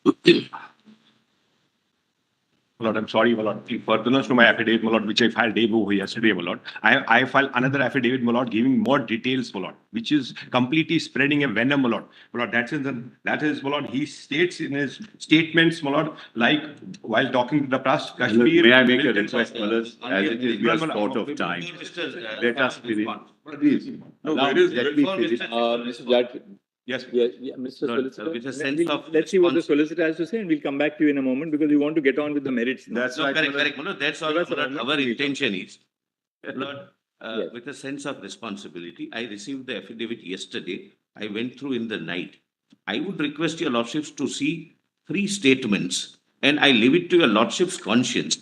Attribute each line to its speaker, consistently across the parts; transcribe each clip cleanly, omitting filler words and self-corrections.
Speaker 1: My Lord, I'm sorry, my Lord. In furtherance to my affidavit, my Lord, which I filed day before yesterday, my Lord, I filed another affidavit, my Lord, giving more details, my Lord, which is completely spreading a venom, my Lord. My Lord, that is, my Lord, he states in his statements, my Lord, like while talking to the press, Kashmir.
Speaker 2: May I make a request, Malas, as it is we are short of time. Let us finish. Please, let me finish.
Speaker 3: Mr. Judge,
Speaker 1: Yes.
Speaker 3: Mr. Solicitor,
Speaker 4: with a sense of
Speaker 3: let's see what the solicitor has to say, and we'll come back to you in a moment because we want to get on with the merits now.
Speaker 2: That's
Speaker 4: No,
Speaker 2: right.
Speaker 4: correct,
Speaker 2: Malas.
Speaker 4: correct. Manoj, that's all
Speaker 3: Give us a
Speaker 4: what
Speaker 3: moment,
Speaker 4: our
Speaker 3: please.
Speaker 4: intention is. Lord,
Speaker 3: Yes.
Speaker 4: with a sense of responsibility, I received the affidavit yesterday. I went through in the night. I would request your lordships to see 3 statements, and I leave it to your lordship's conscience.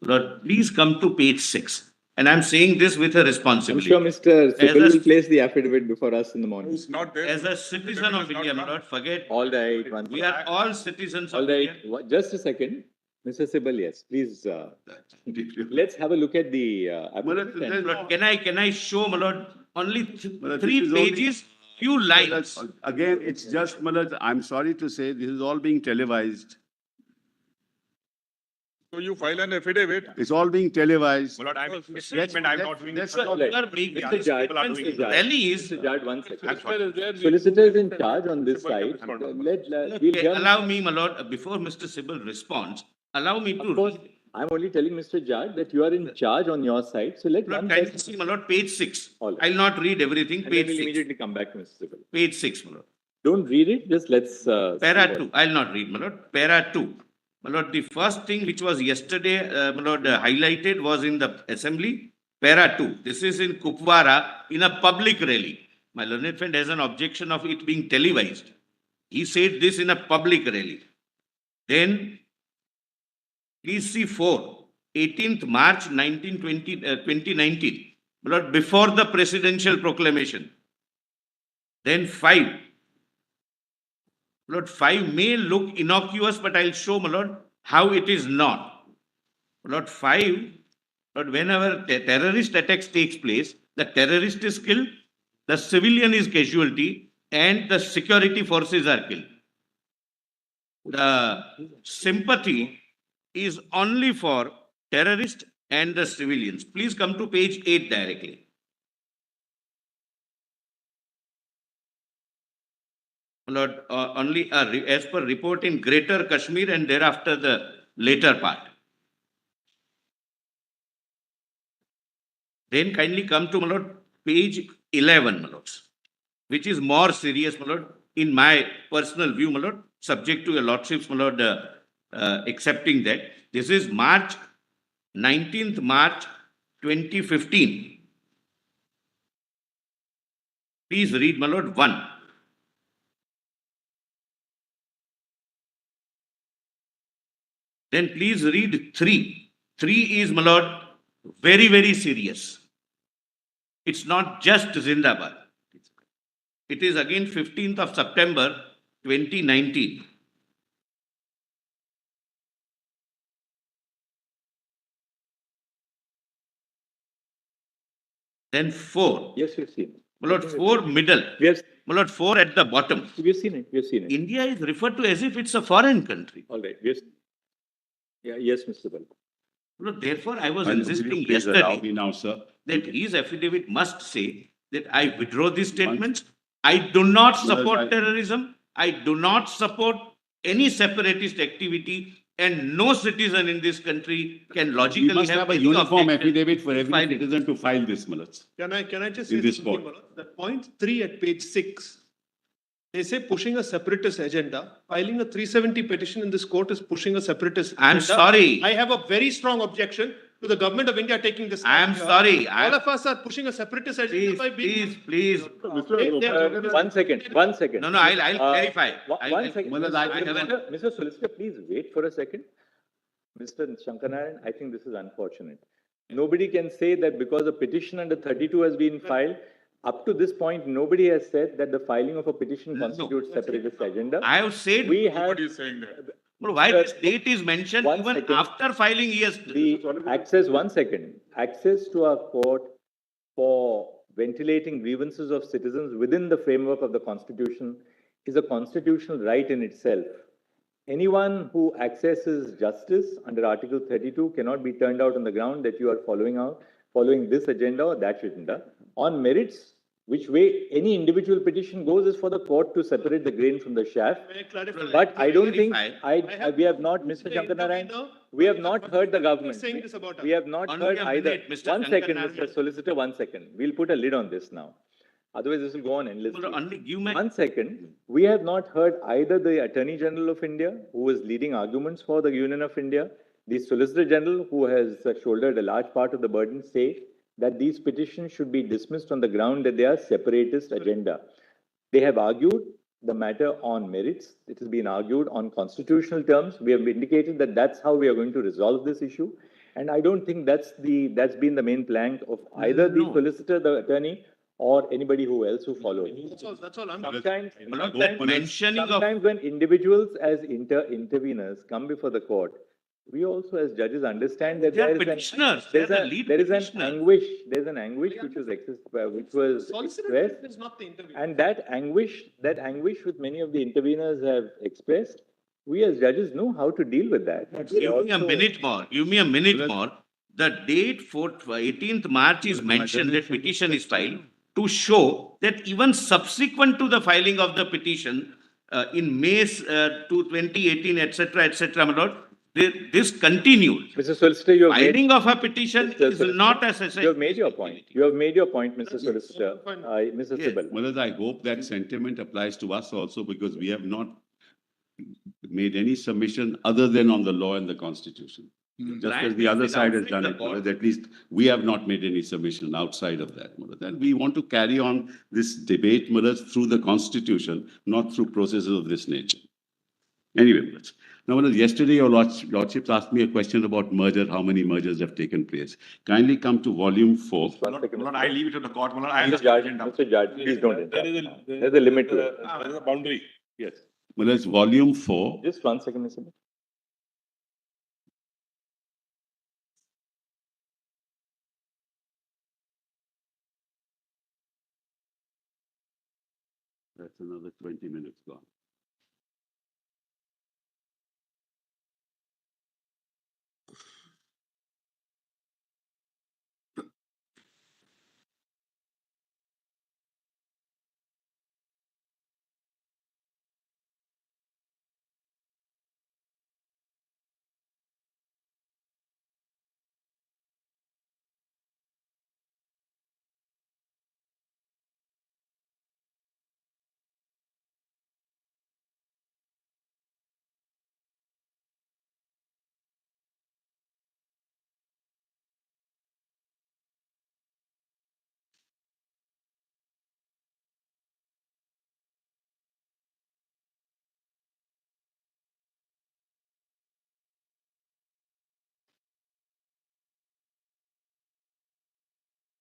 Speaker 4: Lord, please come to page 6. And I'm saying this with a
Speaker 3: I'm
Speaker 4: responsibility.
Speaker 3: sure Mr. Sibbal
Speaker 4: As a-
Speaker 3: will place the affidavit before us in the morning.
Speaker 5: It's not there.
Speaker 4: As a citizen of India,
Speaker 5: not
Speaker 4: Lord, forget,
Speaker 3: All right, one
Speaker 4: we are all citizens
Speaker 3: All
Speaker 4: of
Speaker 3: right,
Speaker 4: India.
Speaker 3: just a second. Mr. Sibbal, yes, please, let's have a look at the affidavit.
Speaker 2: Malas,
Speaker 3: and-
Speaker 4: Lord, can I show, my Lord, only
Speaker 2: Well, this
Speaker 4: 3
Speaker 2: is only-
Speaker 4: pages, few lines?
Speaker 2: Again, it's just, Malas, I'm sorry to say, this is all being televised.
Speaker 5: So you file an affidavit.
Speaker 2: It's all being televised.
Speaker 1: My Lord, I'm
Speaker 5: Yes,
Speaker 1: statement, I'm not doing.
Speaker 2: Let's
Speaker 1: it.
Speaker 2: not-
Speaker 4: You are making
Speaker 3: Mr. Judge,
Speaker 4: statements
Speaker 3: Mr.
Speaker 4: in
Speaker 3: Judge,
Speaker 4: rallies.
Speaker 3: Mr. Judge, one second.
Speaker 5: Solicitor is there.
Speaker 3: Solicitor is in charge on this side. We'll hear.
Speaker 4: Allow me, my lord, before Mr. Sibbal responds, allow me
Speaker 3: Of
Speaker 4: to
Speaker 3: course,
Speaker 4: read.
Speaker 3: I'm only telling Mr. Judge that you are in charge on your side, so let
Speaker 4: Lord,
Speaker 3: one
Speaker 4: kindly
Speaker 3: person.
Speaker 4: see, my lord, page 6.
Speaker 3: All right.
Speaker 4: I'll not read everything,
Speaker 3: And then
Speaker 4: page
Speaker 3: we'll
Speaker 4: 6.
Speaker 3: immediately come back to Mr. Sibbal.
Speaker 4: Page 6, my lord.
Speaker 3: Don't read it, just let's.
Speaker 4: Para
Speaker 3: see
Speaker 4: 2,
Speaker 3: what-
Speaker 4: I'll not read, my lord. Para 2. My lord, the first thing which was yesterday, my lord, highlighted was in the assembly. Para 2. This is in Kupwara in a public rally. My learned friend has an objection of it being televised. He said this in a public rally. Then, please see 4, 18th March 2019, my lord, before the presidential proclamation. Then 5. Lord, 5 may look innocuous, but I'll show, my lord, how it is not. Lord, 5, Lord, whenever terrorist attacks takes place, the terrorist is killed, the civilian is casualty, and the security forces are killed. The sympathy is only for terrorists and the civilians. Please come to page 8 directly. Lord, only as per report in Greater Kashmir and thereafter the later part. Then kindly come to, my lord, page 11, my lords, which is more serious, my lord, in my personal view, my lord, subject to your lordships, my lord, accepting that. This is 19th March 2015. Please read, my lord, 1. Then please read 3. 3 is, my lord, very, very serious. It's not just Zindabad. It is again 15th of September 2019. Then 4.
Speaker 3: Yes, we've seen it.
Speaker 4: My lord, 4 middle.
Speaker 3: We have,
Speaker 4: My lord, 4 at the bottom.
Speaker 3: we've seen it, we've seen it.
Speaker 4: India is referred to as if it's a foreign country.
Speaker 3: All right, we've. Yeah, yes, Mr. Sibbal.
Speaker 4: My lord, therefore, I was
Speaker 2: Will you
Speaker 4: insisting
Speaker 2: please allow
Speaker 4: yesterday
Speaker 2: me now, sir.
Speaker 4: that his affidavit must say that I withdraw these statements. I do not support terrorism. I do not support any separatist activity, and no citizen in this country can logically
Speaker 2: We must have a
Speaker 4: any
Speaker 2: uniform
Speaker 4: objection
Speaker 2: affidavit for
Speaker 4: in
Speaker 2: every
Speaker 4: filing.
Speaker 2: citizen to file this, Malas.
Speaker 6: Can I just
Speaker 2: In
Speaker 6: say
Speaker 2: this
Speaker 6: something,
Speaker 2: court.
Speaker 6: Manoj? That point 3 at page 6, they say pushing a separatist agenda. Filing a 370 petition in this court is pushing a separatist
Speaker 4: I'm
Speaker 6: agenda.
Speaker 4: sorry.
Speaker 6: I have a very strong objection to the government of India taking this.
Speaker 4: I'm
Speaker 6: stand here.
Speaker 4: sorry.
Speaker 6: All of us are pushing a separatist agenda
Speaker 4: Please,
Speaker 6: by being.
Speaker 4: please.
Speaker 3: One second.
Speaker 4: No, I'll clarify.
Speaker 3: One second.
Speaker 2: Malas, I have
Speaker 3: Mr. Solicitor, please wait for a second. Mr. Shankarayan, I think this is unfortunate. Nobody can say that because a petition under 32 has been filed, up to this point, nobody has said that the filing of a petition constitutes separatist agenda.
Speaker 4: I have said,
Speaker 3: We have
Speaker 5: What is saying that?
Speaker 4: but why this date is mentioned
Speaker 3: One
Speaker 4: even
Speaker 3: second.
Speaker 4: after filing years.
Speaker 3: the access, one second, access to our court for ventilating grievances of citizens within the framework of the Constitution is a constitutional right in itself. anyone who accesses justice under Article 32 cannot be turned out on the ground that you are following this agenda or that agenda. On merits, which way any individual petition goes is for the court to separate the grain from the chaff.
Speaker 6: May I clarify?
Speaker 3: But I don't think,
Speaker 6: have
Speaker 3: we have not, Mr.
Speaker 6: the
Speaker 3: Shankanarayan,
Speaker 6: intervener,
Speaker 3: we have not heard the government.
Speaker 6: saying this about us.
Speaker 3: We have not
Speaker 4: Only
Speaker 3: heard
Speaker 4: a
Speaker 3: either.
Speaker 4: minute, Mr.
Speaker 3: One second,
Speaker 4: Shankanarayan.
Speaker 3: Mr. Solicitor, 1 second. We'll put a lid on this now. Otherwise, this will go on endlessly.
Speaker 4: Only give my.
Speaker 3: 1 second. We have not heard either the Attorney General of India, who is leading arguments for the Union of India, the Solicitor General, who has shouldered a large part of the burden, say that these petitions should be dismissed on the ground that they are separatist agenda. They have argued the matter on merits. It has been argued on constitutional terms. We have indicated that that's how we are going to resolve this issue. And I don't think that's been the main plank of either the solicitor, the attorney, or anybody who else who follows.
Speaker 6: That's all I'm.
Speaker 3: Sometimes when individuals as interveners come before the court, we also as judges understand that
Speaker 4: They are
Speaker 3: there
Speaker 4: petitioners.
Speaker 3: is
Speaker 4: They are the lead
Speaker 3: an
Speaker 4: petitioners.
Speaker 3: anguish, which was
Speaker 6: Solicitor
Speaker 3: expressed,
Speaker 6: is not the interviewer.
Speaker 3: and that anguish which many of the interveners have expressed, we as judges know how to deal with that.
Speaker 4: Give me a minute more. Give me a minute more. The date for 18th March is mentioned that petition is filed to show that even subsequent to the filing of the petition in May to 2018, etc., my lord, this continued.
Speaker 3: Mr. Solicitor, you have made,
Speaker 4: Filing of a petition
Speaker 3: Mr.
Speaker 4: is
Speaker 3: Solicitor,
Speaker 4: not as essential.
Speaker 3: you have made your point. You have made your point, Mr. Solicitor. Mr.
Speaker 4: Yes.
Speaker 3: Sibal.
Speaker 2: Well, I hope that sentiment applies to us also, because we have not made any submission other than on the law and the constitution. Just as the other side has done it, Mullah, at least we have not made any submission outside of that, Mullah. And we want to carry on this debate, Mullah, through the constitution, not through processes of this nature. Anyway, Mullah. Now, Mullah, yesterday your lordships asked me a question about merger, how many mergers have taken place. Kindly come to volume 4.
Speaker 1: Mullah, I leave it to the court. Mullah, I
Speaker 3: Mr. Judge, please don't interrupt. There's a limit to it.
Speaker 5: There is a boundary.
Speaker 3: Yes.
Speaker 2: Mullah, it's volume 4.
Speaker 3: Just 1 second, Mr. Sibal.
Speaker 2: That's another 20 minutes gone.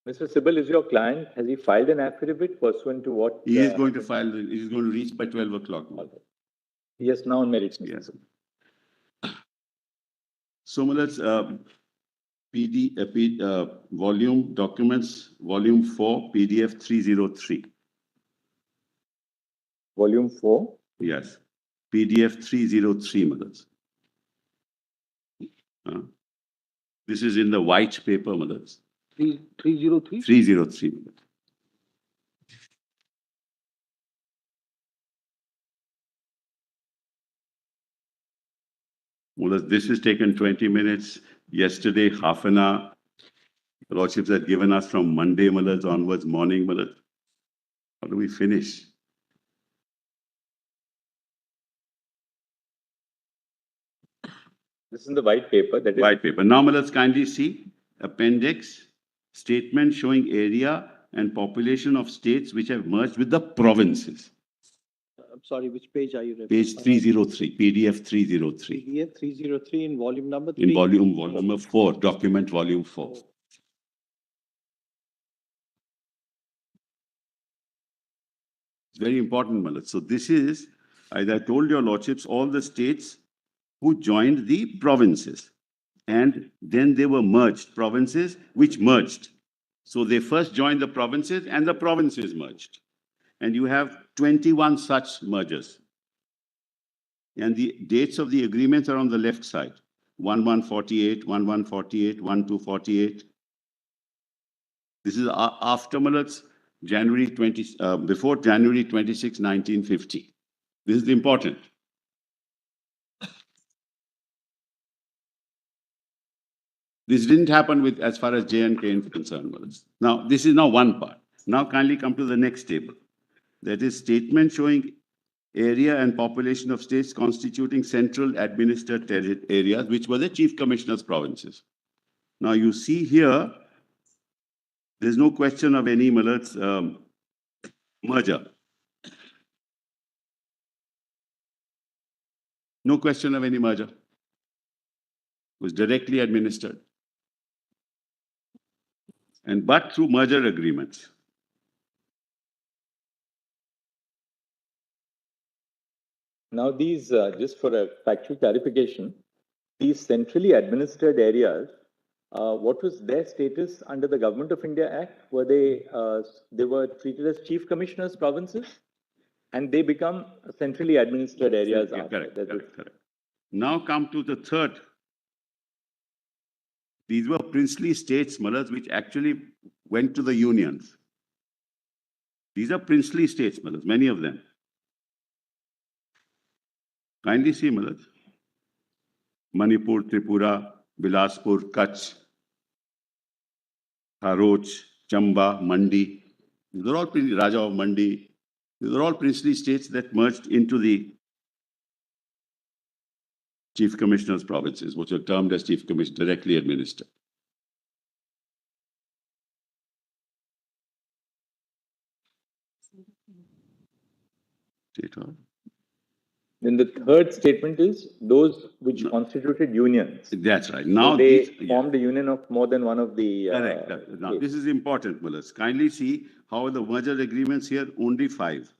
Speaker 3: Mr. Sibal, is your client, has he filed an affidavit pursuant to what?
Speaker 2: He is going to file, he is going to reach by 12 o'clock. Mullah.
Speaker 3: Yes, now on merits, Mr.
Speaker 2: Yes.
Speaker 3: Sibal.
Speaker 2: So, Mullah, volume documents, volume 4, PDF 303.
Speaker 3: Volume 4.
Speaker 2: Yes, PDF 303, Mullah. This is in the white paper, Mullah.
Speaker 7: 303?
Speaker 2: 303, Mullah. Mullah, this has taken 20 minutes. Yesterday, half an hour. The lordships had given us from Monday, Mullah, onwards, morning, Mullah. How do we finish?
Speaker 3: This is the white paper that is.
Speaker 2: White paper. Now, let's kindly see appendix, statement showing area and population of states which have merged with the provinces.
Speaker 7: I'm sorry, which page are you referring?
Speaker 2: Page 303, PDF 303.
Speaker 7: PDF 303 in volume number 3.
Speaker 2: In volume number 4, document volume 4. It's very important, Mullah. So this is, as I told your lordships, all the states who joined the provinces. And then they were merged, provinces which merged. So they first joined the provinces and the provinces merged. And you have 21 such mergers And the dates of the agreements are on the left side. 1148, 1148, 1248. This is after Malat's January 20, before January 26, 1950. This is important. This didn't happen with as far as J&K is concerned. Now, this is now one part. Now kindly come to the next table. That is statement showing area and population of states constituting central administered areas, which were the chief commissioners' provinces. Now you see here, there's no question of any merger. No question of any merger. It was directly administered. And but through merger agreements.
Speaker 3: Now these, just for a factual clarification, these centrally administered areas, what was their status under the Government of India Act? Were they were treated as chief commissioners' provinces, and they become centrally administered areas.
Speaker 2: Yeah,
Speaker 3: after.
Speaker 2: correct. Now come to the third. These were princely states, Malas, which actually went to the unions. These are princely states, Malas, many of them. Kindly see, Malas. Manipur, Tripura, Bilaspur, Kutch, Haroch, Chamba, Mandi. These are all Raja of Mandi. These are all princely states that merged into the chief commissioners' provinces, which are termed as chief commissioners, directly administered.
Speaker 3: Then the third statement is those which constituted unions.
Speaker 2: That's right. Now
Speaker 3: so they formed a union of more than one of the.
Speaker 2: Correct. Now this is important, Malas. Kindly see how the merger agreements here, only 5.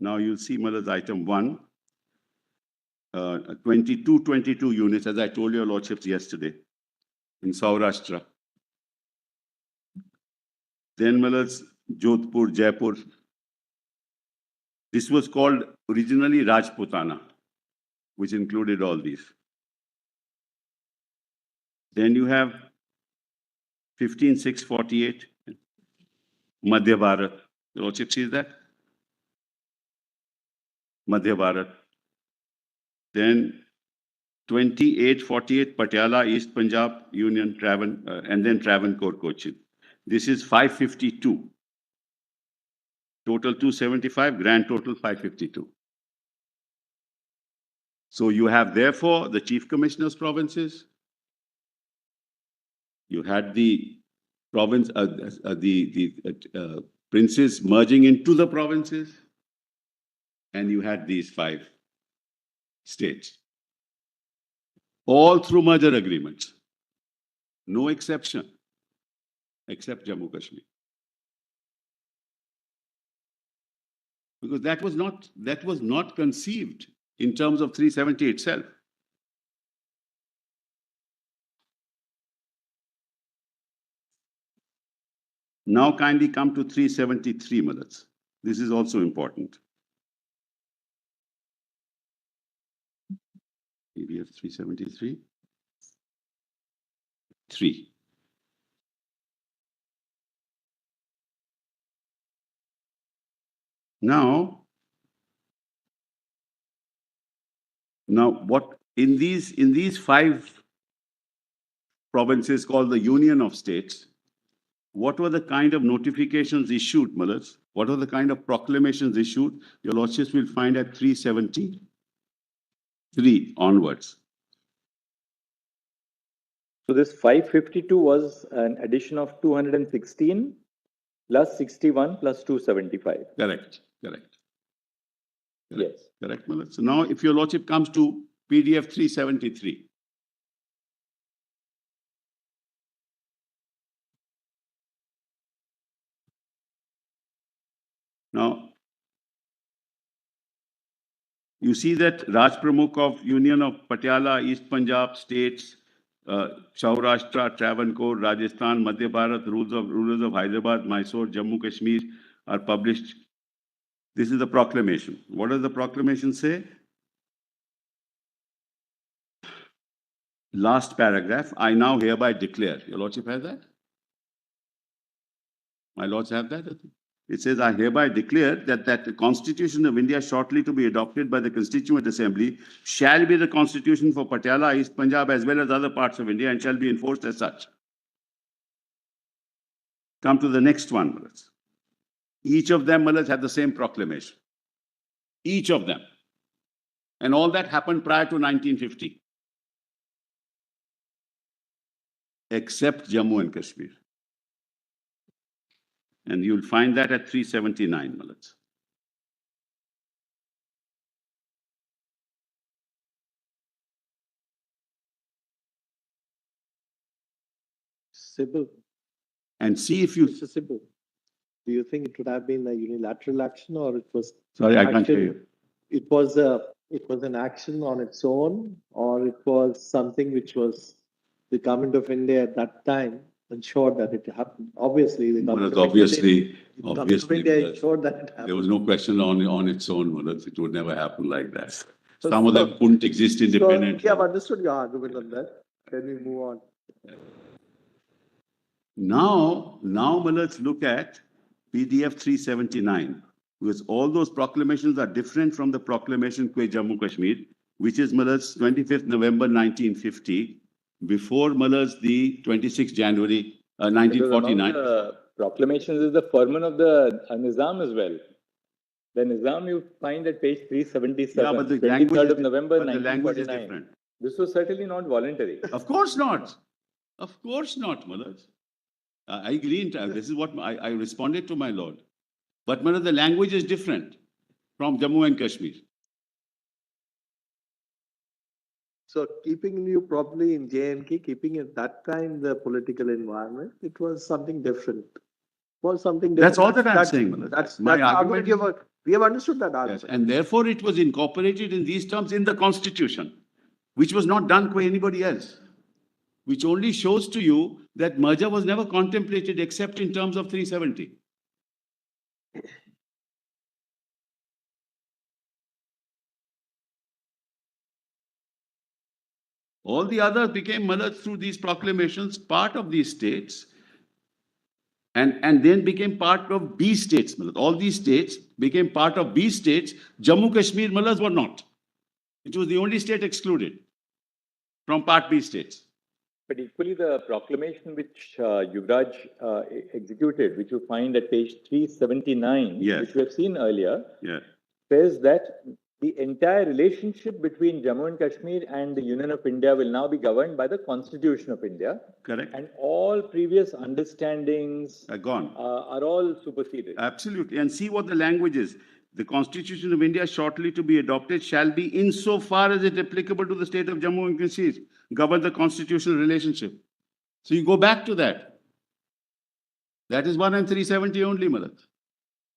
Speaker 2: Now you'll see, Malas, item 1, 22 units, as I told your lordships yesterday, in Saurashtra. Then, Malas, Jodhpur, Jaipur. This was called originally Rajputana, which included all these. Then you have 15648, Madhya Bharat. Your lordship sees that? Madhya Bharat. Then 2848 Patiala, East Punjab, Union, and then Travancore, Cochin. This is 552. Total 275, grand total 552. So you have therefore the chief commissioners' provinces. You had the province, princes merging into the provinces, and you had these 5 states. All through merger agreements. No exception, except Jammu Kashmir. Because that was not conceived in terms of 370 itself. Now kindly come to 373, Malas. This is also important. PDF 373. 3. Now what in these 5 provinces called the Union of States, what were the kind of notifications issued, Malas? What are the kind of proclamations issued? Your lordships will find at 373 onwards.
Speaker 3: So this 552 was an addition of 216 plus 61 plus 275.
Speaker 2: Correct.
Speaker 3: Yes.
Speaker 2: Correct, Malas. So now if your lordship comes to PDF 373. Now, you see that Raj Pramukh of Union of Patiala, East Punjab states, Saurashtra, Travancore, Rajasthan, Madhya Bharat, rulers of Hyderabad, Mysore, Jammu Kashmir are published This is the proclamation. What does the proclamation say? Last paragraph, I now hereby declare. Your Lordship has that? My Lords have that? It says, I hereby declare that the Constitution of India shortly to be adopted by the Constituent Assembly shall be the Constitution for Patiala, East Punjab, as well as other parts of India, and shall be enforced as such. Come to the next one, Malas. Each of them, Malas, had the same proclamation. Each of them. And all that happened prior to 1950. Except Jammu and Kashmir. And you'll find that at 379, Malas.
Speaker 7: Sybil,
Speaker 2: And see if you...
Speaker 7: Mr. Sybil, do you think it would have been a unilateral action or it was?
Speaker 2: Sorry, I can't hear you.
Speaker 7: It was an action on its own, or it was something which was the government of India at that time ensured that it happened. Obviously, the government
Speaker 2: Malas, obviously,
Speaker 7: government of India ensured that it happened.
Speaker 2: there was no question on its own, Malas. It would never happen like that. Some of them couldn't exist independently.
Speaker 7: So, we have understood your argument on that. Can we move on?
Speaker 2: Now, let's look at PDF 379, because all those proclamations are different from the proclamation Kwe Jammu Kashmir, which is Malas 25th November 1950, before Malas the 26th January 1949.
Speaker 3: The proclamations is the firman of the Nizam as well. The Nizam you find at page 377,
Speaker 2: Yeah, but the
Speaker 3: 23rd
Speaker 2: language,
Speaker 3: of November
Speaker 2: but the language is
Speaker 3: 1949.
Speaker 2: different.
Speaker 3: This was certainly not voluntary.
Speaker 2: Of course not. Of course not, Malas. I agree. This is what I responded to my Lord. But Malas, the language is different from Jammu and Kashmir.
Speaker 7: So keeping you probably in J&K, keeping at that time the political environment, it was something different. Was something different.
Speaker 2: That's all that I'm saying, Malas.
Speaker 7: That's
Speaker 2: My
Speaker 7: the argument
Speaker 2: argument.
Speaker 7: we have understood that argument.
Speaker 2: Yes, and therefore it was incorporated in these terms in the Constitution, which was not done by anybody else, which only shows to you that merger was never contemplated except in terms of 370. All the others became Malas through these proclamations, part of these states, and then became part of B states. Malas. All these states became part of B states. Jammu Kashmir Malas were not. It was the only state excluded from Part B states.
Speaker 3: But equally, the proclamation which Yuvraj executed, which you find at page 379,
Speaker 2: Yes.
Speaker 3: which we have seen earlier,
Speaker 2: Yeah.
Speaker 3: says that the entire relationship between Jammu and Kashmir and the Union of India will now be governed by the Constitution of India.
Speaker 2: Correct.
Speaker 3: And all previous understandings
Speaker 2: Are gone.
Speaker 3: are all superseded.
Speaker 2: Absolutely. And see what the language is. The Constitution of India shortly to be adopted shall be insofar as it applicable to the state of Jammu and Kashmir, govern the constitutional relationship. So you go back to that. That is 1 and 370 only, Malas.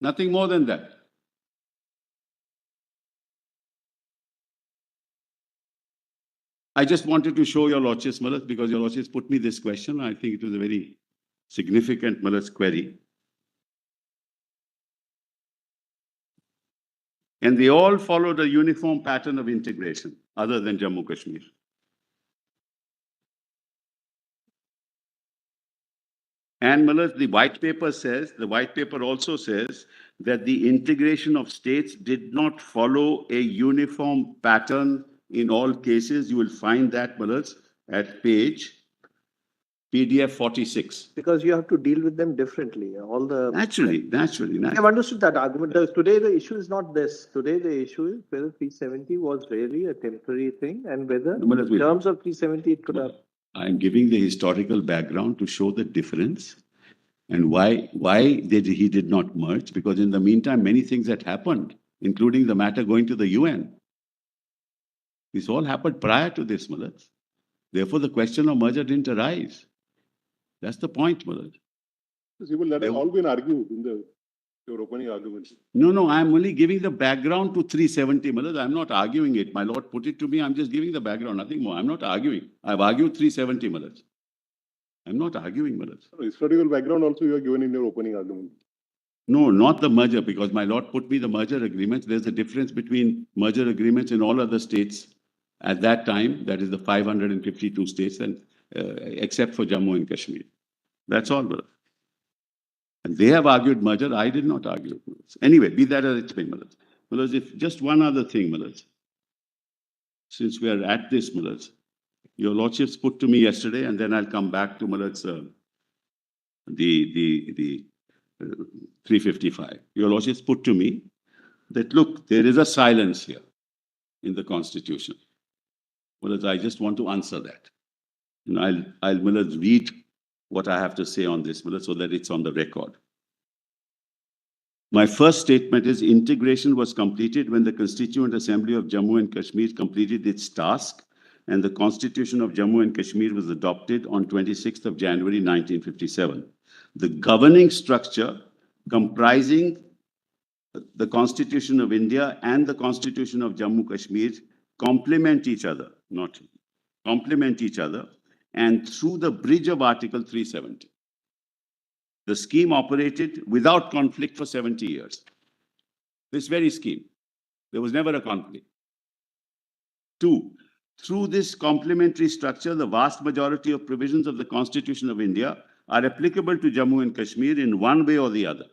Speaker 2: Nothing more than that. I just wanted to show your Lordships, Malas, because your Lordships put me this question. I think it was a very significant, Malas, query. And they all followed a uniform pattern of integration, other than Jammu Kashmir. And Malas, the white paper also says that the integration of states did not follow a uniform pattern in all cases. You will find that, Malas, at page PDF 46.
Speaker 7: Because you have to deal with them differently. All the
Speaker 2: Naturally.
Speaker 7: I have understood that argument. Today the issue is not this. Today the issue is whether 370 was really a temporary thing and whether in terms of 370 it could have.
Speaker 2: I'm giving the historical background to show the difference and why he did not merge, because in the meantime, many things had happened, including the matter going to the UN. This all happened prior to this, Malas. Therefore, the question of merger didn't arise. That's the point, Malas.
Speaker 5: That has all been argued in your opening arguments.
Speaker 2: No, I'm only giving the background to 370, Malas. I'm not arguing it. My Lord put it to me. I'm just giving the background, nothing more. I'm not arguing. I've argued 370, Malas. I'm not arguing, Malas.
Speaker 5: Historical background also you are given in your opening argument.
Speaker 2: No, not the merger, because my lord put me the merger agreements. There's a difference between merger agreements in all other states at that time, that is the 552 states, and except for Jammu and Kashmir. That's all, brother. And they have argued merger. I did not argue. Anyway, be that as it may, Malaj. Malaj, if just one other thing, Malaj. Since we are at this, Malaj, your lordships put to me yesterday, and then I'll come back to Malaj, the 355. Your lordships put to me that, look, there is a silence here in the Constitution. Malaj, I just want to answer that. And I'll Malaj, read what I have to say on this, Malaj, so that it's on the record. My first statement is integration was completed when the Constituent Assembly of Jammu and Kashmir completed its task and the Constitution of Jammu and Kashmir was adopted on 26th of January 1957. The governing structure comprising the Constitution of India and the Constitution of Jammu Kashmir complement each other, and through the bridge of Article 370. The scheme operated without conflict for 70 years. This very scheme, there was never a conflict. 2, through this complementary structure, the vast majority of provisions of the Constitution of India are applicable to Jammu and Kashmir in one way or the other.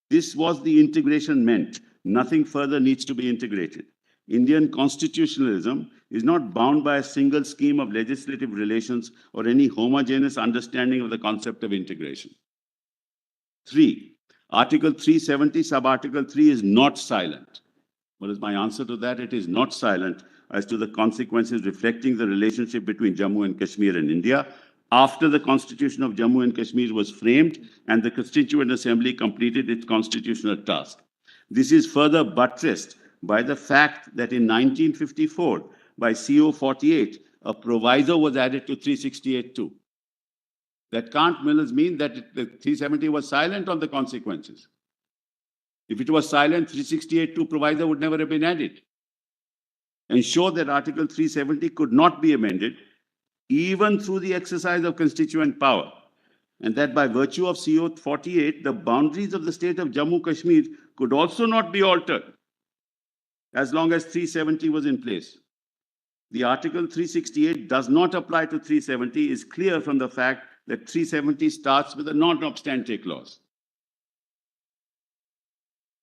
Speaker 2: This was the integration meant. Nothing further needs to be integrated. Indian constitutionalism is not bound by a single scheme of legislative relations or any homogeneous understanding of the concept of integration. 3, Article 370, sub-article 3 is not silent. What is my answer to that? It is not silent as to the consequences reflecting the relationship between Jammu and Kashmir and India after the Constitution of Jammu and Kashmir was framed and the Constituent Assembly completed its constitutional task. This is further buttressed by the fact that in 1954, by CO 48, a proviso was added to 368-2. That can't mean that the 370 was silent on the consequences. If it was silent, 368-2 proviso would never have been added. Ensure that Article 370 could not be amended, even through the exercise of constituent power, and that by virtue of CO 48, the boundaries of the state of Jammu Kashmir could also not be altered, as long as 370 was in place. The Article 368 does not apply to 370 is clear from the fact that 370 starts with a non-obstante clause.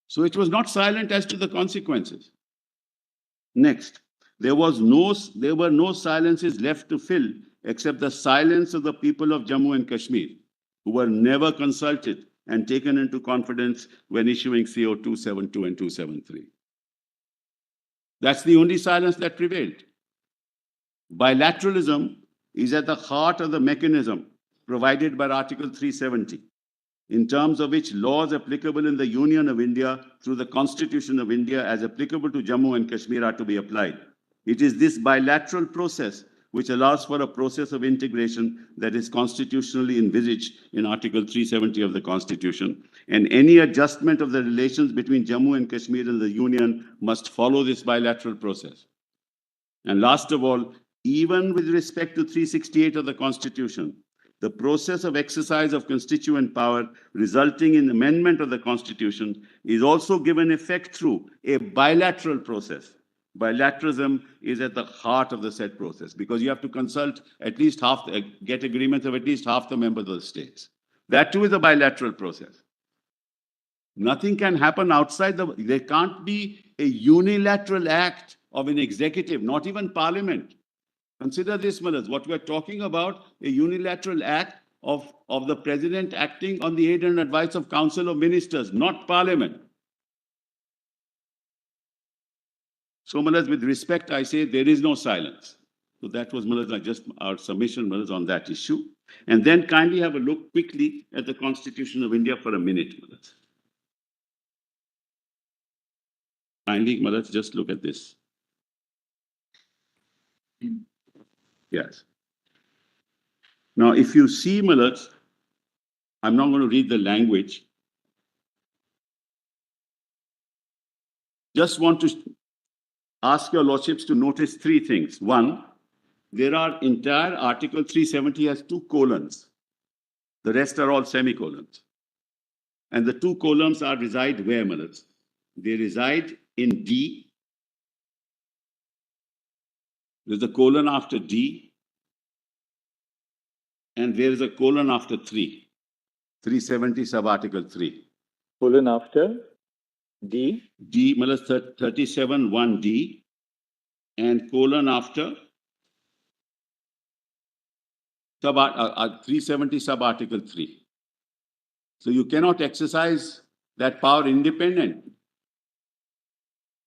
Speaker 2: So it was not silent as to the consequences. Next, there were no silences left to fill except the silence of the people of Jammu and Kashmir, who were never consulted and taken into confidence when issuing CO 272 and 273. That's the only silence that prevailed. Bilateralism is at the heart of the mechanism provided by Article 370, in terms of which laws applicable in the Union of India through the Constitution of India as applicable to Jammu and Kashmir are to be applied. It is this bilateral process which allows for a process of integration that is constitutionally envisaged in Article 370 of the Constitution, and any adjustment of the relations between Jammu and Kashmir and the Union must follow this bilateral process. And last of all, even with respect to 368 of the Constitution, the process of exercise of constituent power resulting in amendment of the Constitution is also given effect through a bilateral process. Bilateralism is at the heart of the said process because you have to consult at least get agreements of at least half the members of the states. That too is a bilateral process. Nothing can happen outside there can't be a unilateral act of an executive, not even parliament. Consider this, Malas, what we're talking about, a unilateral act of the president acting on the aid and advice of Council of Ministers, not parliament. So, Malas, with respect, I say there is no silence. So that was, Malas, just our submission, Malas, on that issue. And then kindly have a look quickly at the Constitution of India for a minute, Malas. Kindly, Malas, just look at this. Yes. Now, if you see, Malas, I'm not going to read the language. Just want to ask your lordships to notice three things. One, there are entire Article 370 has 2 colons. The rest are all semicolons. And the two columns reside where, Malas? They reside in D. There's a colon after D. And there is a colon after 3. 370 sub-article 3.
Speaker 3: Colon after D.
Speaker 2: D, Malas 37 1D. And colon after 370 sub-article 3. So you cannot exercise that power independent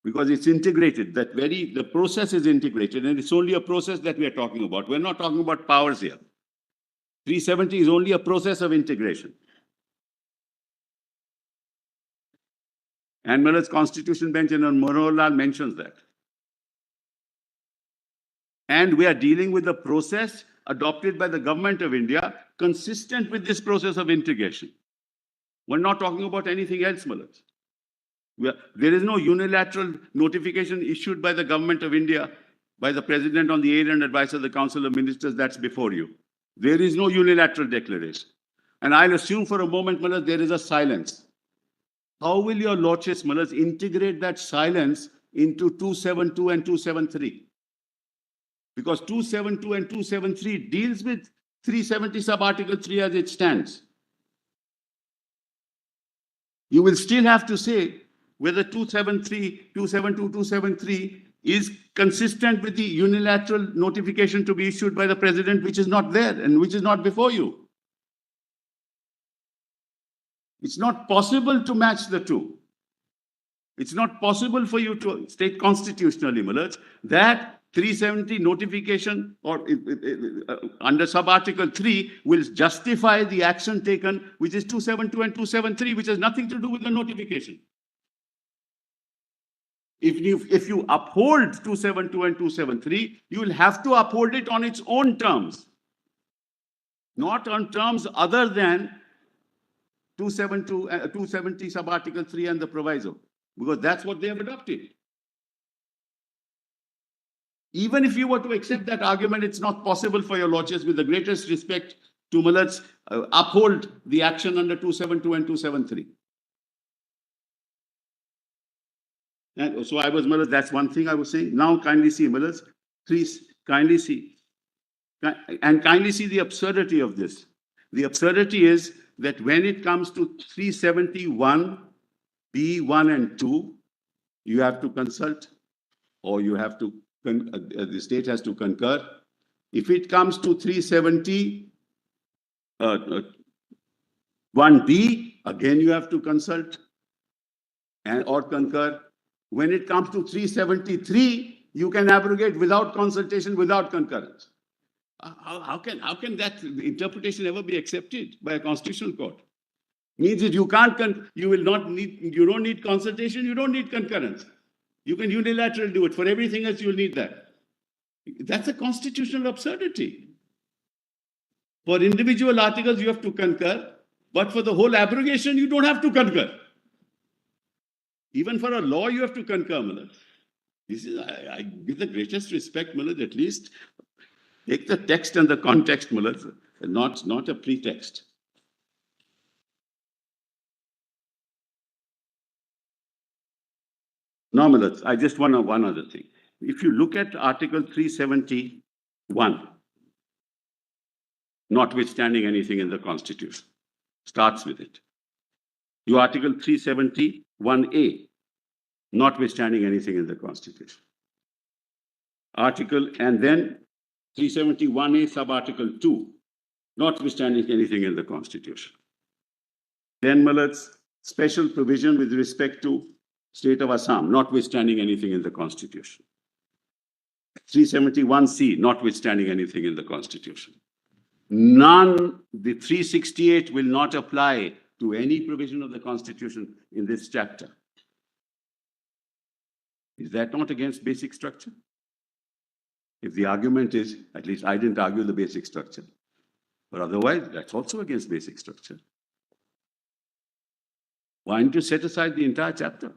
Speaker 2: because it's integrated. The process is integrated, and it's only a process that we are talking about. We're not talking about powers here. 370 is only a process of integration. And Miller's Constitution Bench and Manohar mentions that. And we are dealing with the process adopted by the government of India consistent with this process of integration. We're not talking about anything else, Millers. There is no unilateral notification issued by the government of India, by the President on the aid and advice of the Council of Ministers that's before you. There is no unilateral declaration. And I'll assume for a moment, Millers, there is a silence. How will your Lordships, Millers, integrate that silence into 272 and 273? Because 272 and 273 deals with 370 sub-article 3 as it stands. You will still have to say whether 273, 272, 273 is consistent with the unilateral notification to be issued by the President, which is not there and which is not before you. It's not possible to match the two. It's not possible for you to state constitutionally, Millers, that 370 notification or under sub-article 3 will justify the action taken, which is 272 and 273, which has nothing to do with the notification. If you uphold 272 and 273, you will have to uphold it on its own terms, not on terms other than 270 sub-article 3 and the proviso, because that's what they have adopted. Even if you were to accept that argument, it's not possible for your Lordships, with the greatest respect to Millers, uphold the action under 272 and 273. And so I was, Millers, that's one thing I was saying. Now kindly see, Millers, please kindly see. And kindly see the absurdity of this. The absurdity is that when it comes to 371, B1 and 2, you have to consult, or you have to the state has to concur. If it comes to 370, 1B, again you have to consult or concur. When it comes to 373, you can abrogate without consultation, without concurrence. How can that interpretation ever be accepted by a constitutional court? Means that you don't need consultation, you don't need concurrence. You can unilaterally do it. For everything else, you'll need that. That's a constitutional absurdity. For individual articles, you have to concur, but for the whole abrogation, you don't have to concur. Even for a law, you have to concur, Millers. This is, I give the greatest respect, Millers, at least take the text and the context, Millers, not a pretext. Now, Millers, I just want one other thing. If you look at Article 371, notwithstanding anything in the Constitution, starts with it. Your Article 371A, notwithstanding anything in the Constitution. And then 371A sub-article 2, notwithstanding anything in the Constitution. Then, Millers, special provision with respect to State of Assam, notwithstanding anything in the Constitution. 371C, notwithstanding anything in the Constitution. The 368 will not apply to any provision of the Constitution in this chapter. Is that not against basic structure? If the argument is, at least I didn't argue the basic structure, but otherwise, that's also against basic structure. Why don't you set aside the entire chapter?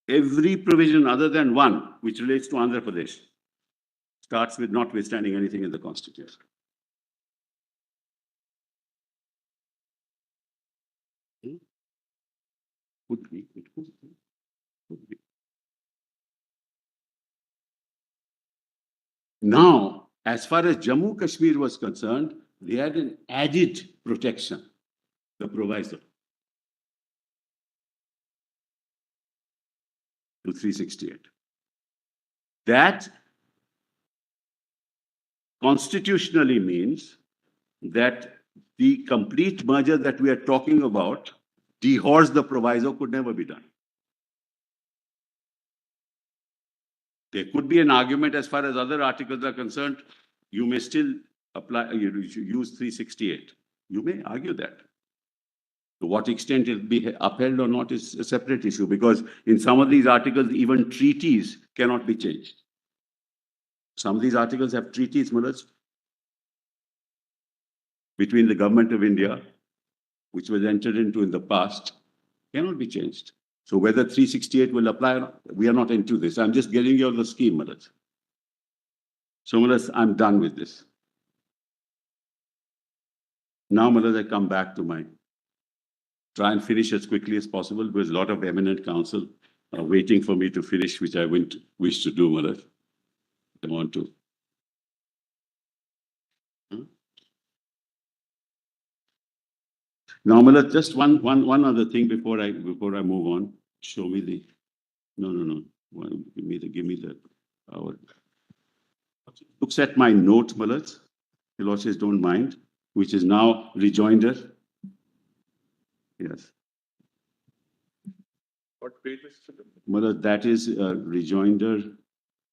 Speaker 2: Every provision other than one, which relates to Andhra Pradesh, starts with notwithstanding anything in the Constitution. Could be, it could be. Could be. Now, as far as Jammu Kashmir was concerned, they had an added protection, the proviso to 368. That constitutionally means that the complete merger that we are talking about, dehors the proviso, could never be done. There could be an argument as far as other articles are concerned. You may still apply, use 368. You may argue that. To what extent it will be upheld or not is a separate issue, because in some of these articles, even treaties cannot be changed. Some of these articles have treaties, Mullah, between the government of India, which was entered into in the past, cannot be changed. So whether 368 will apply or not, we are not into this. I'm just getting you the scheme, Mullah. So Mullah, I'm done with this. Now, Mullah, I come back to my try and finish as quickly as possible, because a lot of eminent counsel are waiting for me to finish, which I wouldn't wish to do, Mullah. I want to. Now, Mullah, just one other thing before I move on. Show me the. No. Give me the. Looks at my note, Mullah. Your Lordships don't mind, which is now rejoinder. Yes.
Speaker 5: What page is it?
Speaker 2: Mullah, that is rejoinder.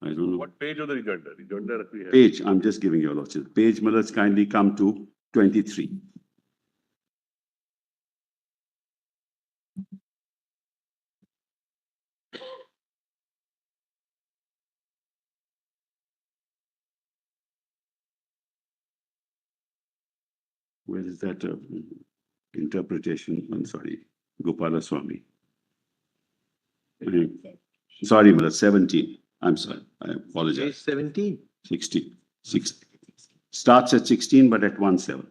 Speaker 2: I don't know.
Speaker 5: What page of the rejoinder? Rejoinder we have.
Speaker 2: Page, I'm just giving you a lot. Page, Mullah, kindly come to 23. Where is that interpretation? I'm sorry, Gopala Swami. Sorry, Mullah, 17. I'm sorry, I apologize.
Speaker 7: 17.
Speaker 2: 16. Starts at 16, but at 1-7.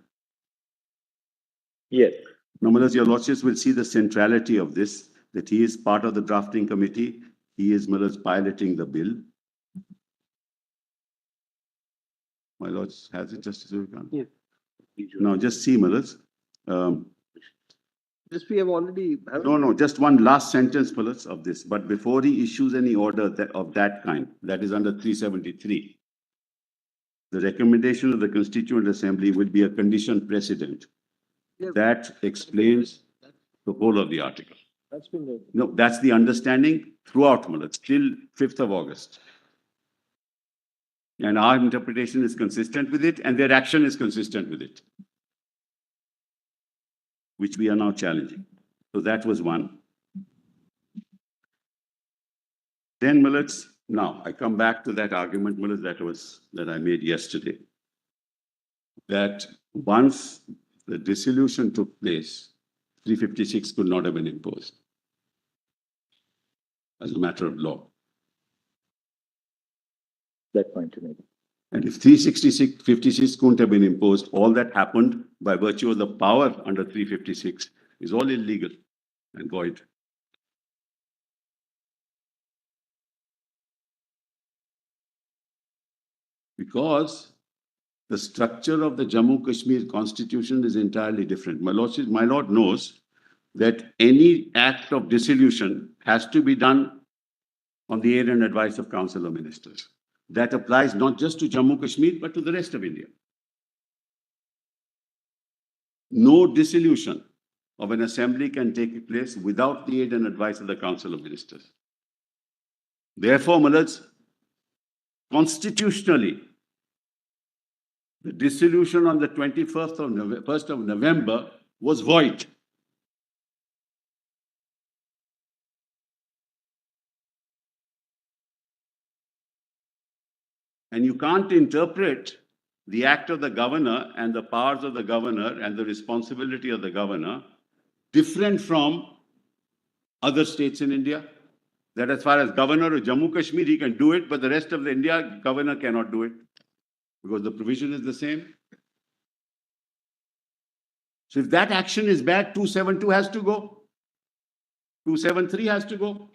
Speaker 3: Yes.
Speaker 2: Now, Mullah, your Lordships will see the centrality of this, that he is part of the drafting committee. He is, Mullah, piloting the bill. My Lords, has it, Justice Vivekanand?
Speaker 7: Yes.
Speaker 2: Now, just see, Mullah.
Speaker 7: This we have already.
Speaker 2: No, just one last sentence, Mullah, of this. But before he issues any order of that kind, that is under 373, the recommendation of the Constituent Assembly will be a condition precedent. That explains the whole of the article.
Speaker 7: That's been there.
Speaker 2: No, that's the understanding throughout, Mullah, till 5th of August. And our interpretation is consistent with it, and their action is consistent with it, which we are now challenging. So that was one. Then, Mullah, now I come back to that argument, Mullah, that I made yesterday. That once the dissolution took place, 356 could not have been imposed as a matter of law.
Speaker 3: That point to make.
Speaker 2: And if 356 couldn't have been imposed, all that happened by virtue of the power under 356 is all illegal and void. Because the structure of the Jammu Kashmir constitution is entirely different. My Lord knows that any act of dissolution has to be done on the aid and advice of Council of Ministers. That applies not just to Jammu Kashmir, but to the rest of India. No dissolution of an assembly can take place without the aid and advice of the Council of Ministers. Therefore, Mullahs, constitutionally, the dissolution on the 1st of November was void. And you can't interpret the act of the governor and the powers of the governor and the responsibility of the governor different from other states in India. That as far as governor of Jammu Kashmir, he can do it, but the rest of the India, governor cannot do it because the provision is the same. So if that action is bad, 272 has to go. 273 has to go.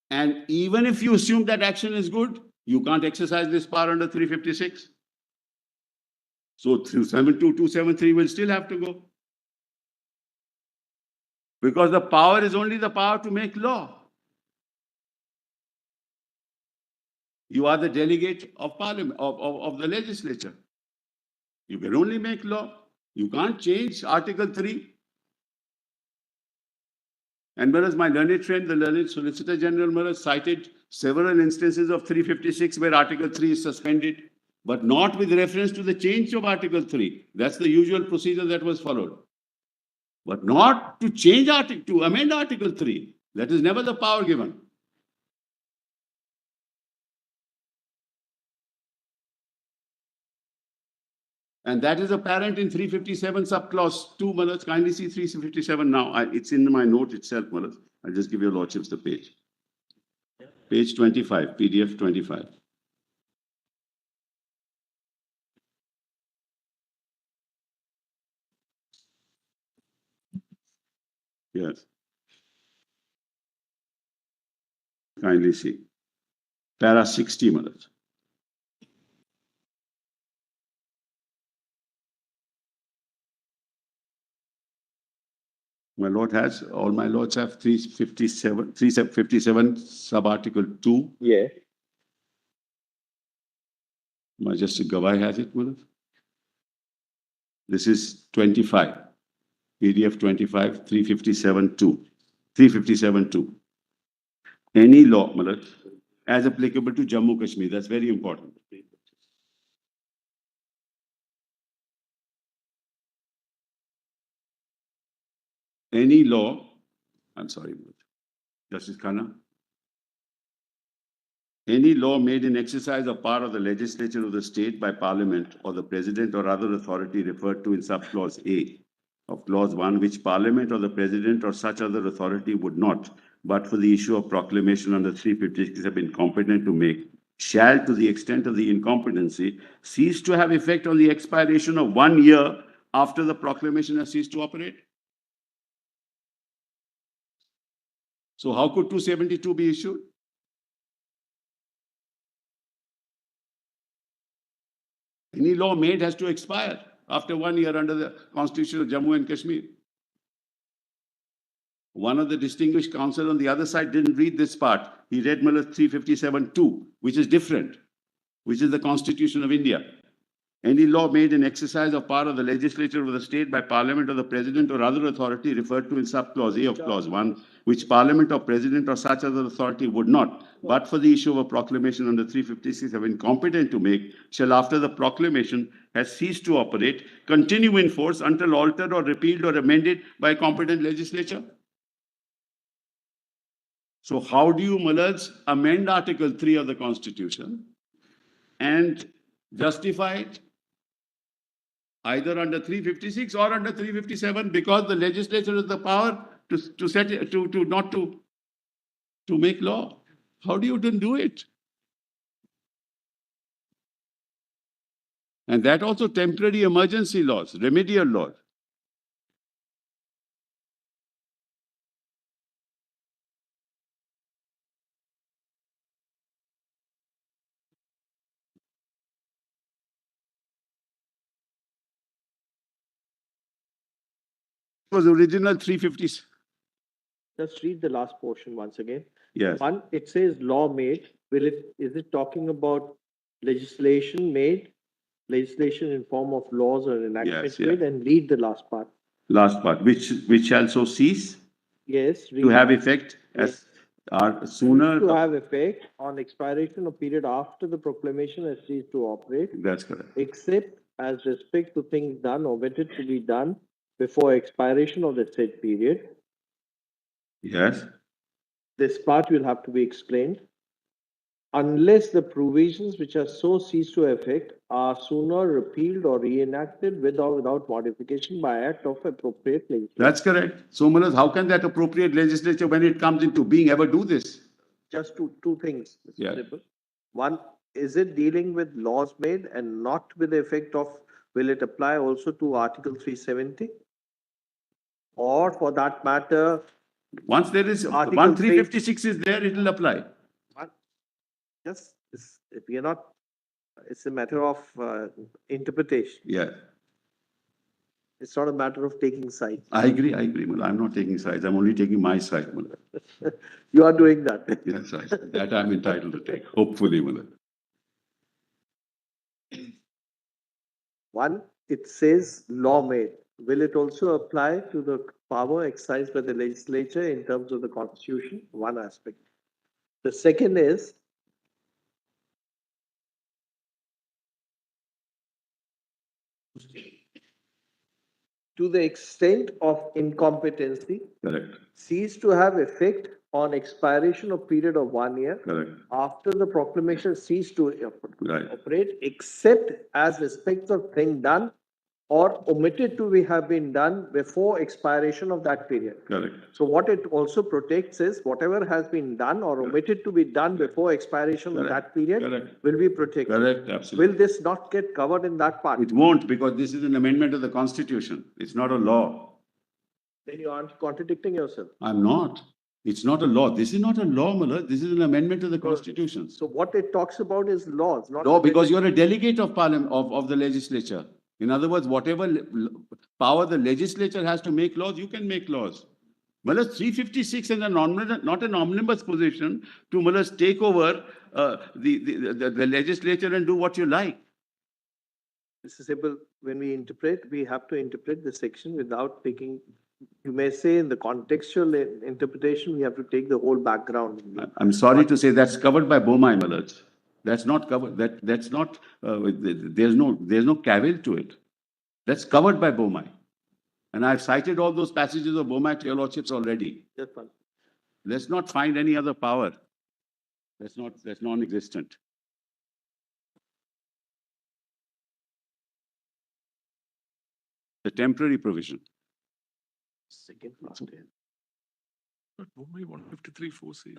Speaker 2: And even if you assume that action is good, you can't exercise this power under 356. So 272, 273 will still have to go. Because the power is only the power to make law. You are the delegate of parliament, of the legislature. You can only make law. You can't change Article 3. And whereas my learned friend, the learned Solicitor General, cited several instances of 356 where Article 3 is suspended, but not with reference to the change of Article 3. That's the usual procedure that was followed. But not to change to amend Article 3. That is never the power given. And that is apparent in 357 subclause 2, Manoj. Kindly see 357 now. It's in my note itself, Manoj. I'll just give your lordships the page. Page 25, PDF 25. Yes. Kindly see. Para 60, Manoj. My lord has, all my lords have 357 sub-article 2.
Speaker 3: Yeah.
Speaker 2: Majestic Gawai has it, Manoj. This is 25. PDF 25, 357 2. 357 2. Any law, Manoj, as applicable to Jammu Kashmir. That's very important. Any law, I'm sorry, Justice Khanna. Any law made in exercise of power of the legislature of the state by parliament or the president or other authority referred to in subclause A of clause 1, which parliament or the president or such other authority would not, but for the issue of proclamation under 356 have been competent to make, shall, to the extent of the incompetency, cease to have effect on the expiration of 1 year after the proclamation has ceased to operate. So how could 272 be issued? Any law made has to expire after 1 year under the Constitution of Jammu and Kashmir. One of the distinguished counsel on the other side didn't read this part. He read 357(2), which is different, which is the Constitution of India. Any law made in exercise of power of the legislature of the state by parliament or the president or other authority referred to in subclause A of clause 1, which parliament or president or such other authority would not, but for the issue of a proclamation under 356 have been competent to make, shall after the proclamation has ceased to operate, continue in force until altered or repealed or amended by a competent legislature. So how do you, Malaj, amend Article 3 of the Constitution and justify it? Either under 356 or under 357, because the legislature has the power to set it, to make law. How do you then do it? And that also temporary emergency laws, remedial laws. It was original 350.
Speaker 7: Just read the last portion once again.
Speaker 2: Yes.
Speaker 7: One, it says law made. Is it talking about legislation made? Legislation in form of laws or enactments
Speaker 2: Yes,
Speaker 7: made? And read the last part.
Speaker 2: Last part, which shall so cease
Speaker 7: Yes.
Speaker 2: to have effect as sooner.
Speaker 7: To have effect on expiration of period after the proclamation has ceased to operate,
Speaker 2: That's correct.
Speaker 7: except as respect to things done or omitted to be done before expiration of the said period.
Speaker 2: Yes.
Speaker 7: This part will have to be explained. Unless the provisions which are so ceased to effect are sooner repealed or reenacted with or without modification by act of appropriate legislature.
Speaker 2: That's correct. So, Manoj, how can that appropriate legislature, when it comes into being, ever do this?
Speaker 7: Just two things, Mr.
Speaker 2: Yeah.
Speaker 7: Sibal. One, is it dealing with laws made and not with the effect of, will it apply also to Article 370? Or for that matter,
Speaker 2: Once there is,
Speaker 7: Article
Speaker 2: once 356 is there, it will apply.
Speaker 7: just, we are not, it's a matter of interpretation.
Speaker 2: Yeah,
Speaker 7: It's not a matter of taking sides.
Speaker 2: I agree, Mullah. I'm not taking sides. I'm only taking my side, Mullah.
Speaker 7: You are doing that.
Speaker 2: Yes, that I'm entitled to take, hopefully, Mullah.
Speaker 7: One, it says law made. Will it also apply to the power exercised by the legislature in terms of the constitution? One aspect. The second is, to the extent of incompetency,
Speaker 2: Correct,
Speaker 7: cease to have effect on expiration of period of 1 year
Speaker 2: correct,
Speaker 7: after the proclamation cease to
Speaker 2: right,
Speaker 7: operate, except as respects of thing done or omitted to have been done before expiration of that period.
Speaker 2: correct,
Speaker 7: So what it also protects is whatever has been done or omitted to be done before expiration of that period
Speaker 2: correct,
Speaker 7: will be protected.
Speaker 2: correct, absolutely.
Speaker 7: Will this not get covered in that part?
Speaker 2: It won't, because this is an amendment of the Constitution. It's not a law.
Speaker 7: Then you aren't contradicting yourself.
Speaker 2: I'm not. It's not a law. This is not a law, Mullah. This is an amendment to the Constitution.
Speaker 7: So what it talks about is laws, not
Speaker 2: No, because you're a delegate of Parliament, of the legislature. In other words, whatever power the legislature has to make laws, you can make laws. Mullah's 356 is not an omnibus position to Mullah's take over the legislature and do what you like.
Speaker 7: Mr. Sibal, when we interpret, we have to interpret the section without taking, you may say in the contextual interpretation, we have to take the whole background.
Speaker 2: I'm sorry to say that's covered by Bomai, Malaj. That's not covered. That's not. There's no cavil to it. That's covered by Bomai, and I've cited all those passages of Bomai to your lordships already.
Speaker 7: Just one.
Speaker 2: Let's not find any other power. That's non-existent. The temporary provision.
Speaker 7: Second part.
Speaker 5: But Mumbai 153.4 says.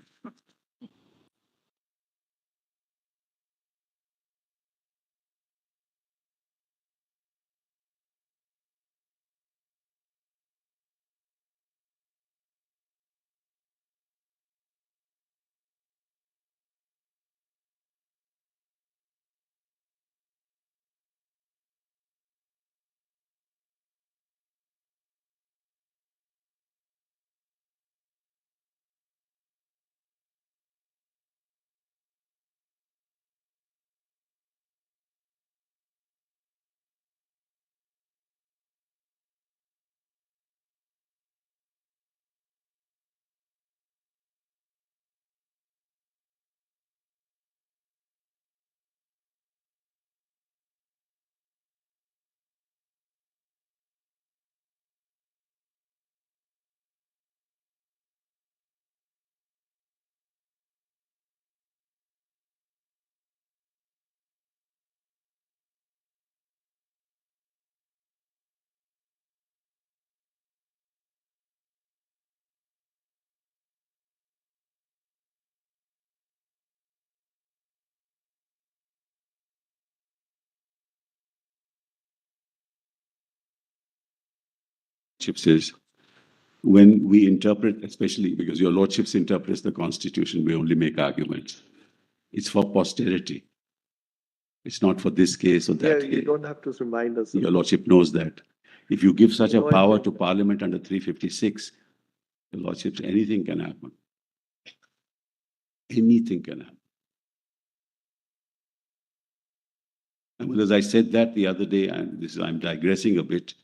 Speaker 2: Says, when we interpret, especially because your lordships interprets the Constitution, we only make arguments. It's for posterity. It's not for this case or that
Speaker 7: Yeah,
Speaker 2: case.
Speaker 7: you don't have to remind us.
Speaker 2: Your lordship knows that. If you give such a
Speaker 7: No, I
Speaker 2: power
Speaker 7: think-
Speaker 2: to Parliament under 356, your lordships, anything can happen. Anything can happen. And as I said that the other day, and I'm digressing a bit,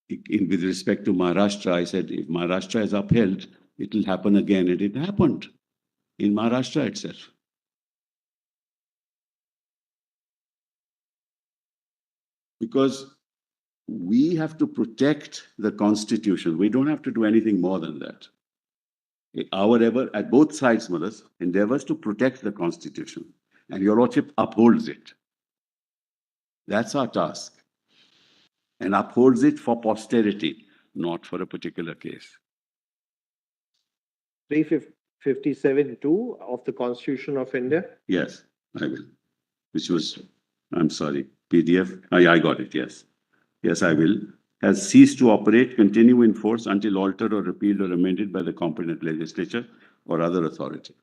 Speaker 2: with respect to Maharashtra, I said, if Maharashtra is upheld, it will happen again. And it happened in Maharashtra itself. Because we have to protect the Constitution. We don't have to do anything more than that. Our at both sides, mothers, endeavors to protect the Constitution. And your lordship upholds it. That's our task. And upholds it for posterity, not for a particular case.
Speaker 7: 357(2) of the Constitution of India.
Speaker 2: Yes, I will. which was, I'm sorry, PDF. Yeah, I got it, yes. Yes, I will. Has ceased to operate, continue in force until altered or repealed or amended by the competent legislature or other authority.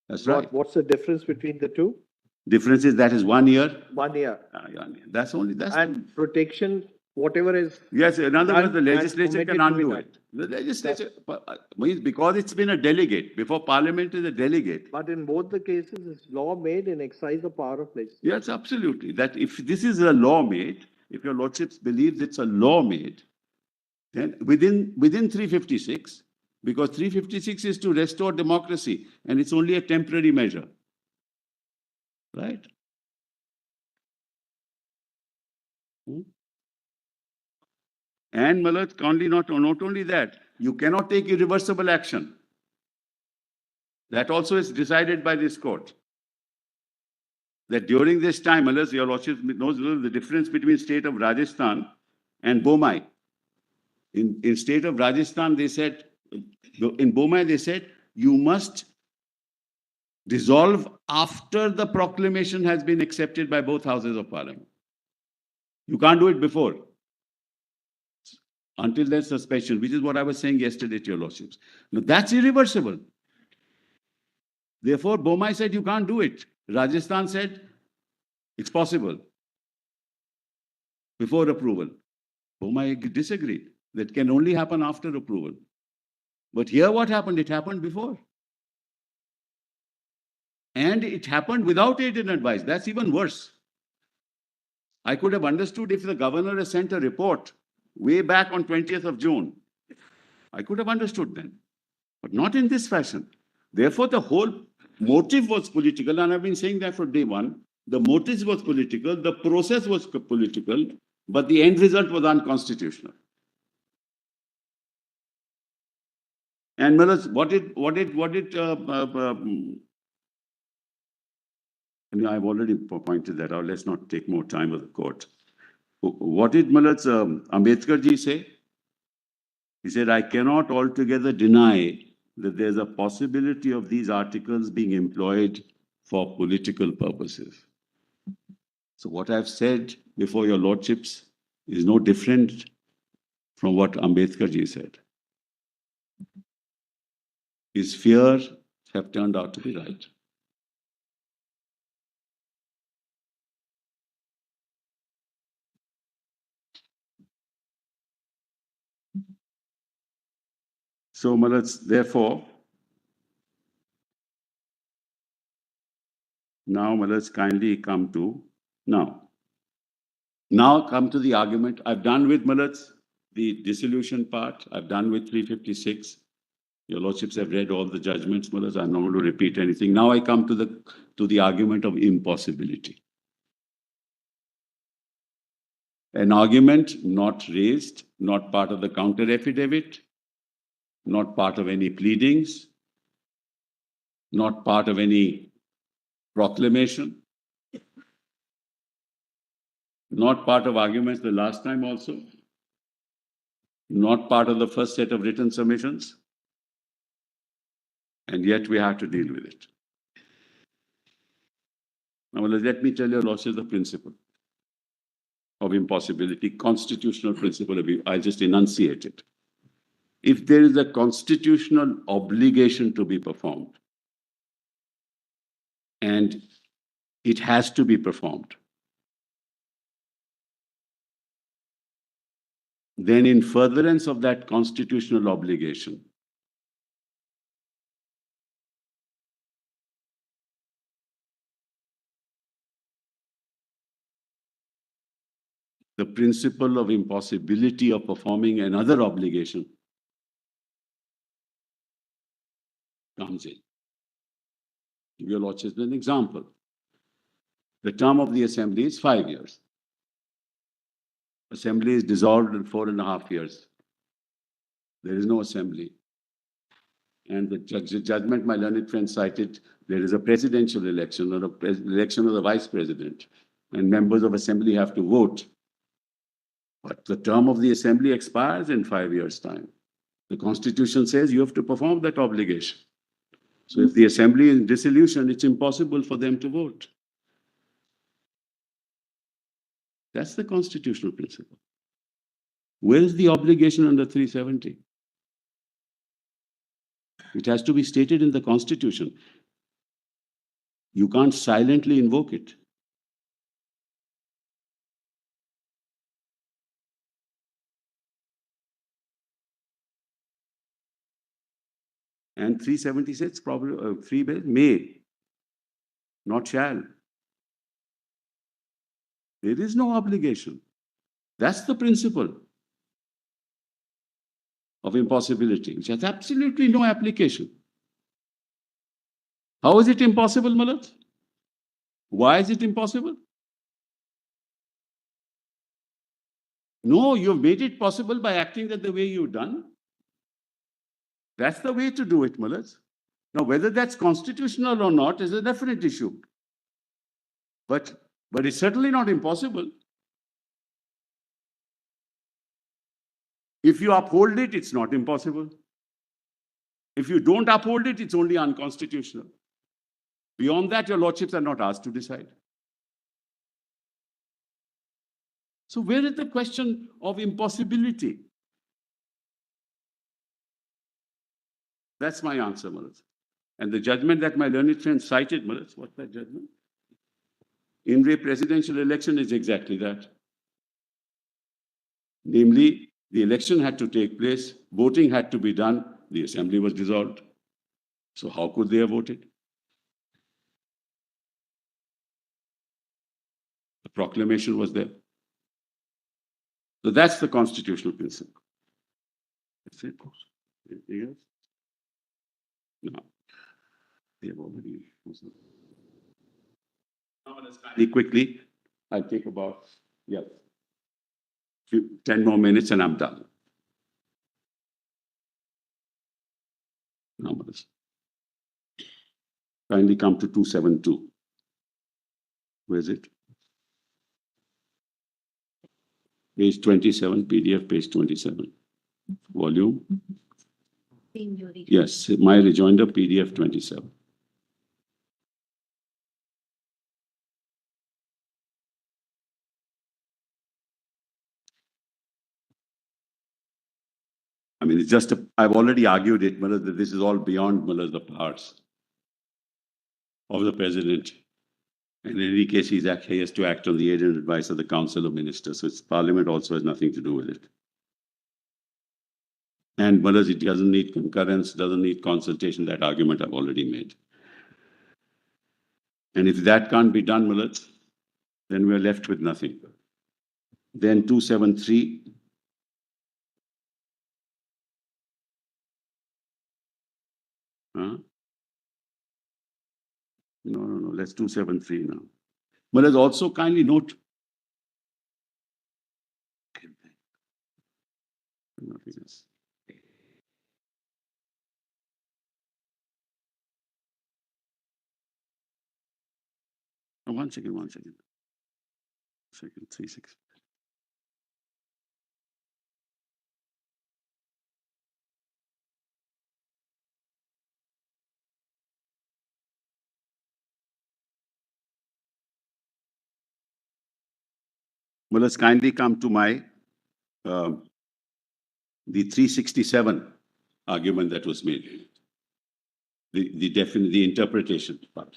Speaker 2: That's right.
Speaker 7: What's the difference between the two?
Speaker 2: Difference is that is 1 year.
Speaker 7: 1 year.
Speaker 2: That's only, that's.
Speaker 7: And protection, whatever is.
Speaker 2: Yes, in other words, the
Speaker 7: and
Speaker 2: legislature
Speaker 7: permitted
Speaker 2: can
Speaker 7: to be
Speaker 2: undo
Speaker 7: done.
Speaker 2: it. The legislature, means because it's been a delegate, before parliament is a delegate.
Speaker 7: But in both the cases, it's law made and exercise the power of legislature.
Speaker 2: Yes, absolutely. That if this is a law made, if your lordships believes it's a law made, then within 356, because 356 is to restore democracy and it's only a temporary measure. Right? And Malat, not only that, you cannot take irreversible action. That also is decided by this court. That during this time, Malat, your lordship knows the difference between state of Rajasthan and Bomai. In state of Rajasthan, they said, in Bomai, they said, you must dissolve after the proclamation has been accepted by both houses of parliament. You can't do it before. Until there's suspension, which is what I was saying yesterday to your lordships. Now, that's irreversible. Therefore, Bomai said you can't do it. Rajasthan said it's possible before approval. Bomai disagreed. That can only happen after approval. But here what happened? It happened before. And it happened without aid and advice. That's even worse. I could have understood if the governor has sent a report way back on 20th of June. I could have understood then. But not in this fashion. Therefore, the whole motive was political. And I've been saying that from day one. The motive was political. The process was political. But the end result was unconstitutional. And what did I've already pointed that out. Let's not take more time of the court. What did Ambedkar ji say? He said, I cannot altogether deny that there's a possibility of these articles being employed for political purposes. So what I've said before your lordships is no different from what Ambedkar ji said. His fears have turned out to be right. So, therefore, now let's kindly come to now come to the argument. I've done with the dissolution part. I've done with 356. Your lordships have read all the judgments, I'm not going to repeat anything. Now I come to the argument of impossibility. An argument not raised, not part of the counter affidavit, not part of any pleadings, not part of any proclamation, not part of arguments the last time also, not part of the first set of written submissions, and yet we have to deal with it. Now, let me tell you also the principle of impossibility, constitutional principle of, I'll just enunciate it. If there is a constitutional obligation to be performed, and it has to be performed, then in furtherance of that constitutional obligation, the principle of impossibility of performing another obligation comes in. Give your lordships an example. The term of the assembly is 5 years. Assembly is dissolved in 4.5 years. There is no assembly. And the judgment my learned friend cited, there is a presidential election or election of the vice president, and members of assembly have to vote. But the term of the assembly expires in 5 years' time. The Constitution says you have to perform that obligation. So if the assembly is in dissolution, it's impossible for them to vote. That's the constitutional principle. Where is the obligation under 370? It has to be stated in the Constitution. You can't silently invoke it. And 376 probably 3 may, not shall. There is no obligation. That's the principle of impossibility, which has absolutely no application. How is it impossible, Malat? Why is it impossible? No, you've made it possible by acting that the way you've done. That's the way to do it, Malat. Now, whether that's constitutional or not is a different issue. But it's certainly not impossible. If you uphold it, it's not impossible. If you don't uphold it, it's only unconstitutional. Beyond that, your lordships are not asked to decide. So where is the question of impossibility? That's my answer, Marat. And the judgment that my learned friend cited, Marat, what's that judgment? In the presidential election is exactly that. Namely, the election had to take place, voting had to be done, the assembly was dissolved. So how could they have voted? The proclamation was there. So that's the constitutional principle. That's it. Anything else? No. They have already. Very quickly, I'll take about 10 more minutes and I'm done. Numbers. Kindly come to 272. Where is it? Page 27, PDF, page 27. Volume? Yes, my rejoinder, PDF 27. I mean, it's just, I've already argued it, Malad, that this is all beyond Malad, the parts of the president. And in any case, he has to act on the aid and advice of the Council of Ministers. So Parliament also has nothing to do with it. And Malad, it doesn't need concurrence, doesn't need consultation. That argument I've already made. And if that can't be done, Malad, then we're left with nothing. Then 273. Huh? No. Let's 273 now. But let's also kindly note. Nothing else. Oh, one second. 36. Well, let's kindly come to my the 367 argument that was made. The interpretation part.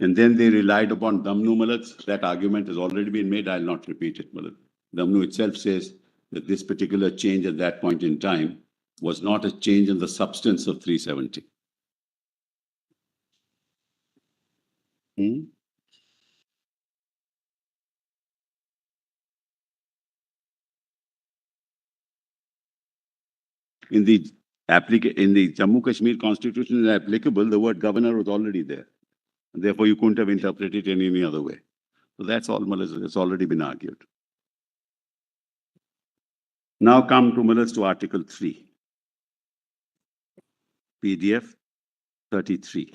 Speaker 2: And then they relied upon Damnu Malat. That argument has already been made. I'll not repeat it, Malat. Damnu itself says that this particular change at that point in time was not a change in the substance of 370. In the Jammu Kashmir Constitution is applicable, the word governor was already there. And therefore, you couldn't have interpreted it in any other way. So that's all, Malas. It's already been argued. Now come to Malas to Article 3. PDF 33.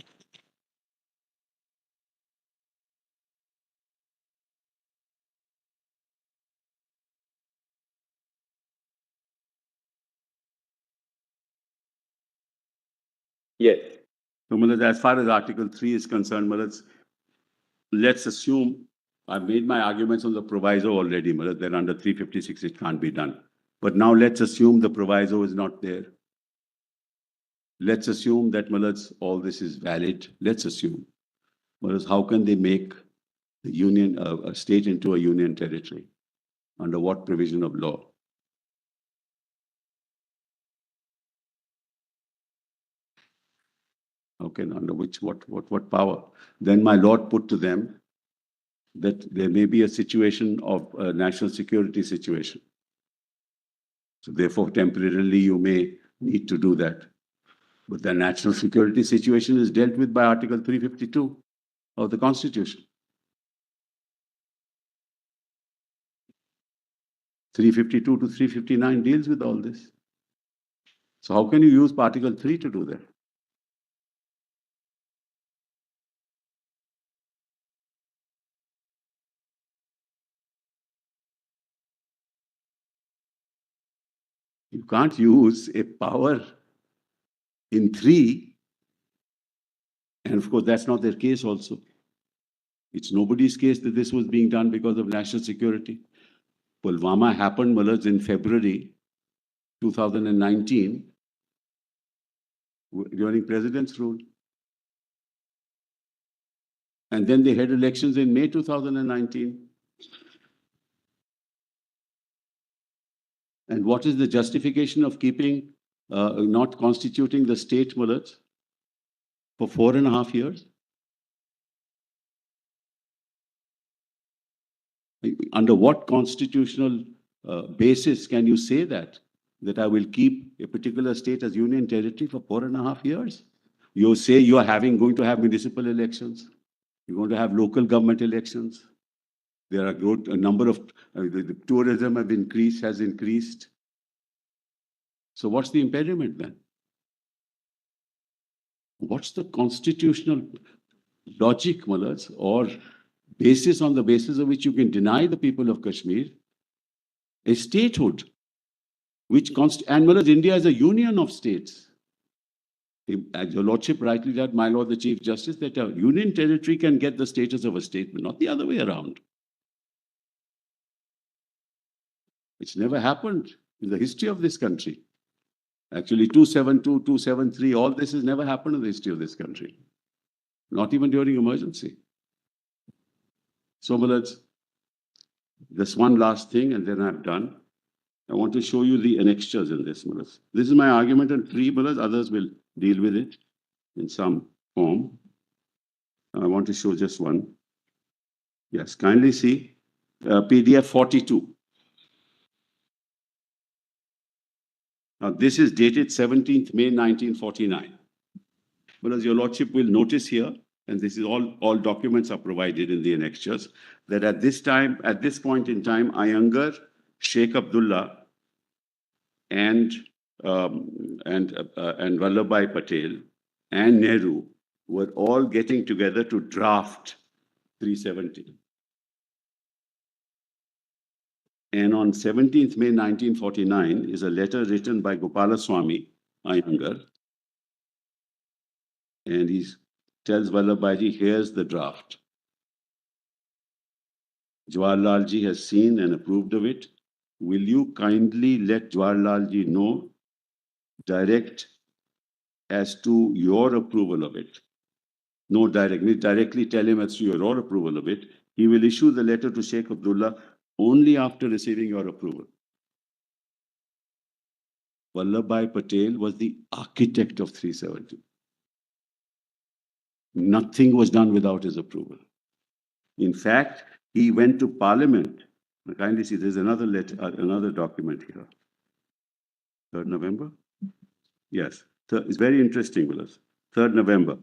Speaker 3: Yes.
Speaker 2: So, Malas, as far as Article 3 is concerned, Malas, let's assume I've made my arguments on the proviso already, Malad, that under 356 it can't be done. But now let's assume the proviso is not there. Let's assume that, Malad, all this is valid. Let's assume. Malad, how can they make the union, a state into a union territory? Under what provision of law? Okay, under which, what power? Then my Lord put to them that there may be a situation of a national security situation. So therefore, temporarily, you may need to do that. But the national security situation is dealt with by Article 352 of the Constitution. 352 to 359 deals with all this. So how can you use Article 3 to do that? You can't use a power in 3, and of course, that's not their case also. It's nobody's case that this was being done because of national security. Pulwama happened, Malaj, in February 2019 during President's rule. And then they had elections in May 2019. And what is the justification of keeping, not constituting the state, Malaj, for 4.5 years? Under what constitutional basis can you say that I will keep a particular state as union territory for 4.5 years? You say you are going to have municipal elections. You're going to have local government elections. There are a number of, the tourism has increased. So what's the impediment then? What's the constitutional logic, Malaj, or basis on the basis of which you can deny the people of Kashmir a statehood, which and Malaj, India is a union of states. As your Lordship rightly said, my Lord the Chief Justice, that a union territory can get the status of a state, but not the other way around. It's never happened in the history of this country. Actually, 272, 273, all this has never happened in the history of this country. Not even during emergency. So, Malaj, just one last thing, and then I'm done. I want to show you the annexures in this, Malaj. This is my argument on 3, Malaj. Others will deal with it in some form. I want to show just one. Yes, kindly see PDF 42. Now, this is dated 17th May 1949. But as your Lordship will notice here, and this is all documents are provided in the annexures, that at this point in time, Iyengar, Sheikh Abdullah, and Vallabhbhai Patel and Nehru were all getting together to draft 370. And on 17th May 1949 is a letter written by Gopalaswamy Iyengar. And he tells Vallabhbhaiji, here's the draft. Jawaharlalji has seen and approved of it. Will you kindly let Jawaharlalji know, direct as to your approval of it? No, directly tell him as to your approval of it. He will issue the letter to Sheikh Abdullah only after receiving your approval. Vallabhbhai Patel was the architect of 370. Nothing was done without his approval. In fact, he went to Parliament. Kindly see, there's another letter, another document here. 3rd November? Yes. It's very interesting with us. 3rd November.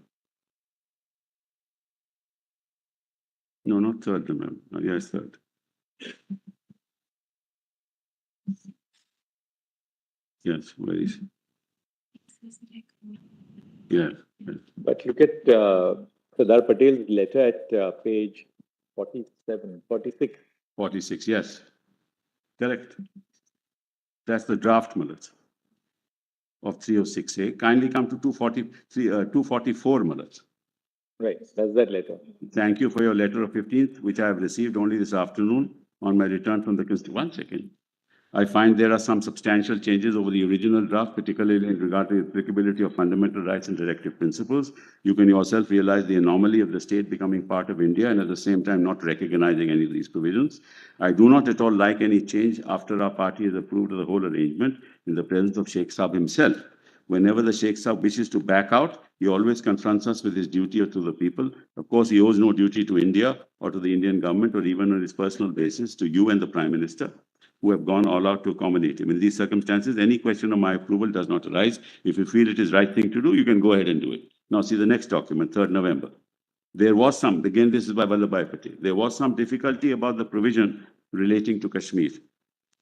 Speaker 2: No, not 3rd November. No, yes, 3rd. Yes, where is it? Yes.
Speaker 3: But look at Sardar Patel's letter at page 46.
Speaker 2: 46, yes. Correct. That's the draft, Malaj, of 306A. Kindly come to 244, Malaj.
Speaker 3: Right, that's that letter.
Speaker 2: Thank you for your letter of 15th, which I have received only this afternoon on my return from the One second. I find there are some substantial changes over the original draft, particularly in regard to the applicability of fundamental rights and directive principles. You can yourself realize the anomaly of the state becoming part of India and at the same time not recognizing any of these provisions. I do not at all like any change after our party has approved of the whole arrangement in the presence of Sheikh Saab himself. Whenever the Sheikh Saab wishes to back out, he always confronts us with his duty to the people. Of course, he owes no duty to India or to the Indian government or even on his personal basis to you and the Prime Minister, who have gone all out to accommodate him. In these circumstances, any question of my approval does not arise. If you feel it is right thing to do, you can go ahead and do it. Now see the next document, 3rd November. There was some, again, this is by Vallabhbhai Patel. There was some difficulty about the provision relating to Kashmir.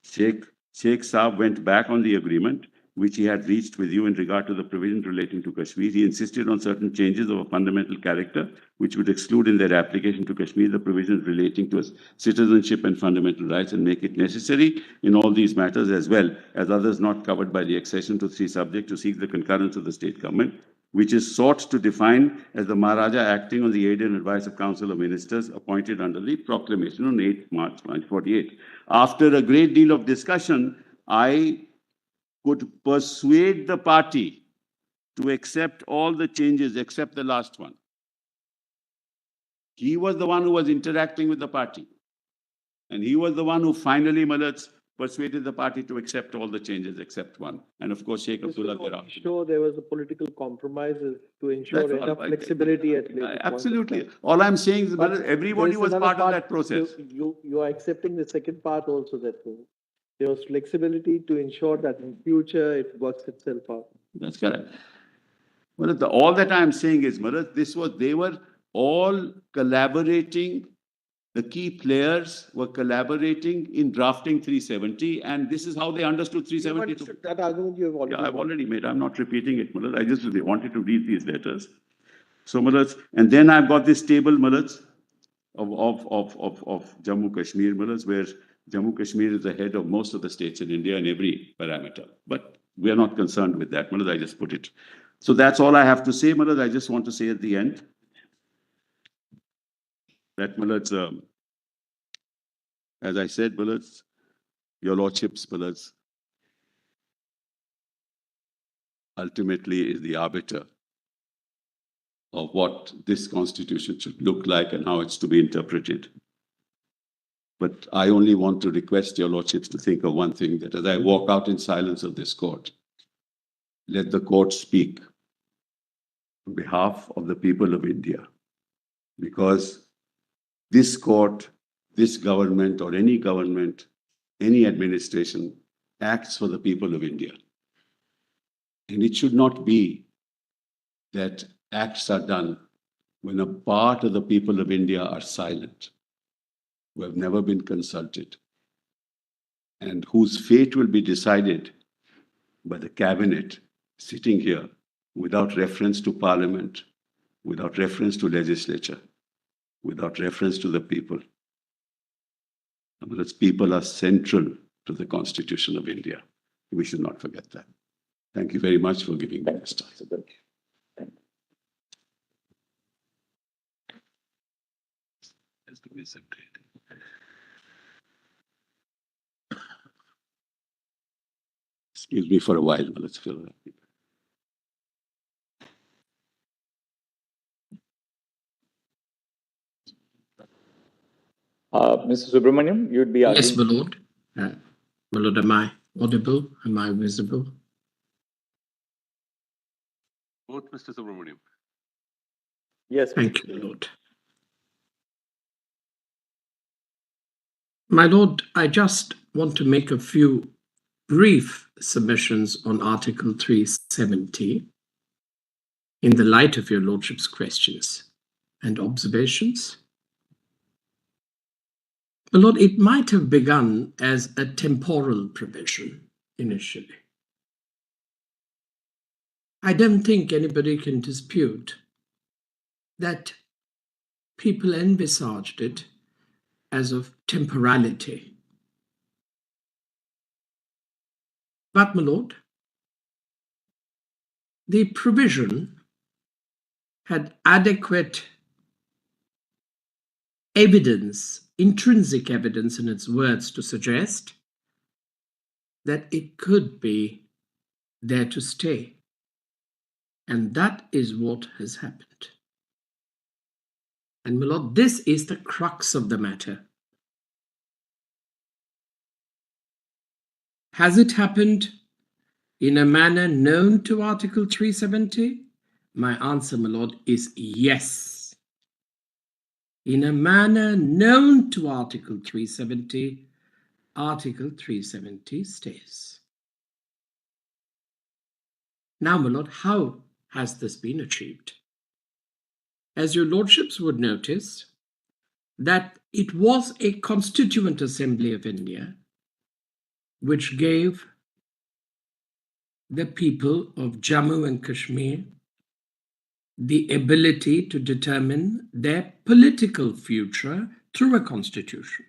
Speaker 2: Sheikh Saab went back on the agreement which he had reached with you in regard to the provision relating to Kashmir. He insisted on certain changes of a fundamental character, which would exclude in their application to Kashmir the provisions relating to citizenship and fundamental rights and make it necessary in all these matters as well as others not covered by the accession to 3 subject to seek the concurrence of the state government, which is sought to define as the Maharaja acting on the aid and advice of Council of Ministers appointed under the proclamation on 8 March 1948. After a great deal of discussion, I could persuade the party to accept all the changes except the last one. He was the one who was interacting with the party. And he was the one who finally, persuaded the party to accept all the changes except one. And of course, Sheikh Abdullah thereafter.
Speaker 7: Sure, there was a political compromise to ensure enough flexibility at later
Speaker 2: Absolutely. All I'm saying is, everybody was part of that process.
Speaker 7: You are accepting the second part also, that there was flexibility to ensure that in future it works itself out.
Speaker 2: That's correct. Well, all that I'm saying is, they were all collaborating. The key players were collaborating in drafting 370, and this is how they understood 372.
Speaker 7: That argument you have already
Speaker 2: I've already made. I'm not repeating it, I just wanted to read these letters. So, and then I've got this table, of Jammu Kashmir, where Jammu Kashmir is the head of most of the states in India in every parameter. But we are not concerned with that, I just put it. So that's all I have to say, I just want to say at the end that, as I said, your lordships, ultimately is the arbiter of what this constitution should look like and how it's to be interpreted. But I only want to request your lordships to think of one thing, that as I walk out in silence of this court, let the court speak on behalf of the people of India. Because this court, this government, or any government, any administration acts for the people of India. And it should not be that acts are done when a part of the people of India are silent, who have never been consulted, and whose fate will be decided by the cabinet sitting here without reference to parliament, without reference to legislature, without reference to the people. Because people are central to the Constitution of India. We should not forget that. Thank you very much for giving me this time. Excuse me for a while, but let's fill it up.
Speaker 3: Mr. Subramaniam, you'd be arguing.
Speaker 8: Yes, my lord. My lord, am I audible? Am I visible?
Speaker 5: Both, Mr. Subramaniam.
Speaker 3: Yes.
Speaker 8: Thank you, my lord. My lord, I just want to make a few brief submissions on Article 370 in the light of your lordship's questions and observations. My lord, it might have begun as a temporal provision initially. I don't think anybody can dispute that people envisaged it as of temporality. But, my lord, the provision had adequate evidence, intrinsic evidence in its words to suggest that it could be there to stay. And that is what has happened. And my lord, this is the crux of the matter. Has it happened in a manner known to Article 370? My answer, my lord, is yes. In a manner known to Article 370, Article 370 stays. Now, my lord, how has this been achieved? As your lordships would notice, that it was a Constituent Assembly of India which gave the people of Jammu and Kashmir the ability to determine their political future through a constitution.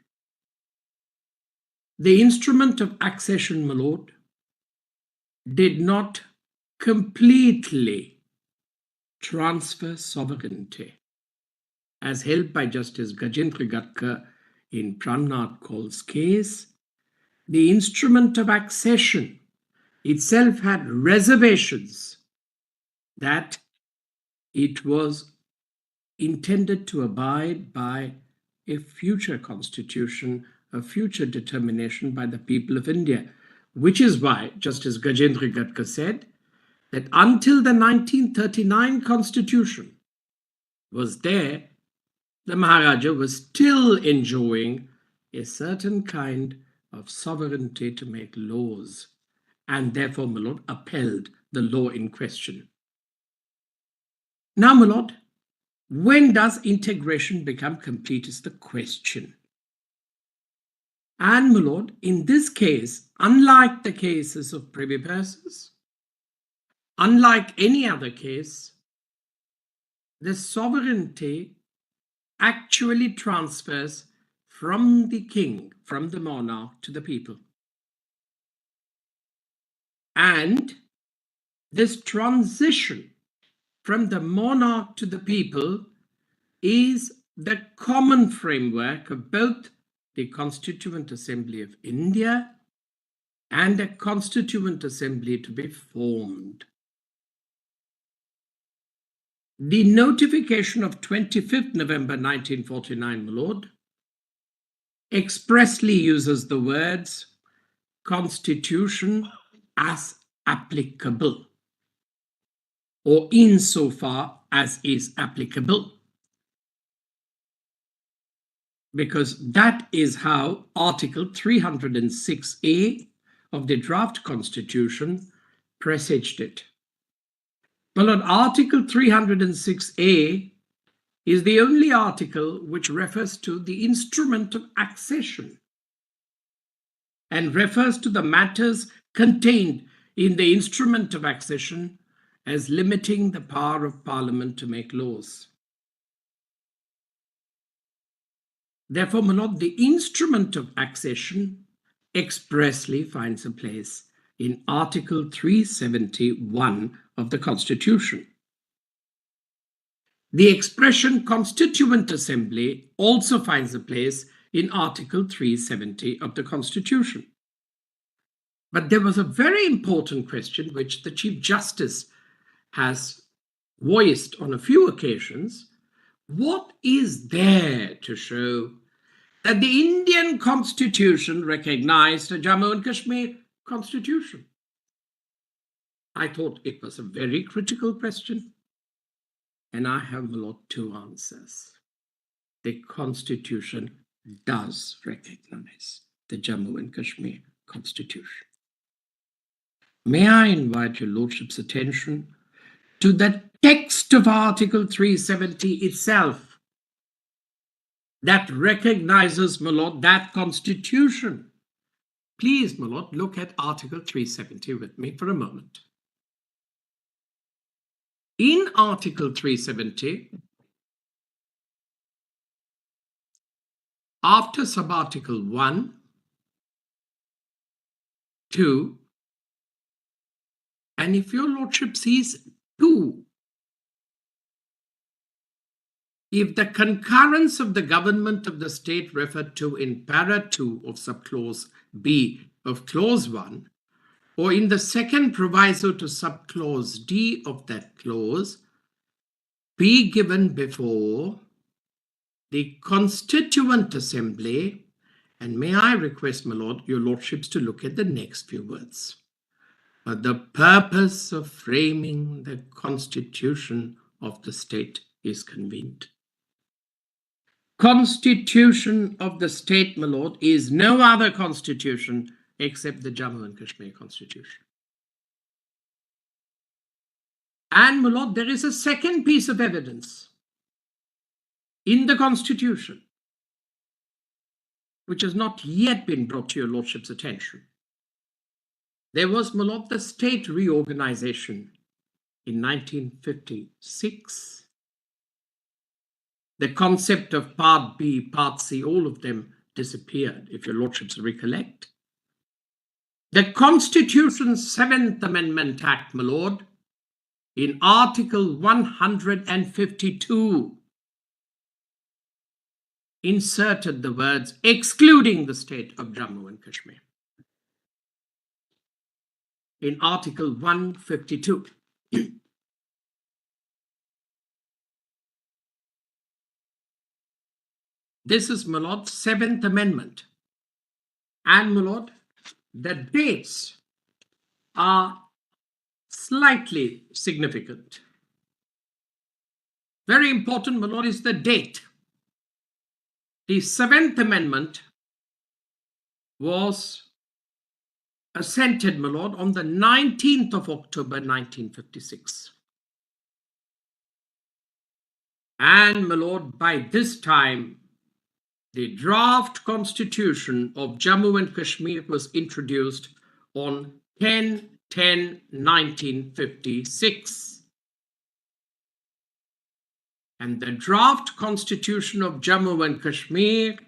Speaker 8: The instrument of accession, my lord, did not completely transfer sovereignty, as held by Justice Gajendra in Pramnath Kaul's case. The instrument of accession itself had reservations that it was intended to abide by a future constitution, a future determination by the people of India, which is why Justice Gajendra said that until the 1939 constitution was there, the Maharaja was still enjoying a certain kind of sovereignty to make laws, and therefore, my lord, upheld the law in question. Now, my lord, when does integration become complete is the question. And, my lord, in this case, unlike the cases of privy purses, unlike any other case, the sovereignty actually transfers from the king, from the monarch, to the people. And this transition from the monarch to the people is the common framework of both the Constituent Assembly of India and a Constituent Assembly to be formed. The notification of 25th November 1949, my lord, expressly uses the words Constitution as applicable, or insofar as is applicable, because that is how Article 306A of the draft Constitution presaged it. Well, on Article 306A is the only article which refers to the instrument of accession and refers to the matters contained in the instrument of accession as limiting the power of Parliament to make laws. Therefore, my lord, the instrument of accession expressly finds a place in Article 371 of the Constitution. The expression Constituent Assembly also finds a place in Article 370 of the Constitution. But there was a very important question which the Chief Justice has voiced on a few occasions. What is there to show that the Indian Constitution recognized the Jammu and Kashmir Constitution? I thought it was a very critical question, and I have, my lord, two answers. The Constitution does recognize the Jammu and Kashmir Constitution. May I invite your lordship's attention to the text of Article 370 itself that recognizes, my lord, that Constitution. Please, my lord, look at Article 370 with me for a moment. In Article 370, after subarticle 1, 2, and if your lordship sees 2, if the concurrence of the government of the state referred to in para 2 of subclause B of clause 1, or in the second proviso to subclause D of that clause, be given before the Constituent Assembly. And may I request, my lord, your lordships to look at the next few words. For the purpose of framing the constitution of the state is convened. Constitution of the state, my lord, is no other constitution except the Jammu and Kashmir constitution. And, my lord, there is a second piece of evidence in the constitution which has not yet been brought to your lordship's attention. There was, my lord, the state reorganization in 1956. The concept of Part B, Part C, all of them disappeared, if your lordships recollect. The Constitution's 7th Amendment Act, my lord, in Article 152, inserted the words excluding the state of Jammu and Kashmir. In Article 152. This is, my lord, 7th Amendment. And, my lord, the dates are slightly significant. Very important, my lord, is the date. The 7th Amendment was assented, my lord, on the 19th of October 1956. And, my lord, by this time, the draft constitution of Jammu and Kashmir was introduced on 10/10/1956. And the draft constitution of Jammu and Kashmir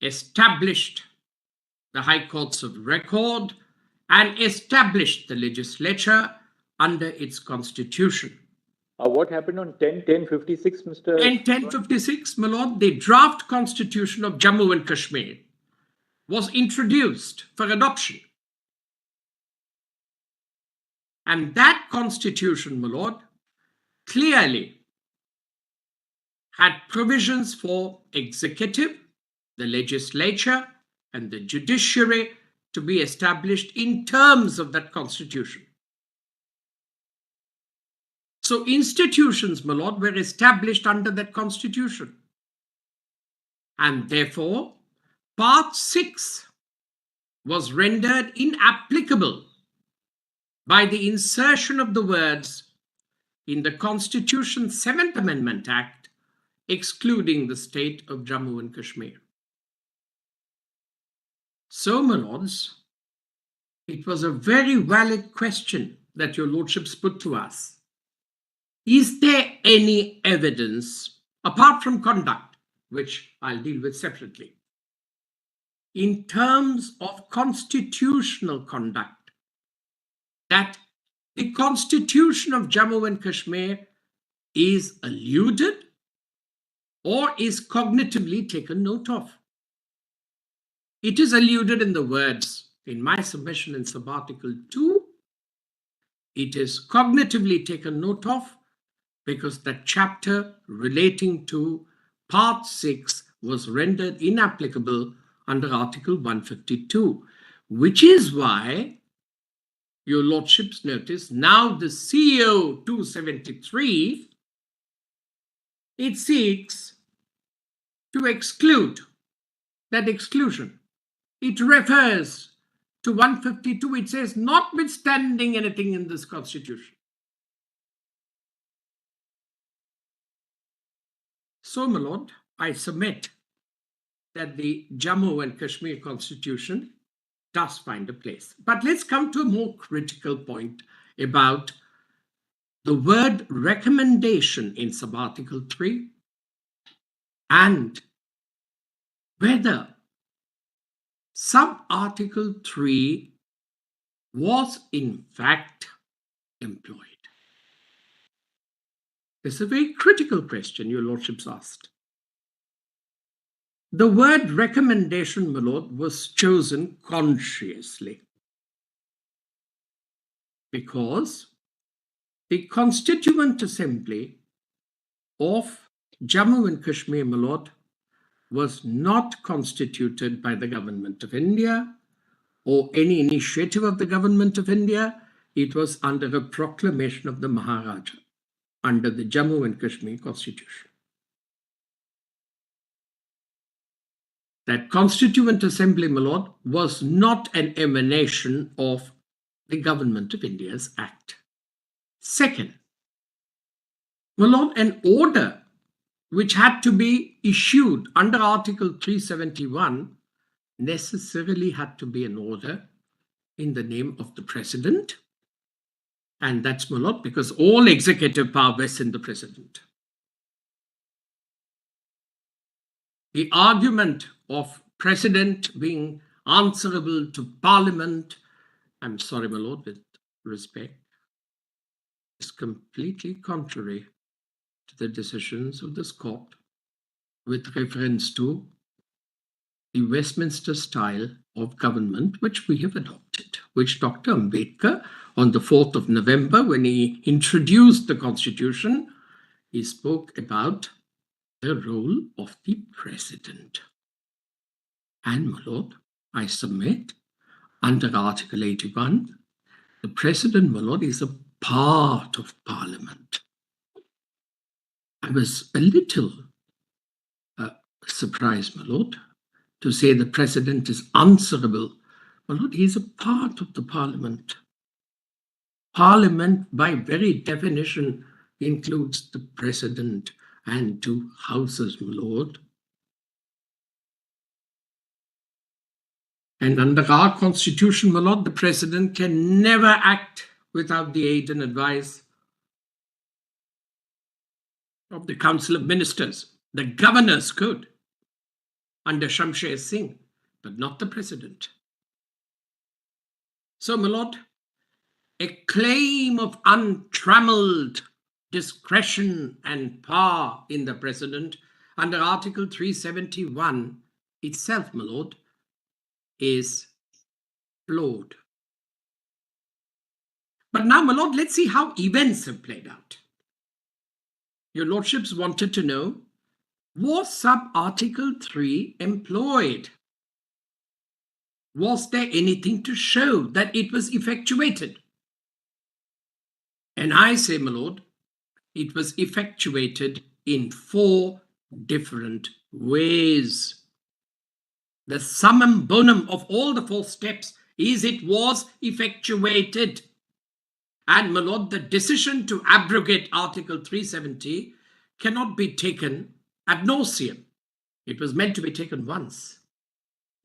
Speaker 8: established the High Courts of Record and established the legislature under its constitution.
Speaker 3: What happened on 10/10/56, Mr.
Speaker 8: 10/10/56, my lord, the draft constitution of Jammu and Kashmir was introduced for adoption. And that constitution, my lord, clearly had provisions for executive, the legislature, and the judiciary to be established in terms of that constitution. So institutions, my lord, were established under that constitution. And therefore, Part 6 was rendered inapplicable by the insertion of the words in the Constitution's 7th Amendment Act, excluding the state of Jammu and Kashmir. So, my lords, it was a very valid question that your lordships put to us. Is there any evidence, apart from conduct, which I'll deal with separately, in terms of constitutional conduct, that the Constitution of Jammu and Kashmir is alluded or is cognitively taken note of? It is alluded in the words in my submission in sub-article 2. It is cognitively taken note of because the chapter relating to Part 6 was rendered inapplicable under Article 152, which is why your lordships notice now the CO 273, it seeks to exclude that exclusion. It refers to 152. It says, notwithstanding anything in this constitution. So, my lord, I submit that the Jammu and Kashmir constitution does find a place. But let's come to a more critical point about the word recommendation in sub-article 3 and whether sub-article 3 was in fact employed. It's a very critical question your lordships asked. The word recommendation, my lord, was chosen consciously because the Constituent Assembly of Jammu and Kashmir, my lord, was not constituted by the Government of India or any initiative of the Government of India. It was under a proclamation of the Maharaja under the Jammu and Kashmir Constitution. That Constituent Assembly, my lord, was not an emanation of the Government of India's Act. Second, my lord, an order which had to be issued under Article 371 necessarily had to be an order in the name of the President. And that's, my lord, because all executive power vests in the President. The argument of President being answerable to Parliament, I'm sorry, my lord, with respect, is completely contrary to the decisions of this court with reference to the Westminster style of government which we have adopted, which Dr. Ambedkar on the 4th of November, when he introduced the Constitution, he spoke about the role of the President. And, my lord, I submit, under Article 81, the President, my lord, is a part of Parliament. I was a little surprised, my lord, to say the President is answerable. My lord, he is a part of the Parliament. Parliament, by very definition, includes the President and two houses, my lord. And under our Constitution, my lord, the President can never act without the aid and advice of the Council of Ministers. The governors could, under Shamsher Singh, but not the President. So, my lord, a claim of untrammeled discretion and power in the President under Article 371 itself, my lord, is flawed. But now, my lord, let's see how events have played out. Your lordships wanted to know, was sub-Article 3 employed? Was there anything to show that it was effectuated? And I say, my lord, it was effectuated in 4 different ways. The summum bonum of all the 4 steps is it was effectuated. And, my lord, the decision to abrogate Article 370 cannot be taken ad nauseam. It was meant to be taken once.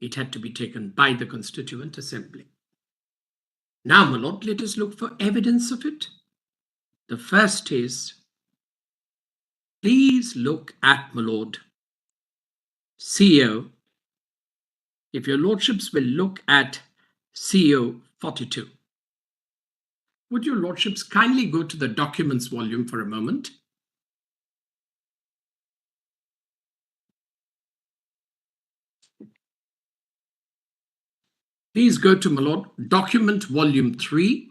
Speaker 8: It had to be taken by the Constituent Assembly. Now, my lord, let us look for evidence of it. The first is, please look at, my lord, CO. If your lordships will look at CO 42. Would your lordships kindly go to the documents volume for a moment? Please go to, my lord, document volume 3.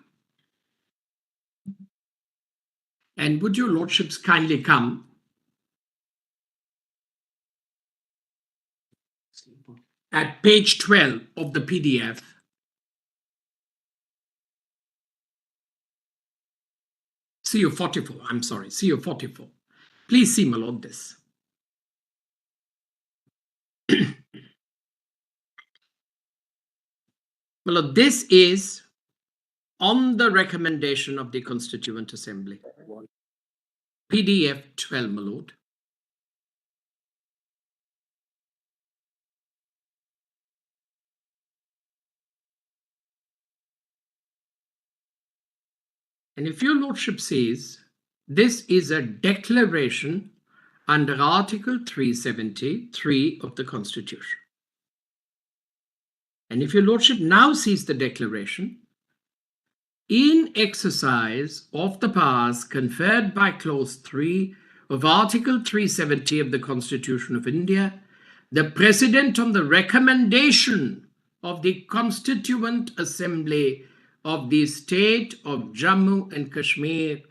Speaker 8: And would your lordships kindly come at page 12 of the PDF. CO 44, I'm sorry, CO 44. Please see, my lord, this. My lord, this is on the recommendation of the Constituent Assembly. PDF 12, my lord. And if your lordship says this is a declaration under Article 373 of the Constitution, and if your lordship now sees the declaration, in exercise of the powers conferred by Clause 3 of Article 370 of the Constitution of India, the President, on the recommendation of the Constituent Assembly of the State of Jammu and Kashmir,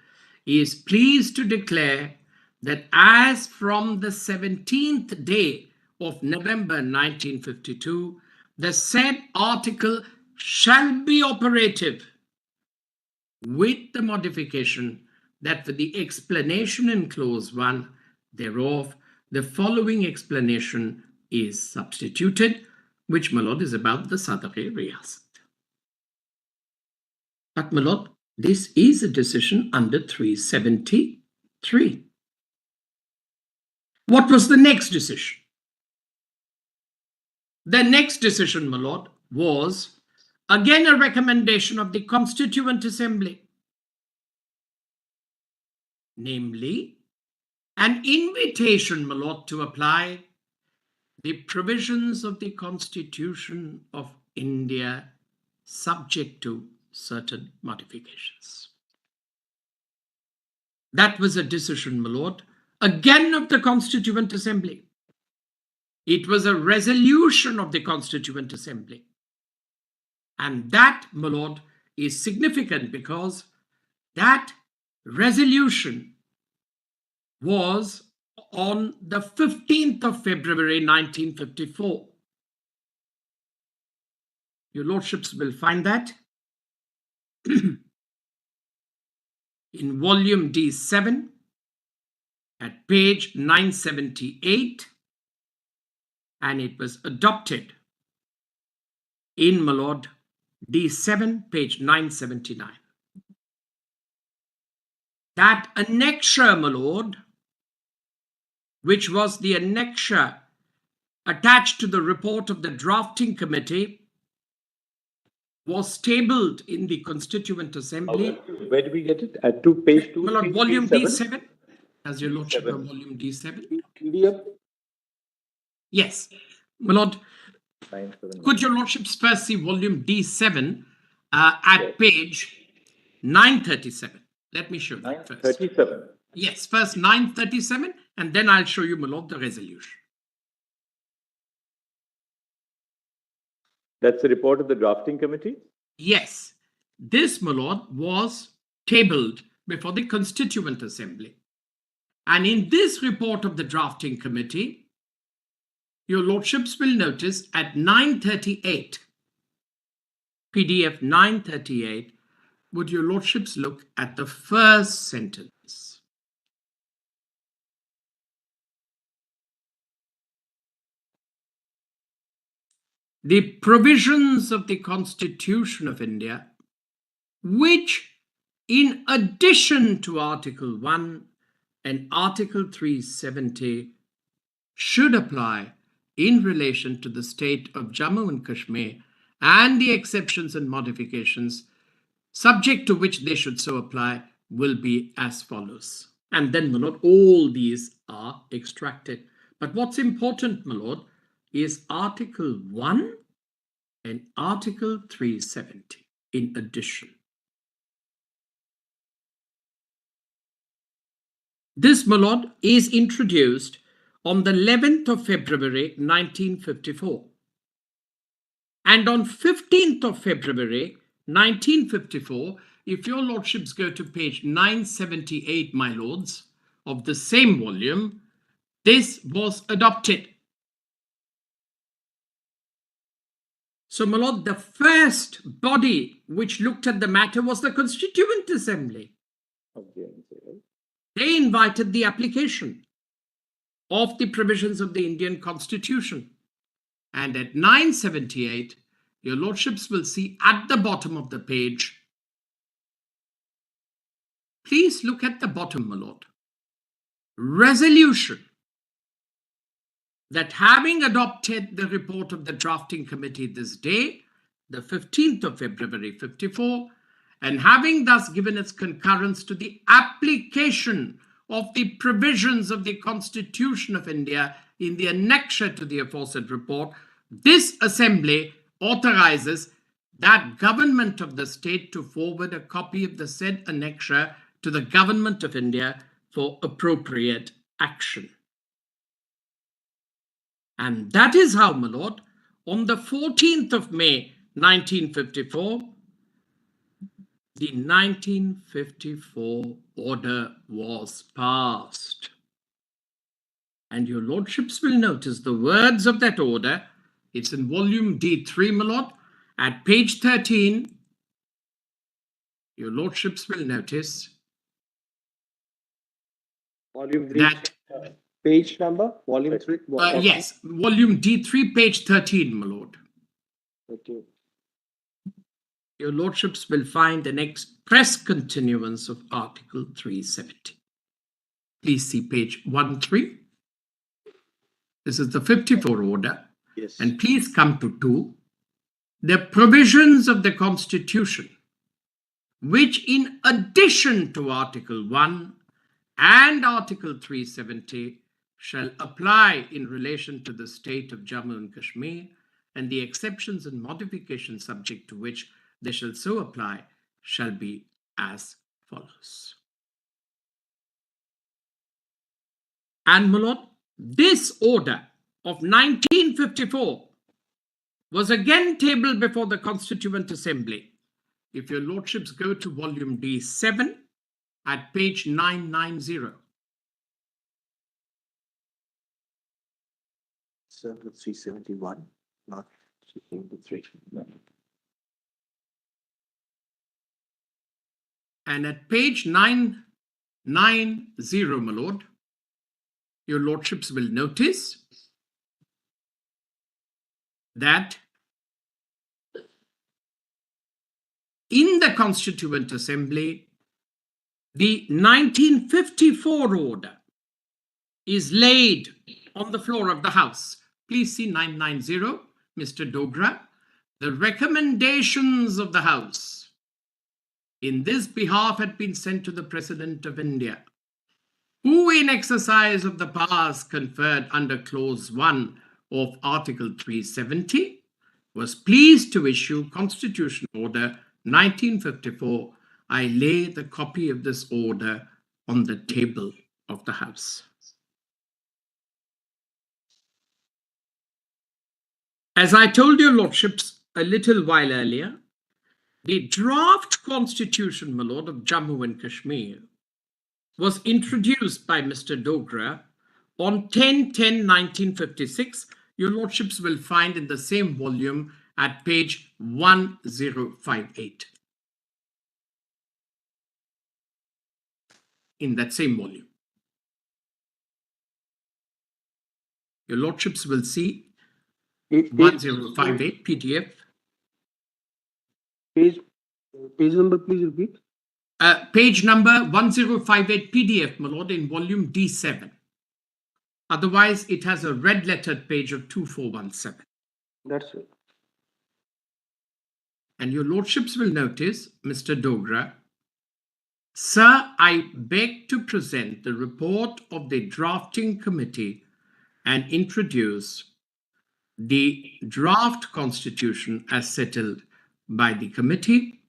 Speaker 8: is pleased to declare that as from the 17th day of November 1952, the said article shall be operative, with the modification that for the explanation in Clause 1 thereof, the following explanation is substituted, which, my lord, is about the Sadr-e Riyasat. But, my lord, this is a decision under 373. What was the next decision? The next decision, my lord, was again a recommendation of the Constituent Assembly, namely an invitation, my lord, to apply the provisions of the Constitution of India subject to certain modifications. That was a decision, my lord, again of the Constituent Assembly. It was a resolution of the Constituent Assembly. And that, my lord, is significant because that resolution was on the 15th of February 1954. Your lordships will find that in volume D7 at page 978, and it was adopted in, my lord, D7, page 979. That annexure, my lord, which was the annexure attached to the report of the drafting committee, was tabled in the Constituent Assembly.
Speaker 3: Where did we get it? At page 2?
Speaker 8: My lord, volume D7. As your lordship of volume D7.
Speaker 3: PDF?
Speaker 8: Yes. My lord,
Speaker 3: 979.
Speaker 8: could your lordships first see volume D7 at page 937? Let me show that first.
Speaker 3: 937.
Speaker 8: Yes, first 937, and then I'll show you, my lord, the resolution.
Speaker 3: That's the report of the drafting committee?
Speaker 8: Yes, this, my lord, was tabled before the Constituent Assembly. And in this report of the drafting committee, your lordships will notice at 938, PDF 938, would your lordships look at the first sentence? The provisions of the Constitution of India, which in addition to Article 1 and Article 370 should apply in relation to the state of Jammu and Kashmir and the exceptions and modifications subject to which they should so apply will be as follows. And then, my lord, all these are extracted. But what's important, my lord, is Article 1 and Article 370 in addition. This, my lord, is introduced on the 11th of February 1954. And on 15th of February 1954, if your lordships go to page 978, my lords, of the same volume, this was adopted. So, my lord, the first body which looked at the matter was the Constituent Assembly. They invited the application of the provisions of the Indian Constitution. And at 978, your lordships will see at the bottom of the page. Please look at the bottom, my lord. Resolution that having adopted the report of the drafting committee this day, the 15th of February 54, and having thus given its concurrence to the application of the provisions of the Constitution of India in the annexure to the aforesaid report, this assembly authorizes that government of the state to forward a copy of the said annexure to the government of India for appropriate action. And that is how, my lord, on the 14th of May, 1954, the 1954 order was passed. And your lordships will notice the words of that order. It's in volume D3, my lord, at page 13. Your lordships will notice
Speaker 7: Volume 3,
Speaker 8: that,
Speaker 7: page number, volume 3.
Speaker 8: yes, volume D3, page 13, my lord.
Speaker 7: Okay.
Speaker 8: Your lordships will find an express continuance of Article 370. Please see page 13. This is the 54 order.
Speaker 7: Yes.
Speaker 8: And please come to 2. The provisions of the Constitution, which in addition to Article 1 and Article 370 shall apply in relation to the state of Jammu and Kashmir, and the exceptions and modifications subject to which they shall so apply shall be as follows. And, my lord, this order of 1954 was again tabled before the Constituent Assembly. If your lordships go to volume D7 at page 990.
Speaker 7: Circle 371, not 373. No.
Speaker 8: And at page 990, my lord, your lordships will notice that in the Constituent Assembly, the 1954 order is laid on the floor of the House. Please see 990, Mr. Dogra. The recommendations of the House in this behalf had been sent to the President of India, who in exercise of the powers conferred under Clause 1 of Article 370 was pleased to issue Constitutional Order 1954. I lay the copy of this order on the table of the House. As I told your lordships a little while earlier, the draft constitution, my lord, of Jammu and Kashmir was introduced by Mr. Dogra on 10/10/1956. Your lordships will find in the same volume at page 1058. In that same volume. Your lordships will see 1058 PDF.
Speaker 7: Page number, please repeat.
Speaker 8: Page number 1058 PDF, my lord, in volume D7. Otherwise, it has a red lettered page of 2417.
Speaker 7: That's it.
Speaker 8: And your lordships will notice, Mr. Dogra, sir, I beg to present the report of the drafting committee and introduce the draft constitution as settled by the committee.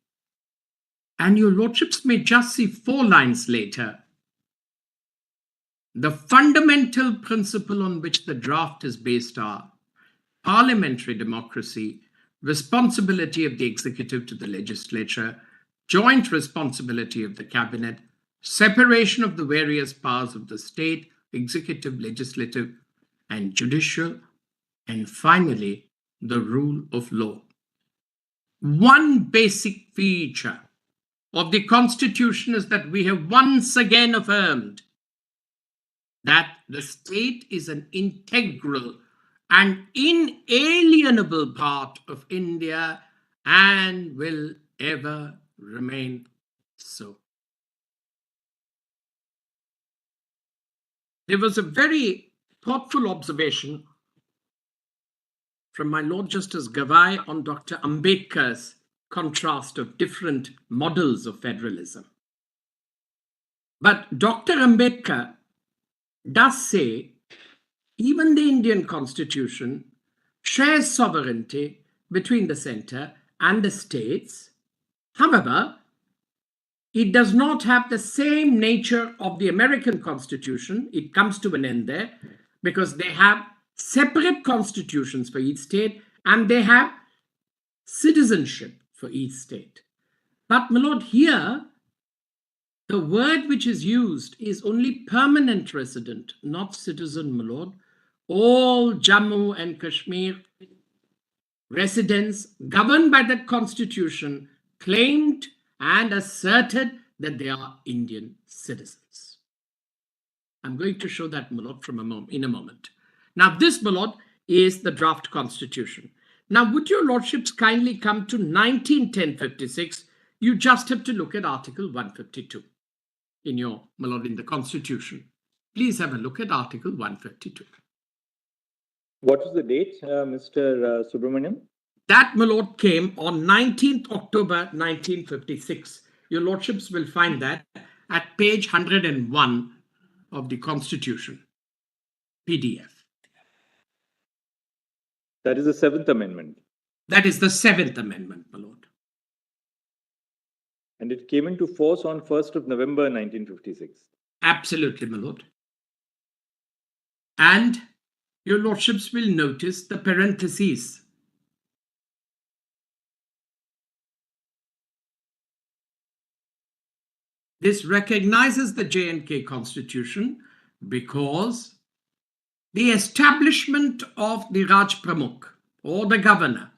Speaker 8: And your lordships may just see 4 lines later. The fundamental principle on which the draft is based are parliamentary democracy, responsibility of the executive to the legislature, joint responsibility of the cabinet, separation of the various powers of the state, executive, legislative, and judicial, and finally, the rule of law. One basic feature of the Constitution is that we have once again affirmed that the state is an integral and inalienable part of India and will ever remain so. There was a very thoughtful observation from my Lord Justice Gavai on Dr. Ambedkar's contrast of different models of federalism. But Dr. Ambedkar does say even the Indian Constitution shares sovereignty between the center and the states. However, it does not have the same nature of the American Constitution. It comes to an end there because they have separate constitutions for each state and they have citizenship for each state. But, my lord, here, the word which is used is only permanent resident, not citizen, my lord. All Jammu and Kashmir residents governed by that constitution claimed and asserted that they are Indian citizens. I'm going to show that, my lord, in a moment. Now, this, my lord, is the draft constitution. Now, would your lordships kindly come to 1910-56? You just have to look at Article 152 in your, my lord, in the constitution. Please have a look at Article 152.
Speaker 3: What is the date, Mr. Subramaniam?
Speaker 8: That, my lord, came on 19th October 1956. Your lordships will find that at page 101 of the Constitution, PDF.
Speaker 3: That is the 7th Amendment.
Speaker 8: That is the 7th Amendment, my lord.
Speaker 3: And it came into force on 1st of November 1956.
Speaker 8: Absolutely, my lord. And your lordships will notice the parentheses. This recognizes the J&K Constitution because the establishment of the Raj Pramukh or the governor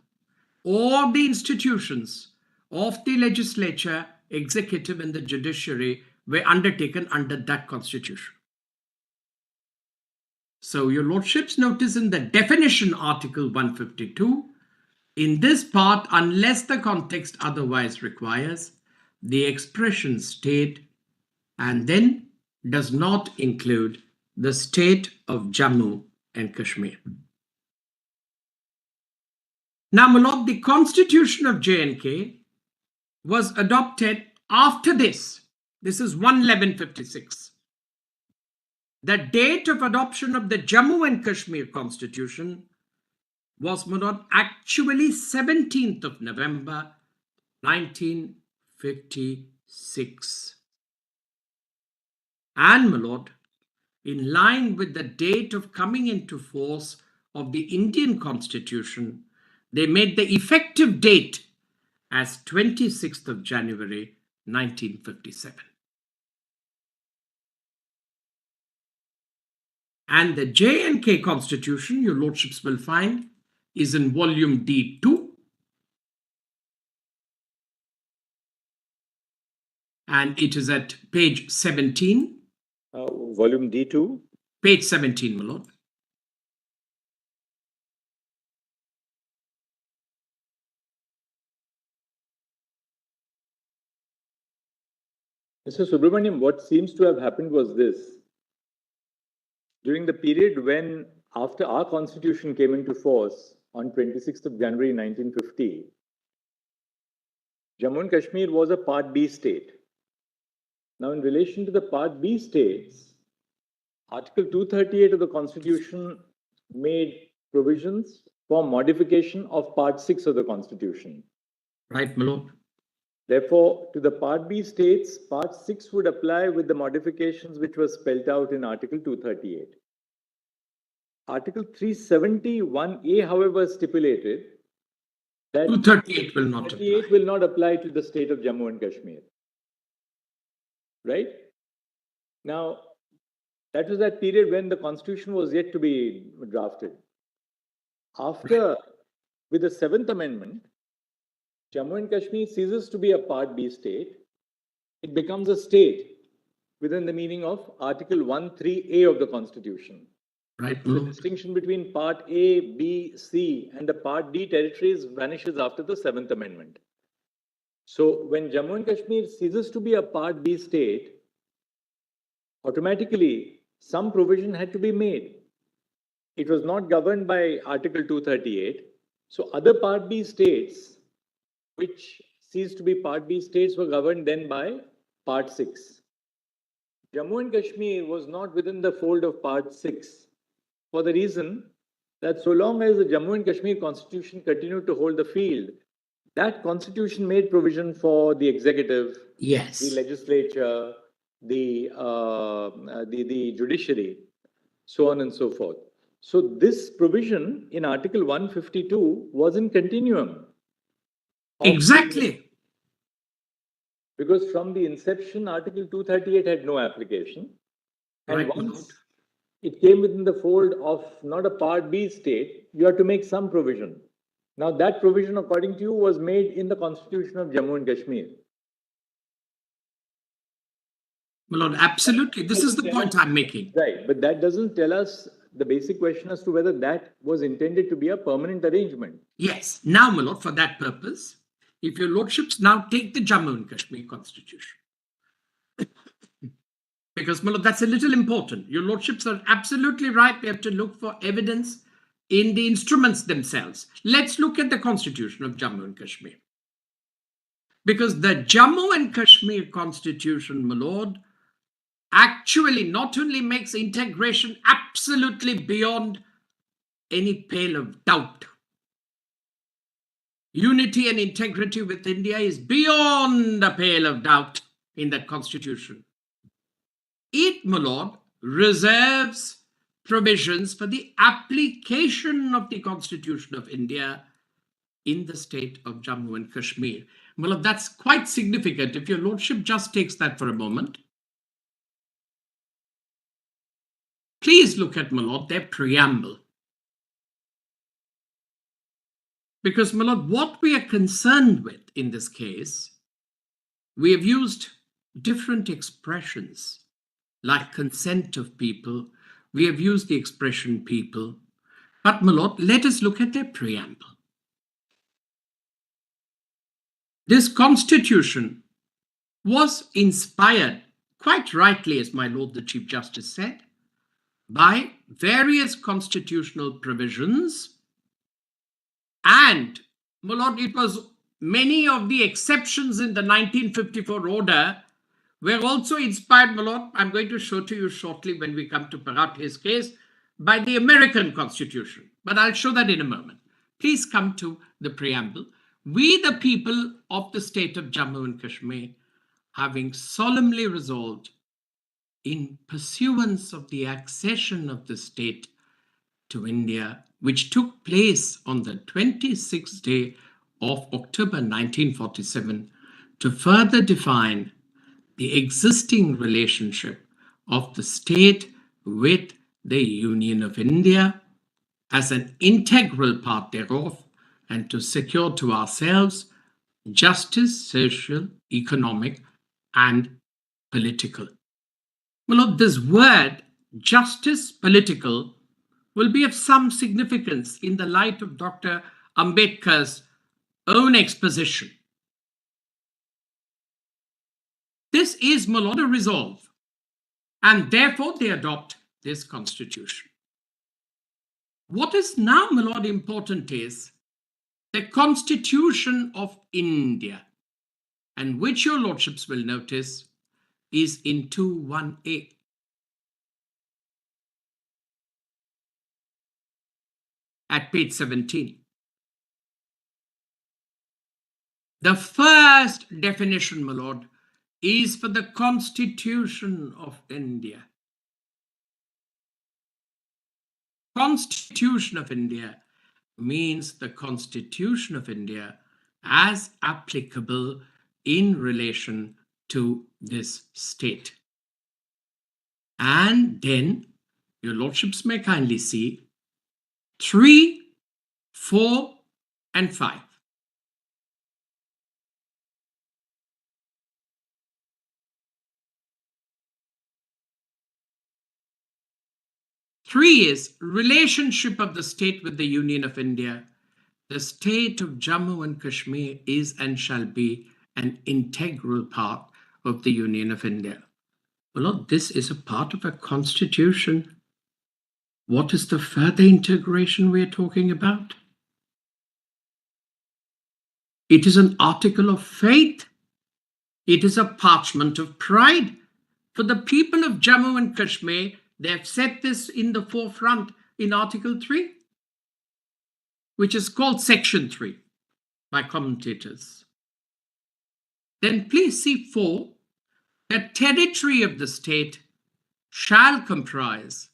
Speaker 8: or the institutions of the legislature, executive and the judiciary were undertaken under that constitution. So your lordships notice in the definition Article 152, in this part, unless the context otherwise requires, the expression state and then does not include the state of Jammu and Kashmir. Now, my lord, the constitution of J&K was adopted after this. This is 1/11/56. The date of adoption of the Jammu and Kashmir constitution was, my lord, actually 17th of November 1956. And, my lord, in line with the date of coming into force of the Indian Constitution, they made the effective date as 26th of January 1957. And the J&K Constitution, your lordships will find, is in volume D2. And it is at page 17.
Speaker 3: Volume D2?
Speaker 8: Page 17, my lord.
Speaker 3: Mr. Subramaniam, what seems to have happened was this. During the period when, after our constitution came into force on 26th of January 1950, Jammu and Kashmir was a Part B state. Now, in relation to the Part B states, Article 238 of the Constitution made provisions for modification of Part 6 of the Constitution.
Speaker 8: Right, my lord.
Speaker 3: Therefore, to the Part B states, Part 6 would apply with the modifications which were spelled out in Article 238. Article 371A, however, stipulated that
Speaker 8: 238 will not apply.
Speaker 3: will not apply to the state of Jammu and Kashmir. Right? Now, that was that period when the Constitution was yet to be drafted. After, with the 7th Amendment, Jammu and Kashmir ceases to be a Part B state. It becomes a state within the meaning of Article 13A of the Constitution.
Speaker 8: Right,
Speaker 3: The distinction between Part A, B, C, and the Part D territories vanishes after the 7th Amendment. So when Jammu and Kashmir ceases to be a Part B state, automatically some provision had to be made. It was not governed by Article 238. So other Part B states, which ceased to be Part B states, were governed then by Part 6. Jammu and Kashmir was not within the fold of Part 6 for the reason that so long as the Jammu and Kashmir Constitution continued to hold the field, That constitution made provision for the executive,
Speaker 8: Yes.
Speaker 3: the legislature, the judiciary, so on and so forth. So this provision in Article 152 was in continuum.
Speaker 8: Exactly.
Speaker 3: Because from the inception, Article 238 had no application. And
Speaker 8: Right,
Speaker 3: once it came within the fold of not a Part B state, you have to make some provision. Now that provision, according to you, was made in the Constitution of Jammu and Kashmir.
Speaker 8: My lord, absolutely. This is the point I'm making.
Speaker 3: Right, but that doesn't tell us the basic question as to whether that was intended to be a permanent arrangement.
Speaker 8: Yes. Now, my lord, for that purpose, if your lordships now take the Jammu and Kashmir constitution, because, my lord, that's a little important. Your lordships are absolutely right. We have to look for evidence in the instruments themselves. Let's look at the constitution of Jammu and Kashmir. Because the Jammu and Kashmir constitution, my lord, actually not only makes integration absolutely beyond any pale of doubt. Unity and integrity with India is beyond a pale of doubt in that constitution. It, my lord, reserves provisions for the application of the Constitution of India in the state of Jammu and Kashmir. My lord, that's quite significant. If your lordship just takes that for a moment, please look at, my lord, their preamble. Because, my lord, what we are concerned with in this case, we have used different expressions like consent of people. We have used the expression people. But, my lord, let us look at their preamble. This constitution was inspired, quite rightly, as my lord the Chief Justice said, by various constitutional provisions. And, my lord, it was many of the exceptions in the 1954 order were also inspired, my lord, I'm going to show to you shortly when we come to Parat's case, by the American Constitution. But I'll show that in a moment. Please come to the preamble. We, the people of the state of Jammu and Kashmir, having solemnly resolved in pursuance of the accession of the state to India, which took place on the 26th day of October 1947, to further define the existing relationship of the state with the Union of India as an integral part thereof, and to secure to ourselves justice, social, economic, and political. Well, this word, justice, political, will be of some significance in the light of Dr. Ambedkar's own exposition. This is, my lord, a resolve, and therefore they adopt this constitution. What is now, my lord, important is the Constitution of India, and which your lordships will notice is in 2(1)(a). At page 17. The first definition, my lord, is for the Constitution of India. Constitution of India means the Constitution of India as applicable in relation to this state. And then your lordships may kindly see 3, 4, and 5. Three is relationship of the state with the Union of India. The state of Jammu and Kashmir is and shall be an integral part of the Union of India. Well, Lord, this is a part of a constitution. What is the further integration we are talking about? It is an article of faith. It is a parchment of pride. For the people of Jammu and Kashmir, they have set this in the forefront in Article 3, which is called Section 3. by commentators, then please see 4, the territory of the state shall comprise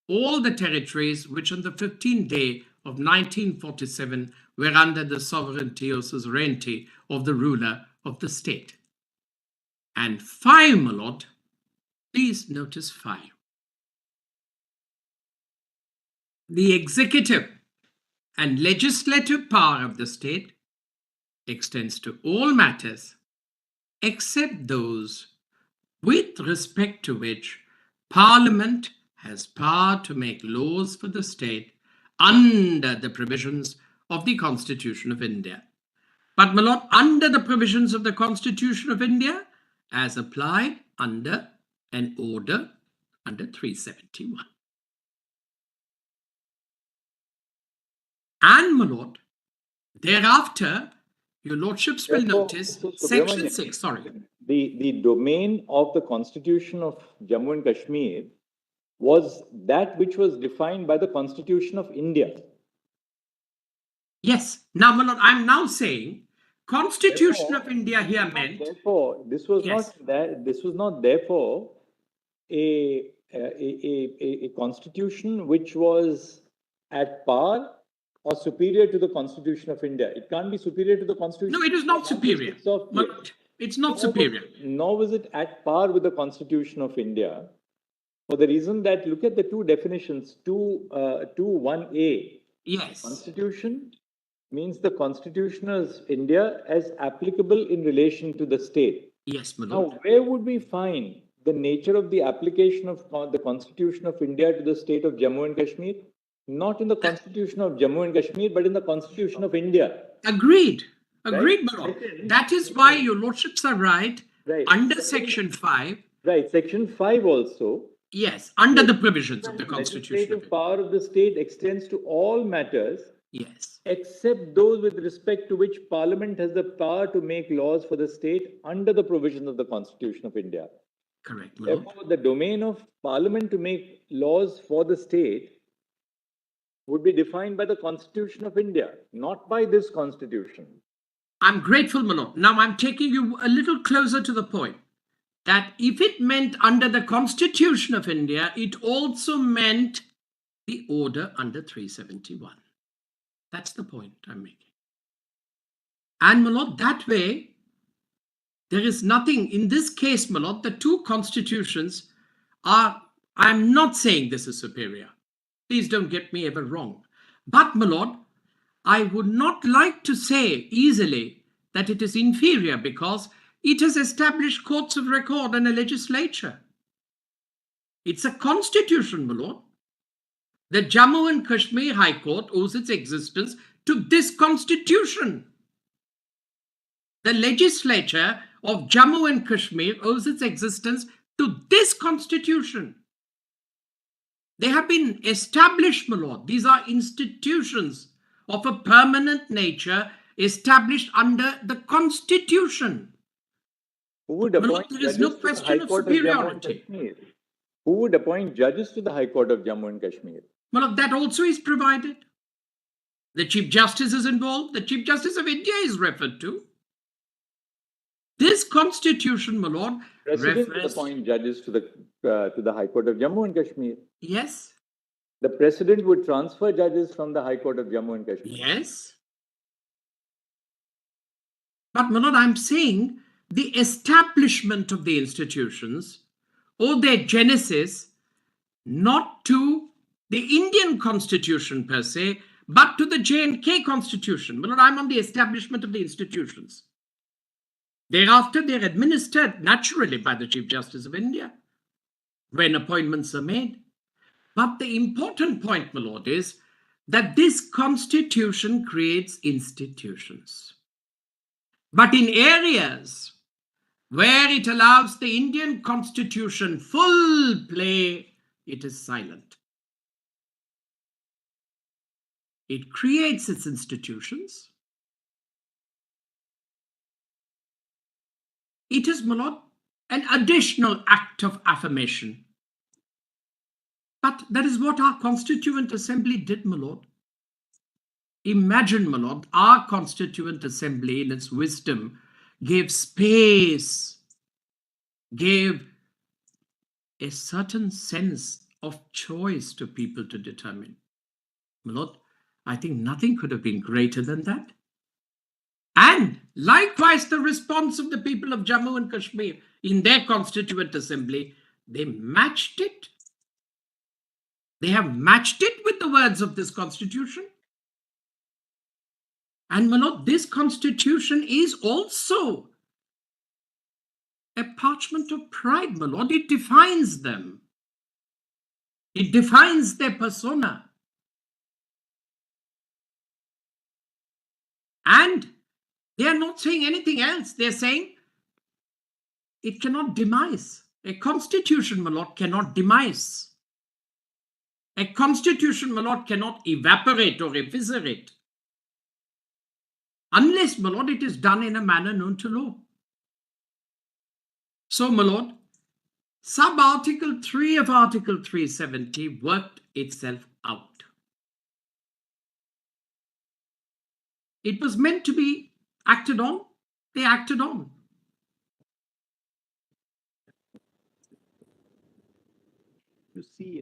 Speaker 8: all the territories which on the 15th day of 1947 were under the sovereignty or suzerainty of the ruler of the state. And 5, my lord, please notice 5. The executive and legislative power of the state extends to all matters except those with respect to which Parliament has power to make laws for the state under the provisions of the Constitution of India. But, my lord, under the provisions of the Constitution of India as applied under an order under 371. And, my lord, thereafter, your lordships will notice section 6, sorry.
Speaker 3: The domain of the Constitution of Jammu and Kashmir was that which was defined by the Constitution of India.
Speaker 8: Yes. Now, my lord, I'm now saying Constitution of India here meant.
Speaker 3: Therefore, this was
Speaker 8: Yes.
Speaker 3: not that. This was not therefore a constitution which was at par or superior to the Constitution of India. It can't be superior to the Constitution.
Speaker 8: No, it is not superior. My lord, it's not superior.
Speaker 3: Nor was it at par with the Constitution of India, for the reason that, look at the two definitions, 2(1)(a).
Speaker 8: Yes.
Speaker 3: Constitution means the Constitution of India as applicable in relation to the state.
Speaker 8: Yes, my lord.
Speaker 3: Now, where would we find the nature of the application of the Constitution of India to the state of Jammu and Kashmir? Not in the Constitution of Jammu and Kashmir, but in the Constitution of India.
Speaker 8: Agreed. Agreed,
Speaker 3: Right.
Speaker 8: my lord. That is why your lordships are right.
Speaker 3: Right.
Speaker 8: Under section 5.
Speaker 3: Right. Section 5 also.
Speaker 8: Yes, under the provisions of the Constitution.
Speaker 3: Legislative power of the state extends to all matters.
Speaker 8: Yes.
Speaker 3: Except those with respect to which Parliament has the power to make laws for the state under the provisions of the Constitution of India.
Speaker 8: Correct, my lord.
Speaker 3: Therefore, the domain of Parliament to make laws for the state would be defined by the Constitution of India, not by this Constitution.
Speaker 8: I'm grateful, my lord. Now I'm taking you a little closer to the point that if it meant under the Constitution of India, it also meant the order under 371. That's the point I'm making. And, my lord, that way, there is nothing, in this case, my lord, the two constitutions are, I'm not saying this is superior. Please don't get me ever wrong. But, my lord, I would not like to say easily that it is inferior because it has established courts of record and a legislature. It's a constitution, my lord. The Jammu and Kashmir High Court owes its existence to this constitution. The legislature of Jammu and Kashmir owes its existence to this constitution. They have been established, my lord. These are institutions of a permanent nature established under the constitution.
Speaker 3: Who would
Speaker 8: My lord,
Speaker 3: appoint
Speaker 8: there is no
Speaker 3: judges to the
Speaker 8: question
Speaker 3: High
Speaker 8: of
Speaker 3: Court of Jammu and
Speaker 8: superiority.
Speaker 3: Kashmir? Who would appoint judges to the High Court of Jammu and Kashmir?
Speaker 8: Well, that also is provided. The Chief Justice is involved. The Chief Justice of India is referred to. This constitution, my lord,
Speaker 3: President would
Speaker 8: refers...
Speaker 3: appoint judges to the High Court of Jammu and Kashmir.
Speaker 8: Yes.
Speaker 3: The President would transfer judges from the High Court of Jammu and Kashmir.
Speaker 8: Yes. But, my lord, I'm saying the establishment of the institutions or their genesis not to the Indian constitution per se, but to the J&K constitution. My lord, I'm on the establishment of the institutions. Thereafter, they're administered naturally by the Chief Justice of India when appointments are made. But the important point, my lord, is that this constitution creates institutions. But in areas where it allows the Indian constitution full play, it is silent. It creates its institutions. It is, my lord, an additional act of affirmation. But that is what our Constituent Assembly did, my lord. Imagine, my lord, our Constituent Assembly in its wisdom gave space, gave a certain sense of choice to people to determine. My lord, I think nothing could have been greater than that. And likewise, the response of the people of Jammu and Kashmir in their Constituent Assembly, they matched it. They have matched it with the words of this Constitution. And my lord, this Constitution is also a parchment of pride, my lord. It defines them. It defines their persona. And they are not saying anything else. They're saying it cannot demise. A constitution, my lord, cannot demise. A constitution, my lord, cannot evaporate or eviscerate unless, my lord, it is done in a manner known to law. So, my lord, sub-article 3 of Article 370 worked itself out. It was meant to be acted on. They acted on.
Speaker 7: You see,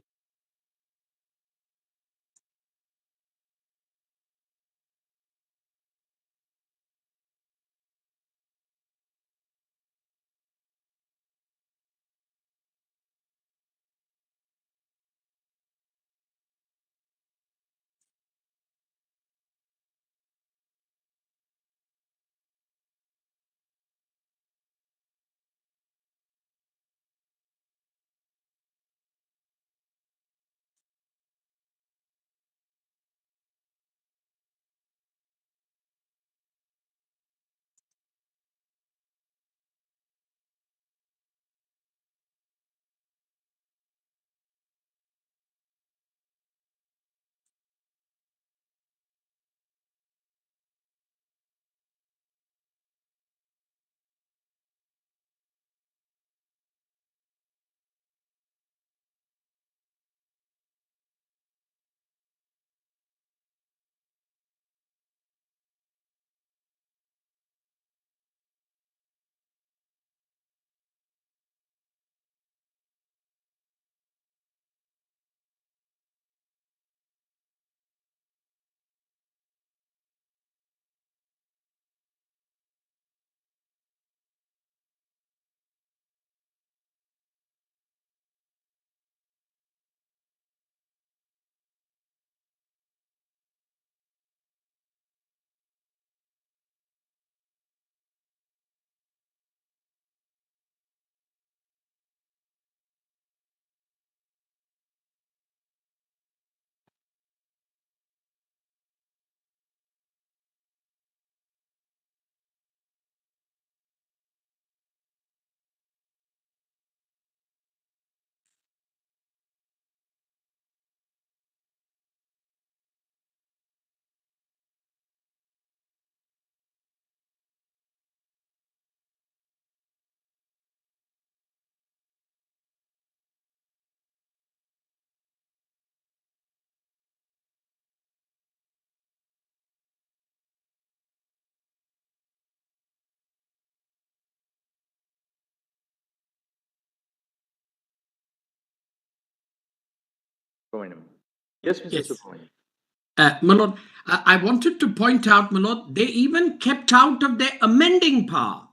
Speaker 3: Yes, Mr.
Speaker 8: Yes.
Speaker 3: Subramanian.
Speaker 8: My lord, I wanted to point out, my lord, they even kept out of their amending power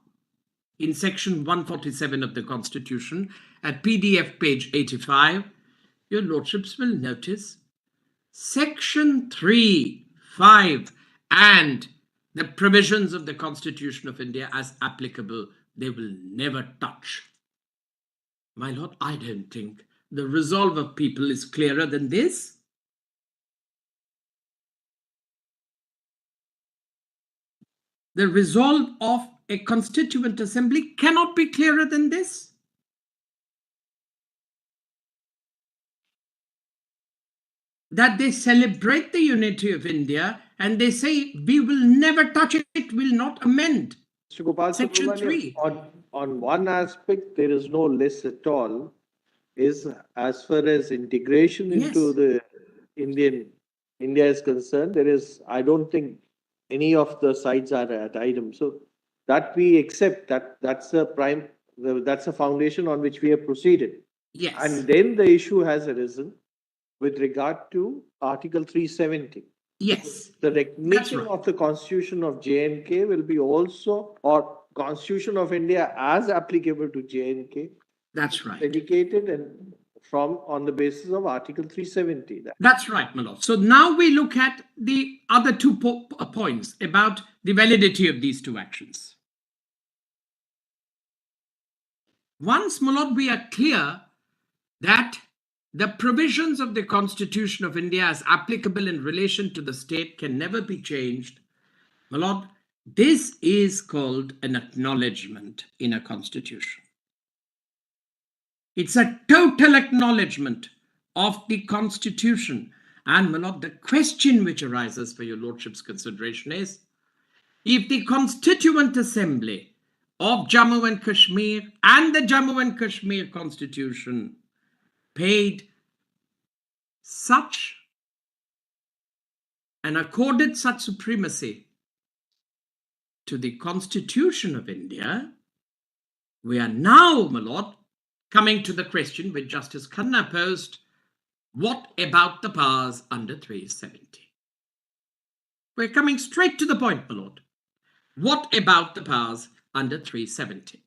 Speaker 8: in section 147 of the Constitution at PDF page 85. Your lordships will notice section 3, 5, and the provisions of the Constitution of India as applicable, they will never touch. My lord, I don't think the resolve of people is clearer than this. The resolve of a constituent assembly cannot be clearer than this. That they celebrate the unity of India and they say, we will never touch it, will not amend.
Speaker 7: Mr. Gopal
Speaker 8: Section
Speaker 7: Subramanian,
Speaker 8: 3.
Speaker 7: on one aspect, there is no less at all, is as far as integration into
Speaker 8: Yes.
Speaker 7: the Indian India is concerned, I don't think any of the sides are at item. So that we accept, that's a foundation on which we have proceeded.
Speaker 8: Yes.
Speaker 7: And then the issue has arisen with regard to Article 370.
Speaker 8: Yes.
Speaker 7: The recognition
Speaker 8: right.
Speaker 7: of the Constitution of J&K will be also, or Constitution of India as applicable to J&K,
Speaker 8: That's right.
Speaker 7: dedicated and on the basis of Article 370.
Speaker 8: That's right, my lord. So now we look at the other two points about the validity of these two actions. Once, my lord, we are clear that the provisions of the Constitution of India as applicable in relation to the state can never be changed, my lord, this is called an acknowledgement in a constitution. It's a total acknowledgement of the Constitution. And, my lord, the question which arises for your lordship's consideration is, if the Constituent Assembly of Jammu and Kashmir and the Jammu and Kashmir Constitution paid such and accorded such supremacy to the Constitution of India, we are now, my lord, coming to the question which Justice Khanna posed, what about the powers under 370? We're coming straight to the point, my lord. What about the powers under 370?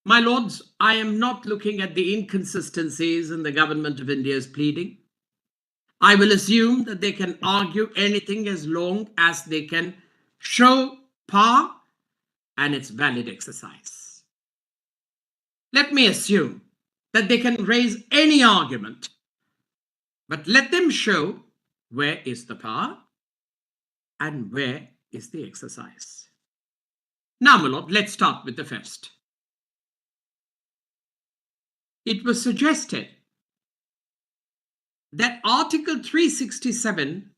Speaker 8: My lords, I am not looking at the inconsistencies in the government of India's pleading. I will assume that they can argue anything as long as they can show power and its valid exercise. Let me assume that they can raise any argument, but let them show where is the power and where is the exercise. Now, my lord, let's start with the first. It was suggested that Article 367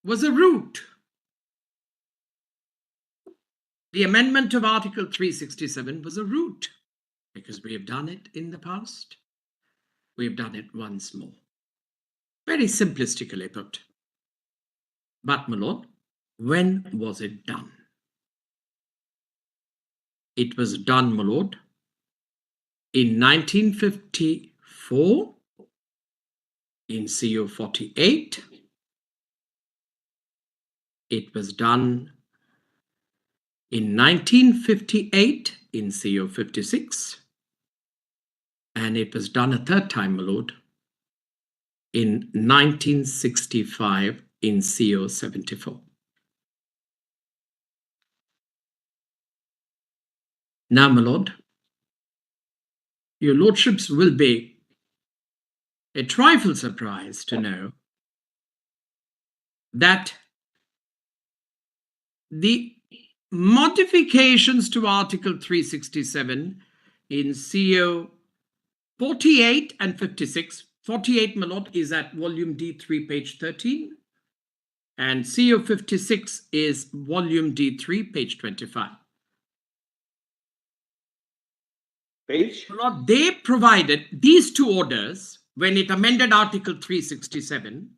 Speaker 8: was a route. The amendment of Article 367 was a route because we have done it in the past. We have done it once more. Very simplistically put. But, my lord, when was it done? It was done, my lord, in 1954 in CO 48. It was done in 1958 in CO 56. And it was done a third time, my lord, in 1965 in CO 74. Now, my lord, your lordships will be a trifle surprised to know that the modifications to Article 367 in CO 48 and 56, 48, my lord, is at volume D3, page 13, and CO 56 is volume D3, page 25.
Speaker 7: Page?
Speaker 8: My lord, they provided these two orders when it amended Article 367.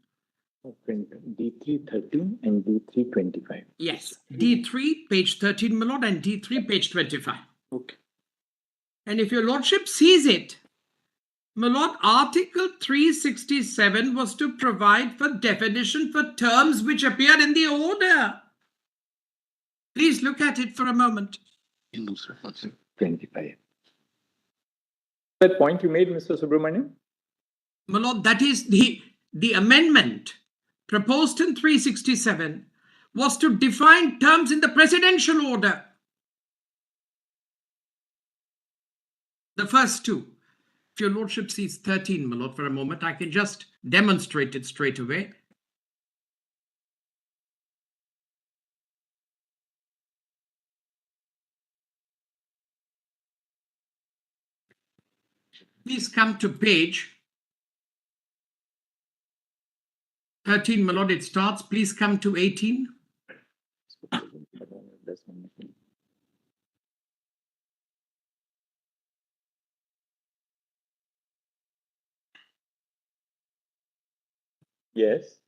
Speaker 3: D313 and D325.
Speaker 8: Yes, D3, page 13, my lord, and D3, page 25.
Speaker 3: Okay.
Speaker 8: And if your lordship sees it, my lord, Article 367 was to provide for definition for terms which appear in the order. Please look at it for a moment.
Speaker 3: 25. That point you made, Mr. Subramaniam?
Speaker 8: My lord, that is the amendment proposed in 367 was to define terms in the presidential order. The first two. If your lordship sees 13, my lord, for a moment, I can just demonstrate it straight away. Please come to page 13, my lord, it starts. Please come to 18.
Speaker 3: Yes.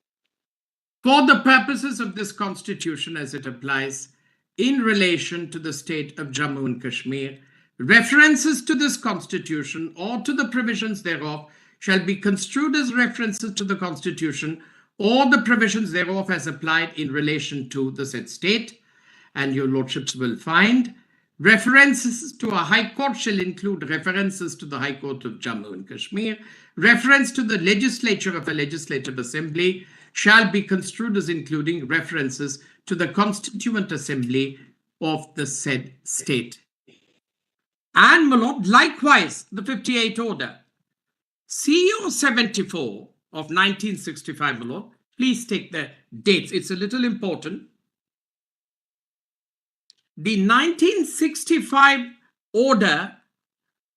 Speaker 8: for the purposes of this constitution as it applies in relation to the state of Jammu and Kashmir, references to this constitution or to the provisions thereof shall be construed as references to the constitution or the provisions thereof as applied in relation to the said state. And your lordships will find references to a high court shall include references to the High Court of Jammu and Kashmir. Reference to the legislature of a legislative assembly shall be construed as including references to the Constituent Assembly of the said state. And, my lord, likewise, the 58th order, CO 74 of 1965, my lord, please take the dates. It's a little important. The 1965 order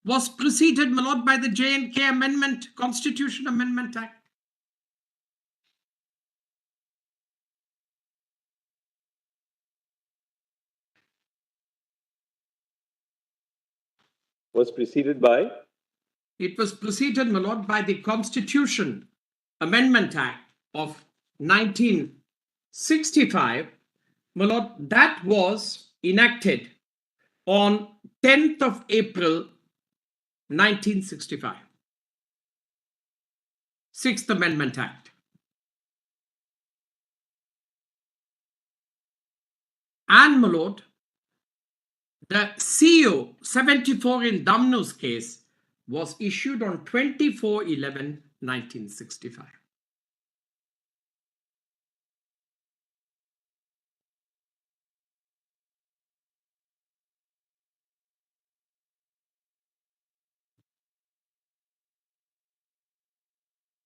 Speaker 8: was preceded, my lord, by the J&K Amendment, Constitution Amendment Act.
Speaker 3: Was preceded by?
Speaker 8: It was preceded, my lord, by the Constitution Amendment Act of 1965, my lord, that was enacted on 10th of April 1965. Sixth Amendment Act. And, my lord, the CO 74 in Damnu's case was issued on 24/11/1965.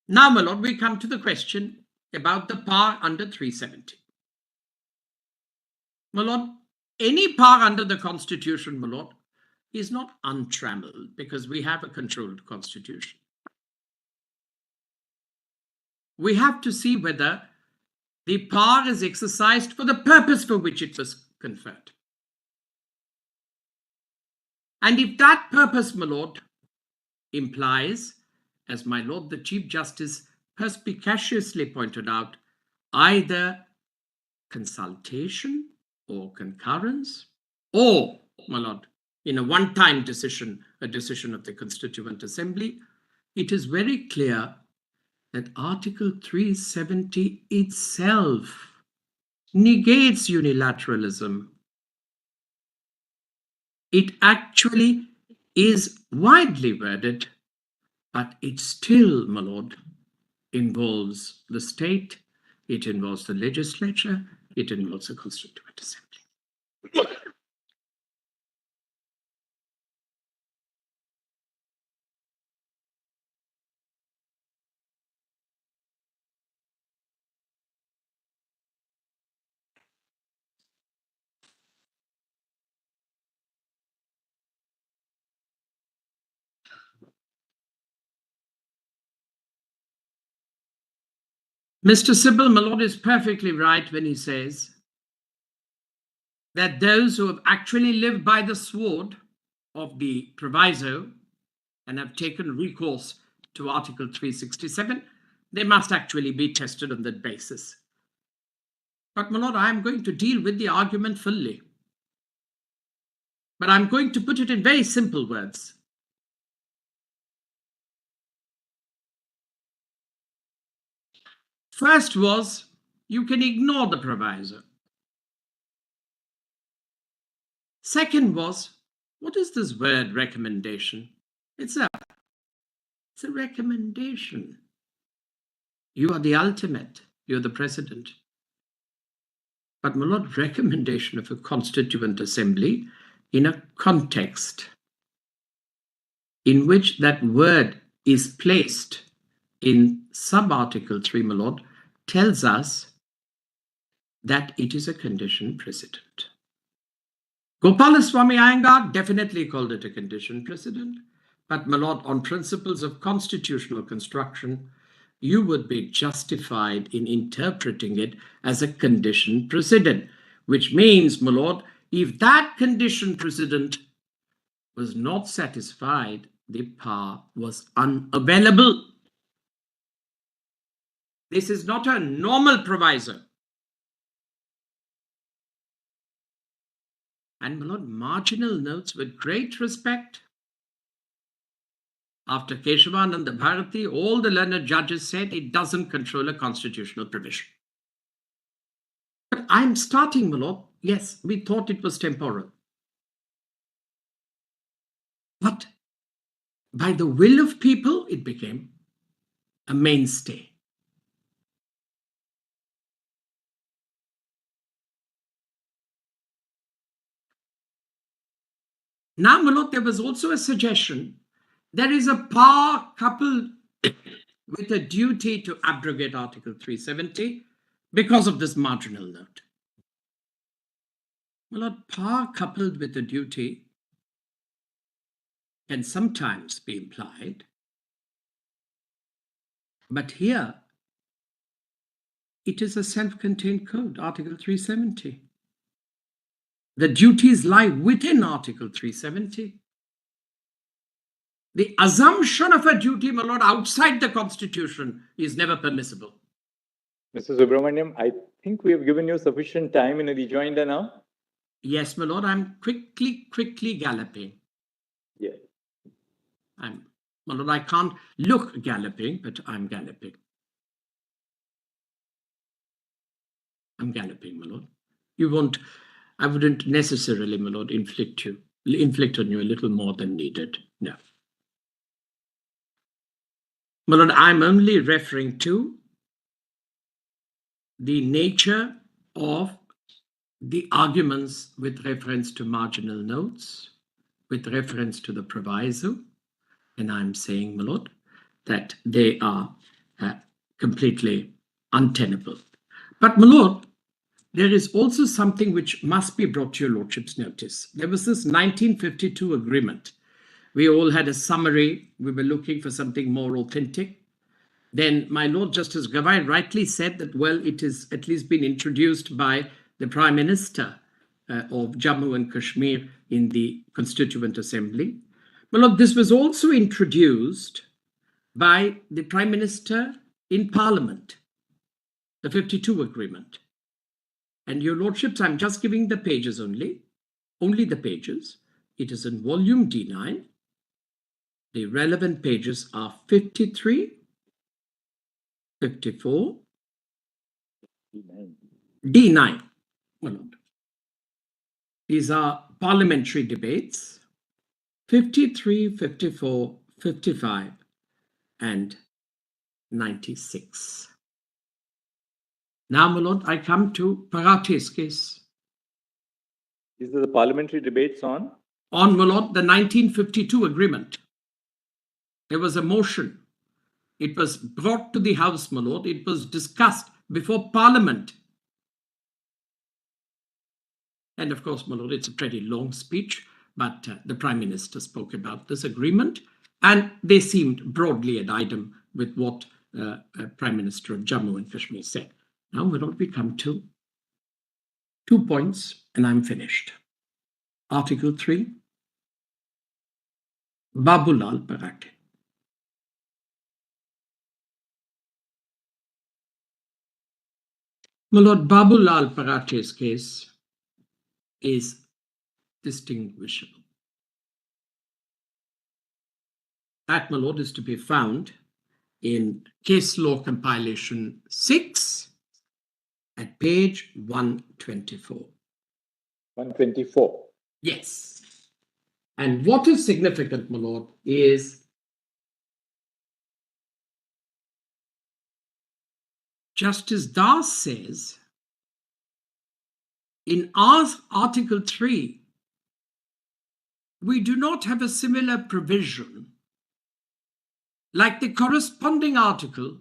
Speaker 8: Now, my lord, we come to the question about the power under 370. My lord, any power under the Constitution, my lord, is not untrammeled because we have a controlled Constitution. We have to see whether the power is exercised for the purpose for which it was conferred. And if that purpose, my lord, implies, as my lord the Chief Justice perspicaciously pointed out, either consultation or concurrence, or, my lord, in a one-time decision, a decision of the Constituent Assembly, it is very clear that Article 370 itself negates unilateralism. It actually is widely worded, but it still, my lord, involves the state, it involves the legislature, it involves the Constituent Assembly. Mr. Sybil, my lord, is perfectly right when he says that those who have actually lived by the sword of the proviso and have taken recourse to Article 367, they must actually be tested on that basis. But, my lord, I am going to deal with the argument fully. But I'm going to put it in very simple words. First was, you can ignore the proviso. Second was, what is this word recommendation? It's a recommendation. You are the ultimate. You're the president. But, my lord, recommendation of a Constituent Assembly in a context in which that word is placed in sub-article 3, my lord, tells us that it is a condition precedent. Gopalaswamy Iyengar definitely called it a condition precedent, but, my lord, on principles of constitutional construction, you would be justified in interpreting it as a condition precedent, which means, my lord, if that condition precedent was not satisfied, the power was unavailable. This is not a normal proviso. And my lord, marginal notes with great respect. After Keshavananda Bharati, all the learned judges said it doesn't control a constitutional provision. But I'm starting, my lord. Yes, we thought it was temporal. But by the will of people, it became a mainstay. Now, my lord, there was also a suggestion. There is a power coupled with a duty to abrogate Article 370 because of this marginal note. My lord, power coupled with a duty can sometimes be implied, but here it is a self-contained code, Article 370. The duties lie within Article 370. The assumption of a duty, my lord, outside the Constitution is never permissible.
Speaker 3: Mr. Subramaniam, I think we have given you sufficient time in a rejoinder now.
Speaker 8: Yes, my lord, I'm quickly galloping.
Speaker 3: Yes.
Speaker 8: My lord, I can't look galloping, but I'm galloping. I'm galloping, my lord. I wouldn't necessarily, my lord, inflict on you a little more than needed. No. My lord, I'm only referring to the nature of the arguments with reference to marginal notes, with reference to the proviso, and I'm saying, my lord, that they are completely untenable. But, my lord, there is also something which must be brought to your lordship's notice. There was this 1952 agreement. We all had a summary. We were looking for something more authentic. Then my Lord Justice Gavai rightly said that, well, it has at least been introduced by the Prime Minister of Jammu and Kashmir in the Constituent Assembly. My Lord, this was also introduced by the Prime Minister in Parliament, the 52 agreement. And your lordships, I'm just giving the pages only the pages. It is in volume D9. The relevant pages are 53, 54, D9. My lord. These are parliamentary debates, 53, 54, 55, and 96. Now, my lord, I come to Parate's case.
Speaker 3: These are the parliamentary debates on?
Speaker 8: On, my lord, the 1952 agreement. There was a motion. It was brought to the House, my lord. It was discussed before Parliament. And of course, my lord, it's a pretty long speech, but the Prime Minister spoke about this agreement, and they seemed broadly at item with what Prime Minister of Jammu and Kashmir said. Now, my lord, we come to 2 points, and I'm finished. Article 3, Babulal Parate. My lord, Babulal Parate's case is distinguishable. That, my lord, is to be found in Case Law Compilation 6 at page 124.
Speaker 3: 124.
Speaker 8: Yes. And what is significant, my lord, is Justice Das says in our Article 3, we do not have a similar provision like the corresponding article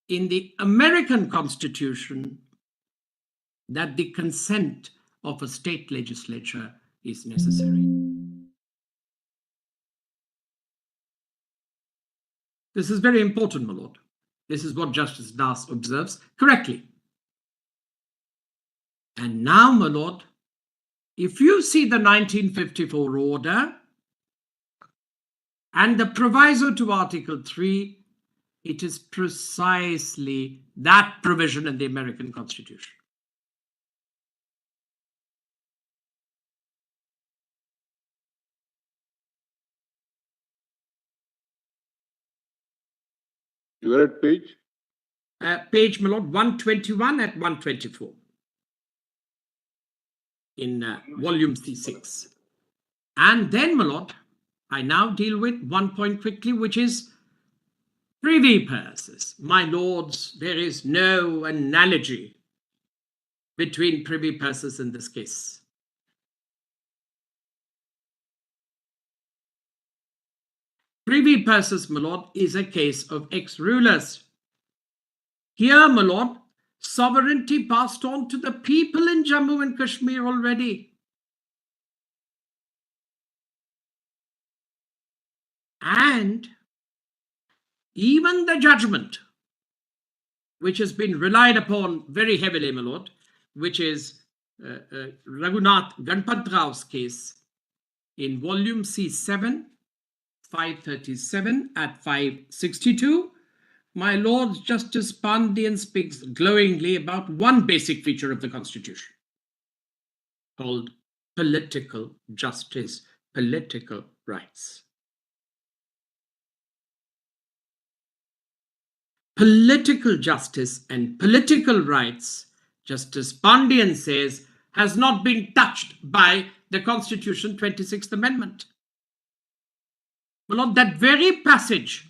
Speaker 8: in the American Constitution that the consent of a state legislature is necessary. This is very important, my lord. This is what Justice Das observes correctly. And now, my lord, if you see the 1954 order and the proviso to Article 3, it is precisely that provision in the American Constitution.
Speaker 5: You are at page?
Speaker 8: Page, my lord, 121 at 124 in volume C6. And then, my lord, I now deal with one point quickly, which is privy purses. My lords, there is no analogy between privy purses in this case. Privy purses, my lord, is a case of ex-rulers. Here, my lord, sovereignty passed on to the people in Jammu and Kashmir already. And even the judgment, which has been relied upon very heavily, my lord, which is Raghunath Ganpat Rao's case in volume C7, 537 at 562, my Lord Justice Pandian speaks glowingly about one basic feature of the Constitution called political justice, political rights. Political justice and political rights, Justice Pandian says, has not been touched by the Constitution 26th Amendment. Well, on that very passage,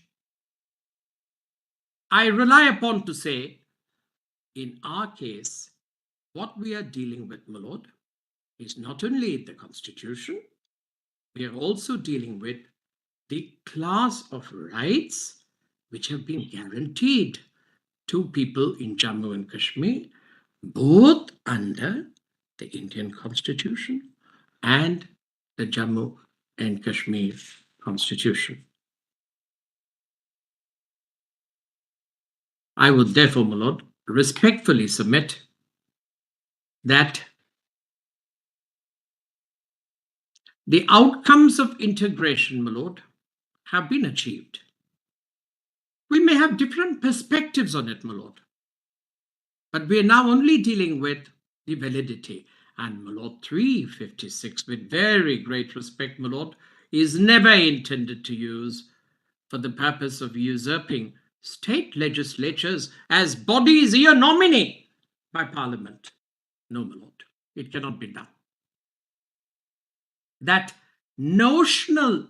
Speaker 8: I rely upon to say, in our case, what we are dealing with, my lord, is not only the Constitution, we are also dealing with the class of rights which have been guaranteed to people in Jammu and Kashmir, both under the Indian Constitution and the Jammu and Kashmir Constitution. I would therefore, my lord, respectfully submit that the outcomes of integration, my lord, have been achieved. We may have different perspectives on it, my lord, but we are now only dealing with the validity. And my lord, 356, with very great respect, my lord, is never intended to use for the purpose of usurping state legislatures as bodies ear nomine by Parliament. No, my lord, it cannot be done. That notional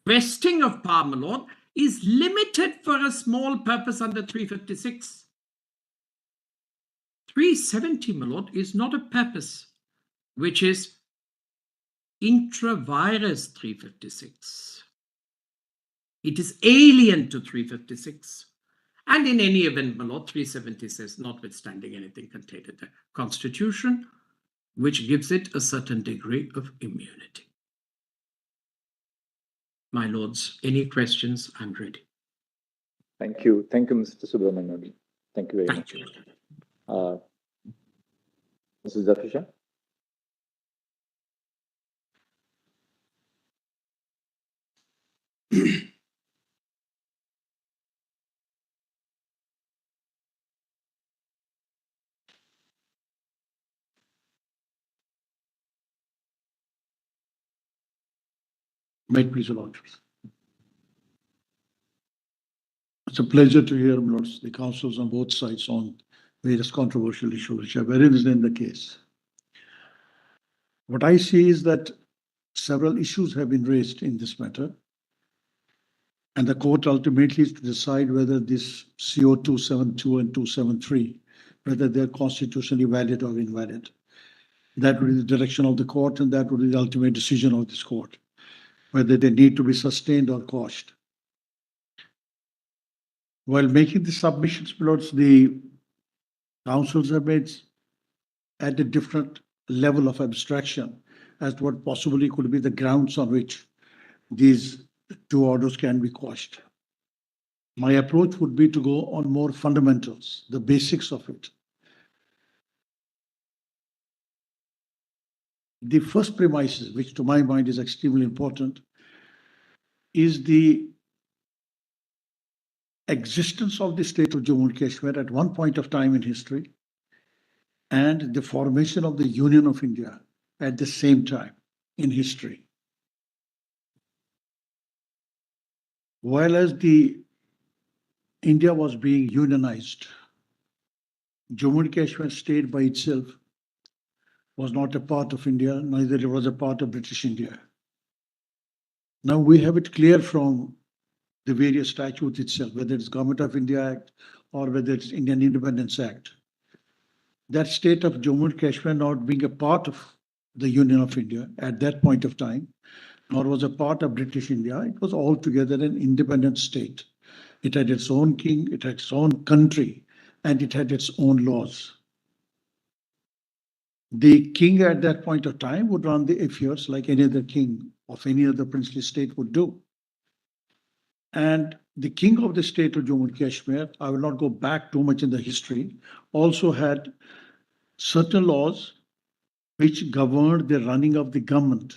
Speaker 8: vesting of power, my lord, is limited for a small purpose under 356. 370, my lord, is not a purpose which is intra-virus 356. It is alien to 356. And in any event, my lord, 370 says, notwithstanding anything contained in the Constitution, which gives it a certain degree of immunity. My lords, any questions? I'm ready.
Speaker 3: Thank you. Thank you, Mr. Subramanian. Thank you very
Speaker 8: Thank
Speaker 3: much.
Speaker 8: you.
Speaker 3: Mrs. Zafar Shah?
Speaker 9: May it please the Lord. It's a pleasure to hear, Lords, the counsels on both sides on various controversial issues which have arisen in the case. What I see is that several issues have been raised in this matter, and the court ultimately is to decide whether this CO 272 and 273, whether they're constitutionally valid or invalid. That would be the direction of the court, and that would be the ultimate decision of this court, whether they need to be sustained or quashed. While making the submissions, Lords, the councils have made at a different level of abstraction as to what possibly could be the grounds on which these two orders can be quashed. My approach would be to go on more fundamentals, the basics of it. The first premises, which to my mind is extremely important, is the existence of the state of Jammu and Kashmir at one point of time in history and the formation of the Union of India at the same time in history. While as the India was being unionized, Jammu and Kashmir state by itself was not a part of India, neither it was a part of British India. Now we have it clear from the various statutes itself, whether it's Government of India Act or whether it's Indian Independence Act, that state of Jammu and Kashmir not being a part of the Union of India at that point of time, nor was a part of British India, it was altogether an independent state. It had its own king, it had its own country, and it had its own laws. The king at that point of time would run the affairs like any other king of any other princely state would do. And the king of the state of Jammu and Kashmir, I will not go back too much in the history, also had certain laws which governed the running of the government.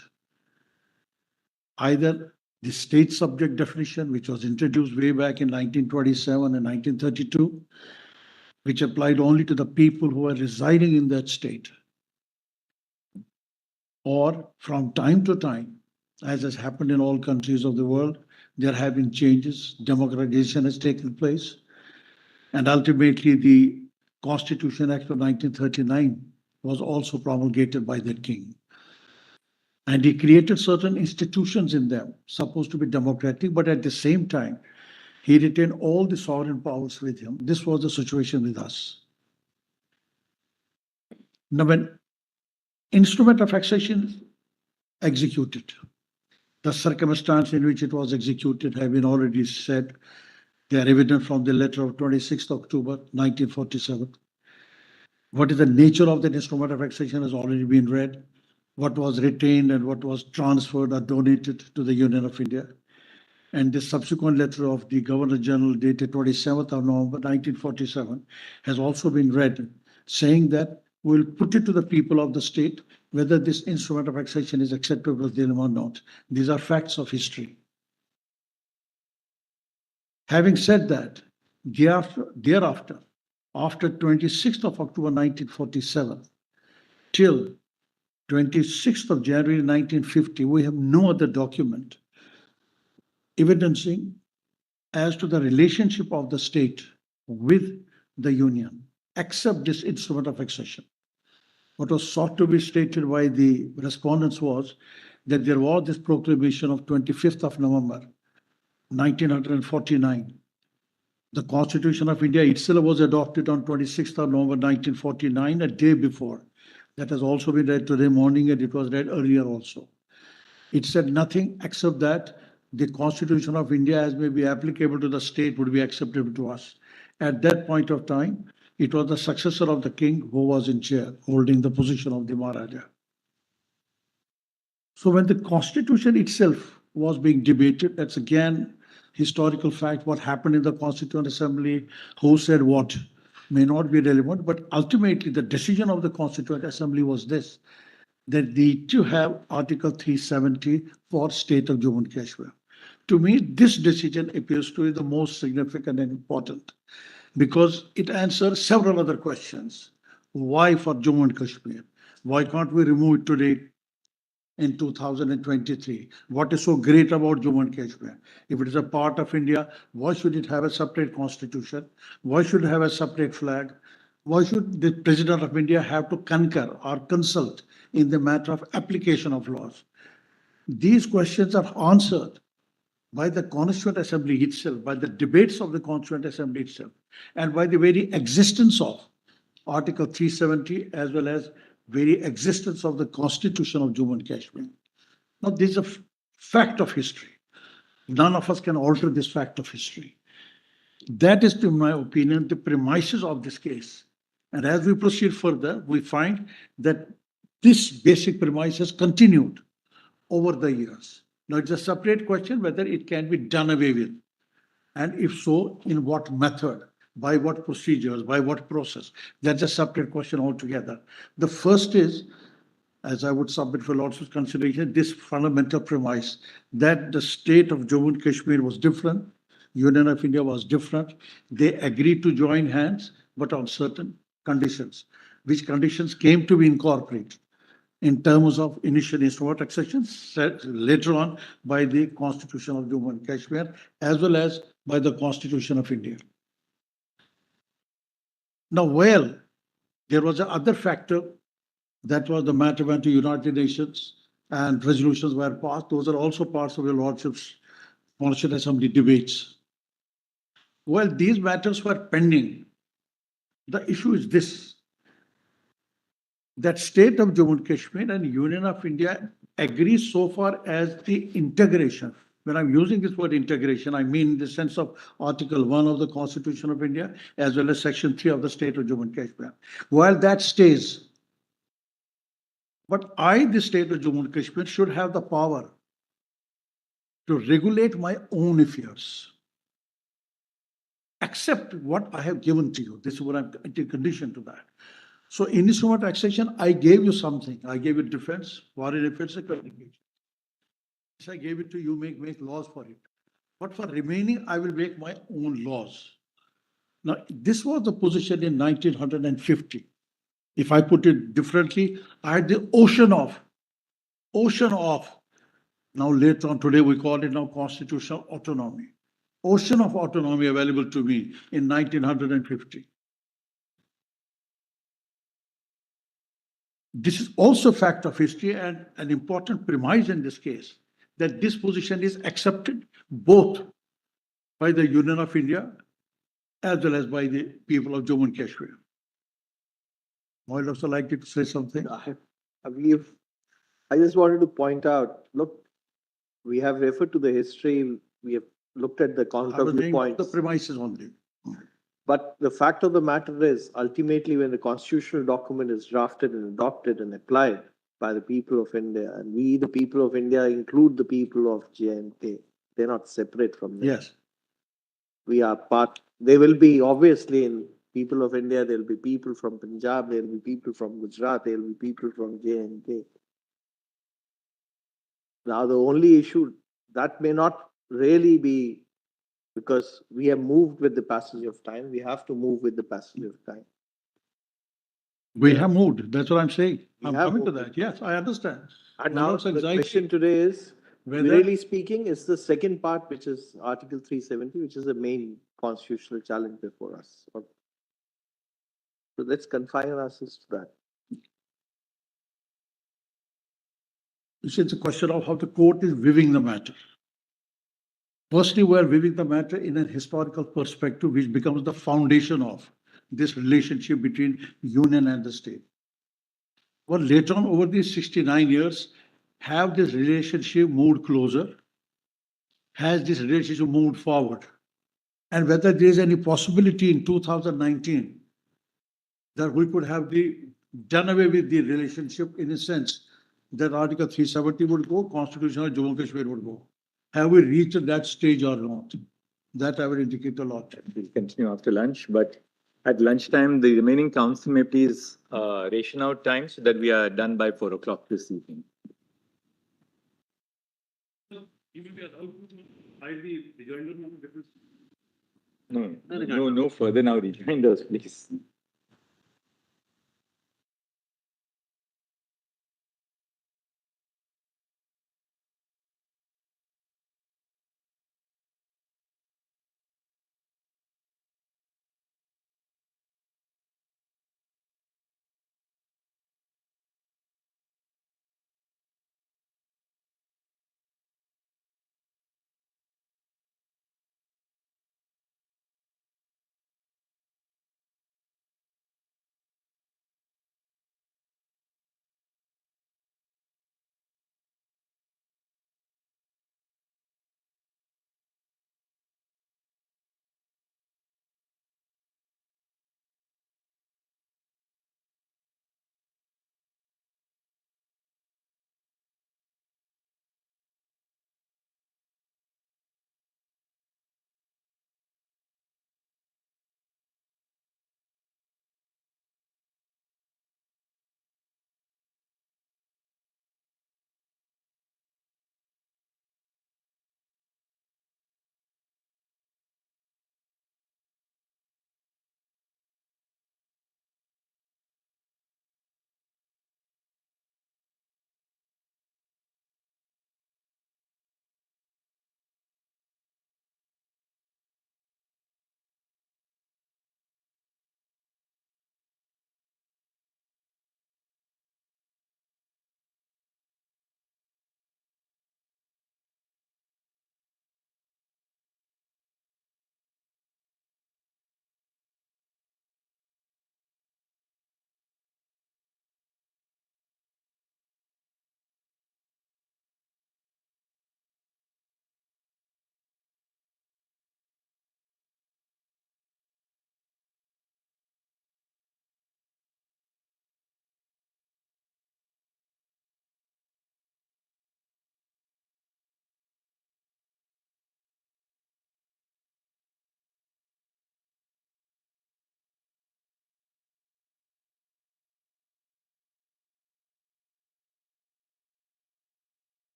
Speaker 9: Either the state subject definition, which was introduced way back in 1927 and 1932, which applied only to the people who were residing in that state. Or from time to time, as has happened in all countries of the world, there have been changes, democratization has taken place, and ultimately the Constitution Act of 1939 was also promulgated by that king. And he created certain institutions in them, supposed to be democratic, but at the same time, he retained all the sovereign powers with him. This was the situation with us. Now, when instrument of accession executed, the circumstance in which it was executed have been already said. They are evident from the letter of 26th October 1947. What is the nature of that instrument of accession has already been read. What was retained and what was transferred or donated to the Union of India. And the subsequent letter of the Governor General dated 27th of November 1947 has also been read, saying that we'll put it to the people of the state whether this instrument of accession is acceptable to them or not. These are facts of history. Having said that, thereafter, after 26th of October 1947 till 26th of January 1950, we have no other document evidencing as to the relationship of the state with the Union, except this instrument of accession. What was sought to be stated by the respondents was that there was this proclamation of 25th of November 1949. The Constitution of India itself was adopted on 26th of November 1949, a day before. That has also been read today morning, and it was read earlier also. It said nothing except that the Constitution of India, as may be applicable to the state, would be acceptable to us. At that point of time, it was the successor of the king who was in chair, holding the position of the Maharaja. So when the Constitution itself was being debated, that's again historical fact, what happened in the Constituent Assembly, who said what, may not be relevant, but ultimately the decision of the Constituent Assembly was this, that they to have Article 370 for state of Jammu and Kashmir. To me, this decision appears to be the most significant and important because it answers several other questions. Why for Jammu and Kashmir? Why can't we remove it today in 2023? What is so great about Jammu and Kashmir? If it is a part of India, why should it have a separate constitution? Why should it have a separate flag? Why should the President of India have to concur or consult in the matter of application of laws? These questions are answered by the Constituent Assembly itself, by the debates of the Constituent Assembly itself, and by the very existence of Article 370 as well as very existence of the Constitution of Jammu and Kashmir. Now, this is a fact of history. None of us can alter this fact of history. That is, in my opinion, the premises of this case. And as we proceed further, we find that this basic premise has continued over the years. Now, it's a separate question whether it can be done away with. And if so, in what method, by what procedures, by what process? That's a separate question altogether. The first is, as I would submit for lots of consideration, this fundamental premise that the state of Jammu and Kashmir was different Union of India was different. They agreed to join hands, but on certain conditions, which conditions came to be incorporated in terms of initial instrument accession, set later on by the Constitution of Jammu and Kashmir, as well as by the Constitution of India. Now, well, there was another factor, that was the matter went to United Nations and resolutions were passed. Those are also parts of your Lordship's Constitutional Assembly debates. Well, these matters were pending. The issue is this, that state of Jammu and Kashmir and Union of India agree so far as the integration. When I'm using this word integration, I mean in the sense of Article 1 of the Constitution of India, as well as Section 3 of the state of Jammu and Kashmir. While that stays, but I, the state of Jammu and Kashmir, should have the power to regulate my own affairs. Accept what I have given to you. This is what I'm in condition to that. So in instrument accession, I gave you something. I gave you defense, foreign affairs, and communication. This I gave it to you, make laws for it. But for remaining, I will make my own laws. Now, this was the position in 1950. If I put it differently, I had the ocean of, now later on today we call it now constitutional autonomy. Ocean of autonomy available to me in 1950. This is also a fact of history and an important premise in this case, that this position is accepted both by the Union of India as well as by the people of Jammu and Kashmir. I would also like you to say something.
Speaker 7: I believe, I just wanted to point out, look, we have referred to the history, we have looked at the counter viewpoints.
Speaker 9: The premises only.
Speaker 7: But the fact of the matter is, ultimately, when the constitutional document is drafted and adopted and applied by the people of India, and we, the people of India, include the people of J&K, they're not separate from them.
Speaker 9: Yes.
Speaker 7: We are part, they will be obviously in people of India, there will be people from Punjab, there will be people from Gujarat, there will be people from J&K. Now, the only issue that may not really be, because we have moved with the passage of time, we have to move with the passage of time.
Speaker 9: We have moved. That's what I'm saying. I'm coming to
Speaker 7: moved.
Speaker 9: that. Yes, I understand.
Speaker 7: And
Speaker 9: My
Speaker 7: now
Speaker 9: lord's
Speaker 7: the
Speaker 9: anxiety,
Speaker 7: question today is,
Speaker 9: whether-
Speaker 7: really speaking, is the second part, which is Article 370, which is the main constitutional challenge before us. So let's confine ourselves to that.
Speaker 9: It's a question of how the court is viewing the matter. Firstly, we are viewing the matter in a historical perspective, which becomes the foundation of this relationship between union and the state. Well, later on, over these 69 years, have this relationship moved closer? Has this relationship moved forward? And whether there is any possibility in 2019 that we could have done away with the relationship in a sense that Article 370 would go, Constitution of Jammu and Kashmir would go. Have we reached that stage or not? That I will indicate a lot.
Speaker 3: We'll continue after lunch, but at lunchtime, the remaining council may please ration out time so that we are done by 4 o'clock this evening. No further now rejoinders, please.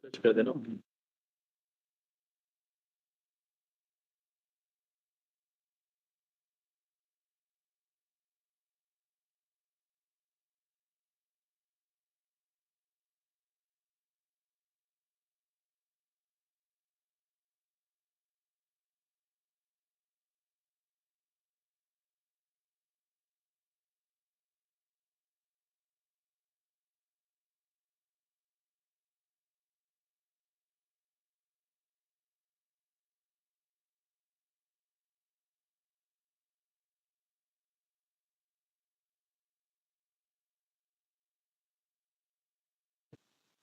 Speaker 7: कर देना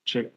Speaker 7: check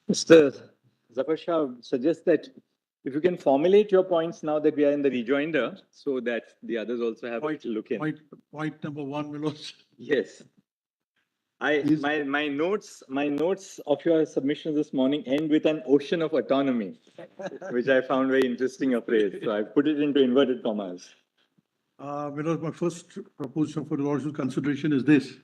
Speaker 3: Mr. Zafar Shah suggests that if you can formulate your points now that we are in the rejoinder, so that the others also have a look in.
Speaker 9: Point number one, Manoj.
Speaker 3: Yes. My notes of your submissions this morning end with an ocean of autonomy, which I found very interesting a phrase. So I put it into inverted commas.
Speaker 9: Manoj, my first proposition for the Lord's consideration is this,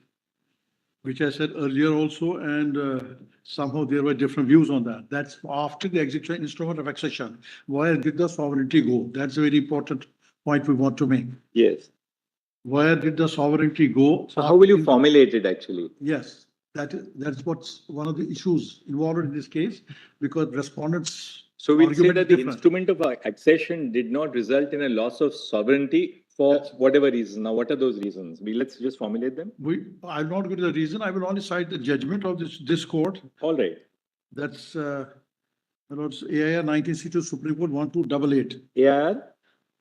Speaker 9: which I said earlier also, and somehow there were different views on that. That's after the execution instrument of accession. Where did the sovereignty go? That's a very important point we want to make.
Speaker 3: Yes.
Speaker 9: Where did the sovereignty go?
Speaker 3: So how will you formulate it actually?
Speaker 9: Yes, that's what's one of the issues involved in this case, because respondents.
Speaker 3: So we'll say
Speaker 9: argument
Speaker 3: that
Speaker 9: is
Speaker 3: the
Speaker 9: different.
Speaker 3: instrument of accession did not result in a loss of sovereignty for whatever reason. Now, what are those reasons? Let's just formulate them.
Speaker 9: I'm not going to the reason. I will only cite the judgment of this court.
Speaker 3: All right.
Speaker 9: That's AIR 1962 Supreme Court 1288.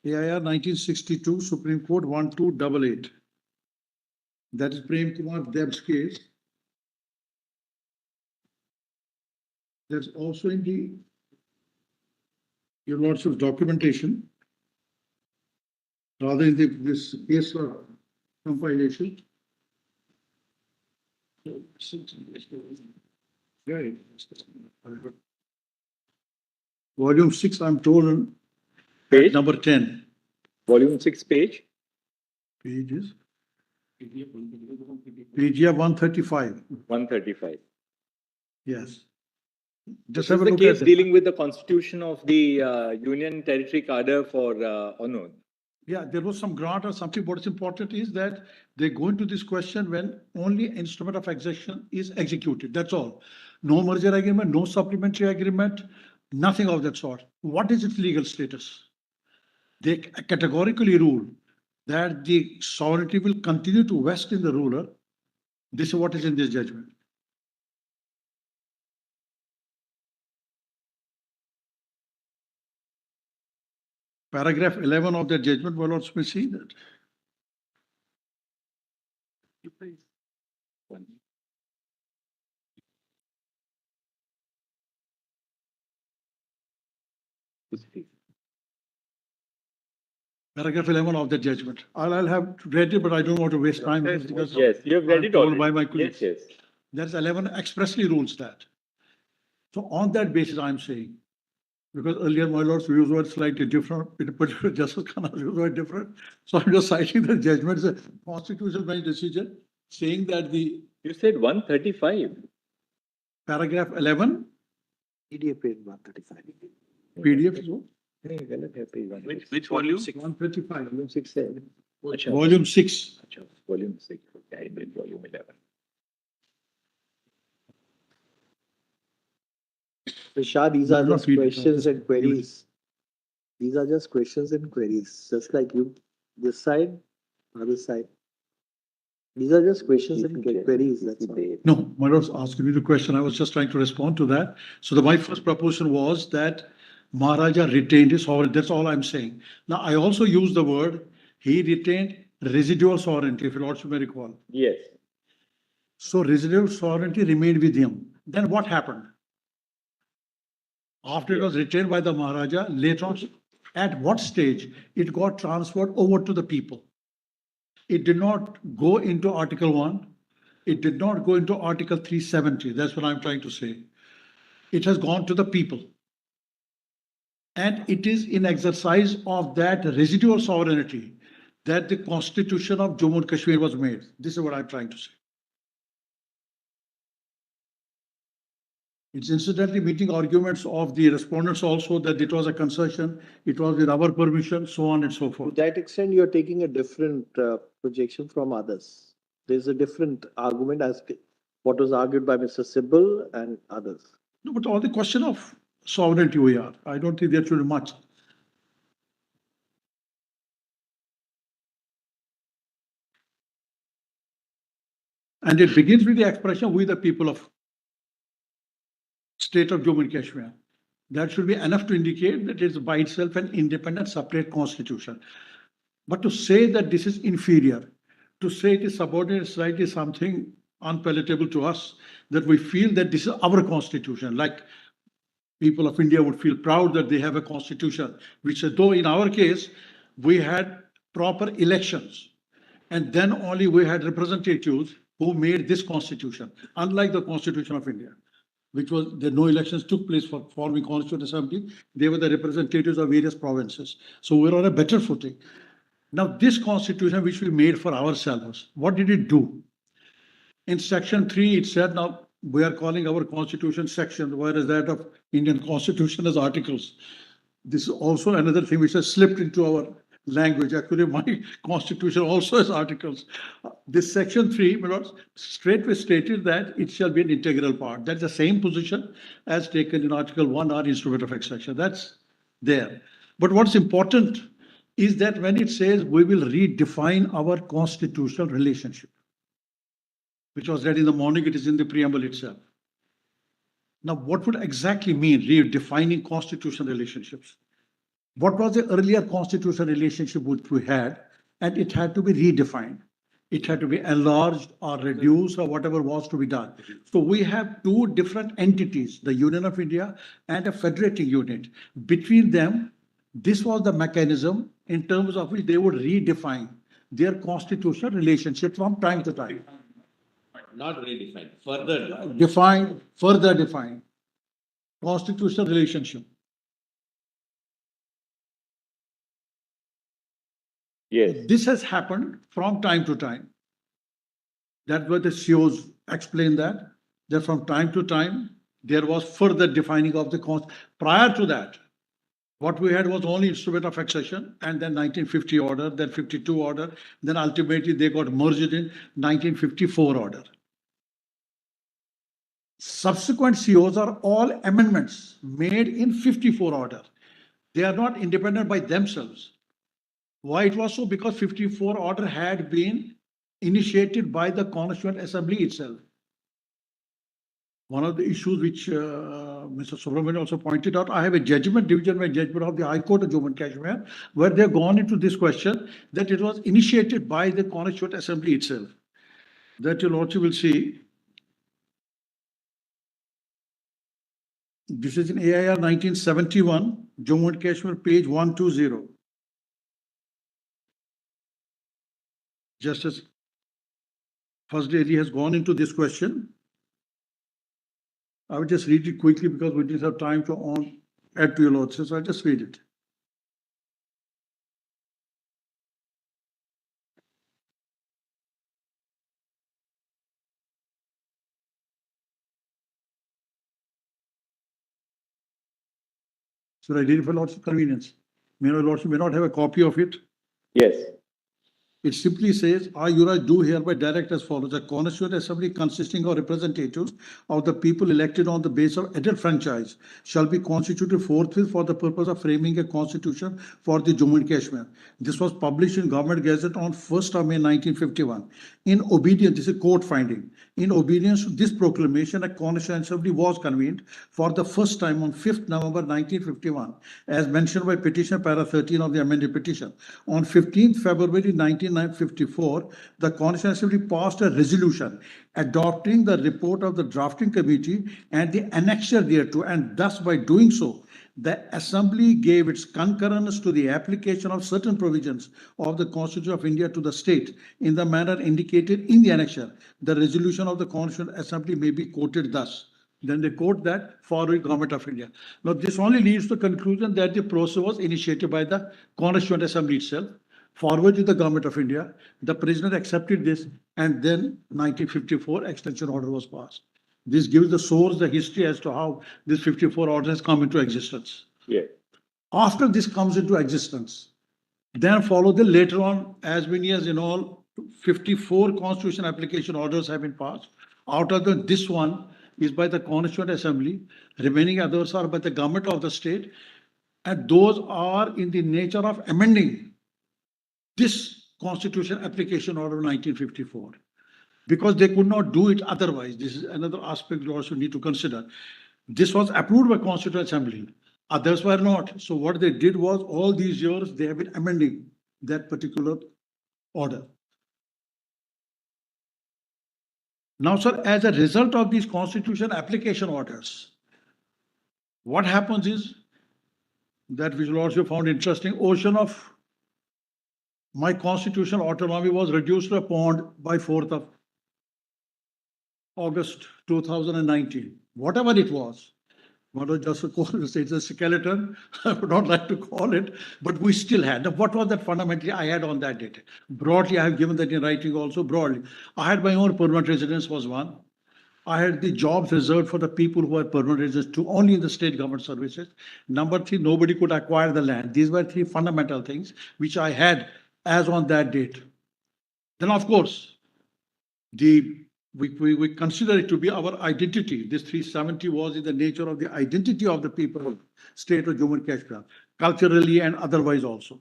Speaker 3: AIR
Speaker 9: 1962 Supreme Court 1288. That is Prem Kumar Deb's case. There's also in your lordship's documentation, rather in this case compilation. Right. Volume 6, I'm told,
Speaker 3: Page?
Speaker 9: number 10.
Speaker 3: Volume 6 page?
Speaker 9: Pages. Page 135.
Speaker 3: 135.
Speaker 9: Yes.
Speaker 3: This
Speaker 9: Just
Speaker 3: is
Speaker 9: have a
Speaker 3: the
Speaker 9: look
Speaker 3: case
Speaker 9: at it.
Speaker 3: dealing with the constitution of the Union Territory Cadre for Onod.
Speaker 9: Yeah, there was some grant or something. What's important is that they go into this question when only instrument of accession is executed. That's all. No merger agreement, no supplementary agreement, nothing of that sort. What is its legal status? They categorically rule that the sovereignty will continue to vest in the ruler. This is what is in this judgment. Paragraph 11 of the judgment will also see that. Paragraph 11 of the judgment. I'll have read it, but I don't want to waste time. Because
Speaker 3: Yes, you have read
Speaker 9: I'm
Speaker 3: it
Speaker 9: told
Speaker 3: already.
Speaker 9: by my colleagues.
Speaker 3: Yes, yes.
Speaker 9: There's 11 expressly rules that. So on that basis, I'm saying, because earlier my lord's views were slightly different, in particular Justice Khanna's views were different. So I'm just citing the judgment, the constitutional bench decision, saying that the
Speaker 3: You said 135.
Speaker 9: paragraph 11,
Speaker 7: PDF page 135.
Speaker 9: PDF is what?
Speaker 4: Which volume?
Speaker 9: 135.
Speaker 3: Volume 6 said.
Speaker 9: Volume 6.
Speaker 3: Volume 6. Okay, I did volume 11.
Speaker 7: Shah, these are
Speaker 9: Not
Speaker 7: just
Speaker 9: read it,
Speaker 7: questions and
Speaker 9: read it.
Speaker 7: queries. These are just questions and queries, just like you, this side, other side. These are just questions and queries, that's all.
Speaker 9: No, my lord's asking me the question. I was just trying to respond to that. So my first proposition was that Maharaja retained his sovereignty. That's all I'm saying. Now, I also use the word, he retained residual sovereignty, if you lordship may recall.
Speaker 3: Yes.
Speaker 9: So residual sovereignty remained with him. Then what happened? After it was retained by the Maharaja, later on, at what stage it got transferred over to the people? It did not go into Article 1. It did not go into Article 370. That's what I'm trying to say. It has gone to the people. And it is in exercise of that residual sovereignty that the Constitution of Jammu and Kashmir was made. This is what I'm trying to say. It's incidentally meeting arguments of the respondents also that it was a concession, it was with our permission, so on and so
Speaker 7: To
Speaker 9: forth.
Speaker 7: that extent, you're taking a different projection from others. There's a different argument as what was argued by Mr. Sibal and others.
Speaker 9: No, but on the question of sovereignty we are, I don't think there should be much. And it begins with the expression, we the people of state of Jammu and Kashmir. That should be enough to indicate that it is by itself an independent, separate constitution. But to say that this is inferior, to say it is subordinate slightly something, unpalatable to us that we feel that this is our constitution. Like people of India would feel proud that they have a constitution, which though in our case, we had proper elections. And then only we had representatives who made this constitution, unlike the Constitution of India, which was there no elections took place for forming Constituent Assembly. They were the representatives of various provinces. So we're on a better footing. Now, this constitution which we made for ourselves, what did it do? In section 3, it said, now we are calling our constitution section, whereas that of Indian constitution as articles. This is also another thing which has slipped into our language. Actually, my constitution also has articles. This section 3, my lords, straightway stated that it shall be an integral part. That's the same position as taken in Article 1R instrument of extraction. That's there. But what's important is that when it says we will redefine our constitutional relationship, which was read in the morning, it is in the preamble itself. Now, what would exactly mean redefining constitutional relationships? What was the earlier constitutional relationship which we had, and it had to be redefined. It had to be enlarged or reduced or whatever was to be done. So we have two different entities, the Union of India and a federating unit. Between them, this was the mechanism in terms of which they would redefine their constitutional relationship from time to time.
Speaker 4: Not redefined, further.
Speaker 9: Defined, further defined. Constitutional relationship.
Speaker 3: Yes.
Speaker 9: This has happened from time to time. That's what the CEOs explain that from time to time, there was further defining of the constitution. Prior to that, what we had was only instrument of accession, and then 1950 order, then 52 order, then ultimately they got merged in 1954 order. Subsequent COs are all amendments made in 54 order. They are not independent by themselves. Why it was so? Because 54 order had been initiated by the Constituent Assembly itself. One of the issues which Mr. Subramanian also pointed out, I have a judgment, division by judgment of the High Court of Jammu and Kashmir, where they've gone into this question that it was initiated by the Constituent Assembly itself. That you also will see. This is in AIR 1971, Jammu and Kashmir, page 120. Justice First Lady has gone into this question. I will just read it quickly because we didn't have time to add to your lordship, so I'll just read it. So I read it for lordship convenience. May not lordship may not have a copy of it.
Speaker 3: Yes.
Speaker 9: It simply says, I, Yuraj, do hereby direct as follows: a Constituent Assembly consisting of representatives of the people elected on the basis of adult franchise shall be constituted forthwith for the purpose of framing a constitution for the Jammu and Kashmir. This was published in Government Gazette on 1st of May 1951. In obedience, this is court finding. In obedience to this proclamation, a Constituent Assembly was convened for the first time on 5th November 1951, as mentioned by petition para 13 of the amended petition. On 15th February 1954, the Constituent Assembly passed a resolution adopting the report of the drafting committee and the annexure thereto, and thus by doing so, the Assembly gave its concurrence to the application of certain provisions of the Constitution of India to the state in the manner indicated in the annexure. The resolution of the Constituent Assembly may be quoted thus. Then they quote that following Government of India. Now, this only leads to the conclusion that the process was initiated by the Constituent Assembly itself, forwarded to the Government of India. The President accepted this, and then 1954 extension order was passed. This gives the source, the history as to how this 54 order has come into existence.
Speaker 3: Yeah.
Speaker 9: After this comes into existence, then follow the later on, as many as in all, 54 constitution application orders have been passed. Out of them, this one is by the Constituent Assembly. Remaining others are by the government of the state. And those are in the nature of amending this constitution application order of 1954. Because they could not do it otherwise. This is another aspect you also need to consider. This was approved by Constituent Assembly. Others were not. So what they did was, all these years, they have been amending that particular order. Now, sir, as a result of these constitution application orders, what happens is that which also found interesting, ocean of my constitutional autonomy was reduced to a pond by 4th of August 2019. Whatever it was, what was just it's a skeleton, I would not like to call it, but we still had. Now, what was that fundamentally I had on that date? Broadly, I have given that in writing also broadly. I had my own permanent residence was one. I had the jobs reserved for the people who are permanent residents to only in the state government services. Number three, nobody could acquire the land. These were three fundamental things which I had as on that date. Then, of course, we consider it to be our identity. This 370 was in the nature of the identity of the people of state of Jammu and Kashmir, culturally and otherwise also.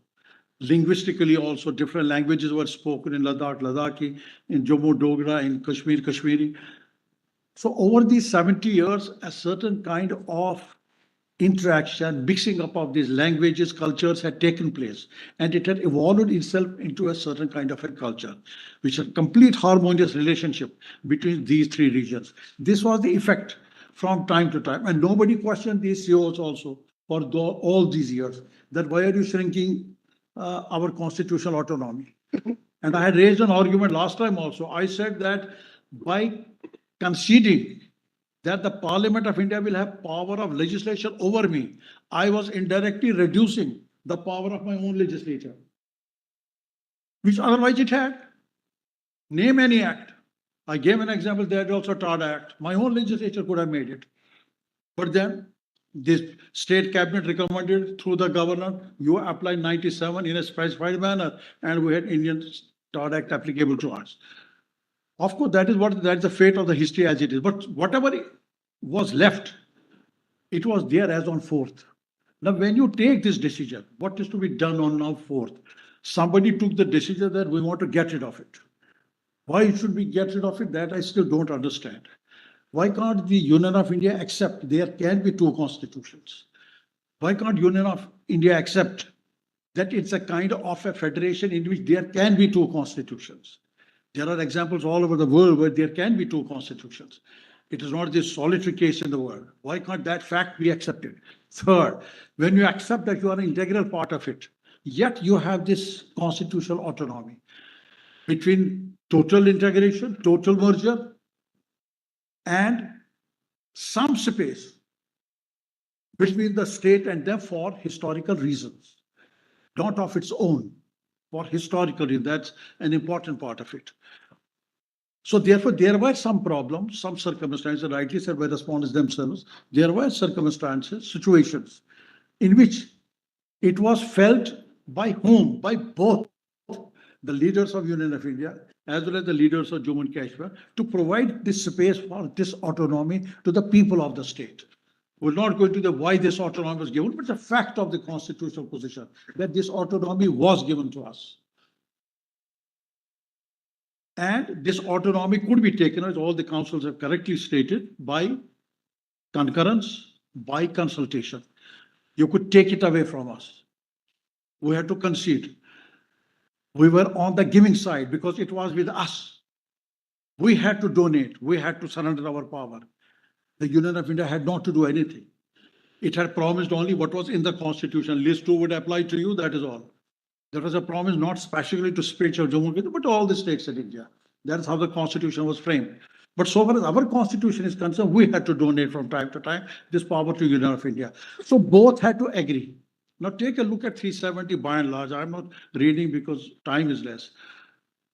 Speaker 9: Linguistically also, different languages were spoken in Ladakh, Ladakhi, in Jammu, Dogra, in Kashmir, Kashmiri. So over these 70 years, a certain kind of interaction, mixing up of these languages, cultures had taken place, and it had evolved itself into a certain kind of a culture, which is a complete harmonious relationship between these three regions. This was the effect from time to time, and nobody questioned these CEOs also for all these years, that why are you shrinking our constitutional autonomy? And I had raised an argument last time also. I said that by conceding that the Parliament of India will have power of legislation over me, I was indirectly reducing the power of my own legislature, which otherwise it had. Name any act. I gave an example, there also TADA Act. My own legislature could have made it. But then this state cabinet recommended through the governor, you apply 97 in a specified manner, and we had Indian TADA Act applicable to us. Of course, that's the fate of the history as it is. But whatever was left, it was there as on 4th. Now, when you take this decision, what is to be done on now 4th? Somebody took the decision that we want to get rid of it. Why should we get rid of it? That I still don't understand. Why can't the Union of India accept there can be two constitutions? Why can't Union of India accept that it's a kind of a federation in which there can be two constitutions? There are examples all over the world where there can be two constitutions. It is not this solitary case in the world. Why can't that fact be accepted? Third, when you accept that you are an integral part of it, yet you have this constitutional autonomy between total integration, total merger, and some space between the state and them for historical reasons, not of its own, for historical reasons. That's an important part of it. So therefore, there were some problems, some circumstances, rightly said by respondents themselves, there were circumstances, situations in which it was felt by whom? By both the leaders of Union of India as well as the leaders of Jammu and Kashmir to provide this space for this autonomy to the people of the state. We're not going to the why this autonomy was given, but the fact of the constitutional position that this autonomy was given to us. And this autonomy could be taken, as all the councils have correctly stated, by concurrence, by consultation. You could take it away from us. We had to concede. We were on the giving side because it was with us. We had to donate. We had to surrender our power. The Union of India had not to do anything. It had promised only what was in the constitution. List 2 would apply to you, that is all. There was a promise not specifically to speech of Jammu and Kashmir, but all the states in India. That is how the constitution was framed. But so far as our constitution is concerned, we had to donate from time to time this power to Union of India. So both had to agree. Now take a look at 370 by and large. I'm not reading because time is less.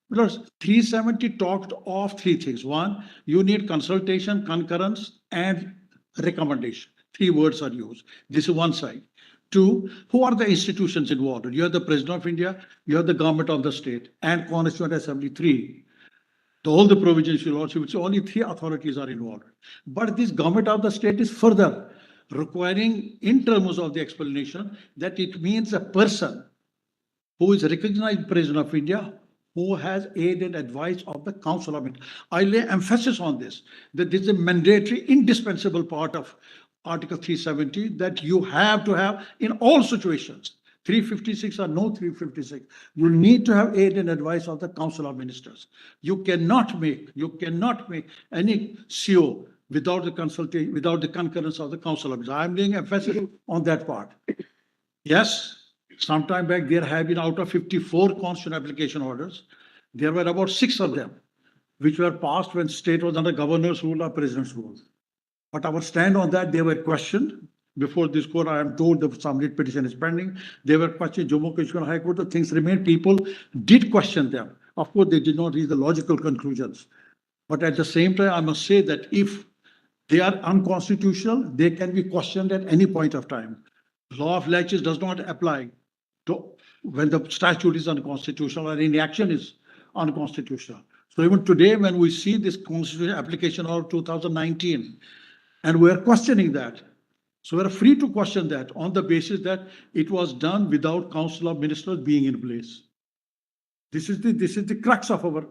Speaker 9: Because 370 talked of three things. One, you need consultation, concurrence, and recommendation. 3 words are used. This is one side. 2, who are the institutions involved? You have the President of India, you have the government of the state, and Constituent Assembly. 3. All the provisions will also, which only 3 authorities are involved. But this government of the state is further requiring, in terms of the explanation, that it means a person who is recognized President of India, who has aid and advice of the Council of India. I lay emphasis on this, that this is a mandatory, indispensable part of Article 370 that you have to have in all situations. 356 or no 356. You need to have aid and advice of the Council of Ministers. You cannot make any CO without the consultation, without the concurrence of the Council of Ministers. I'm laying emphasis on that part. Yes, sometime back there have been out of 54 constitutional application orders, there were about 6 of them which were passed when state was under governor's rule or president's rule. But our stand on that, they were questioned. Before this court, I am told that some writ petition is pending. They were questioned Jammu Kashmir High Court, the things remain. People did question them. Of course, they did not reach the logical conclusions. But at the same time, I must say that if they are unconstitutional, they can be questioned at any point of time. Law of laches does not apply to when the statute is unconstitutional or any action is unconstitutional. So even today, when we see this constitutional application of 2019, and we are questioning that, so we are free to question that on the basis that it was done without Council of Ministers being in place. This is the crux of our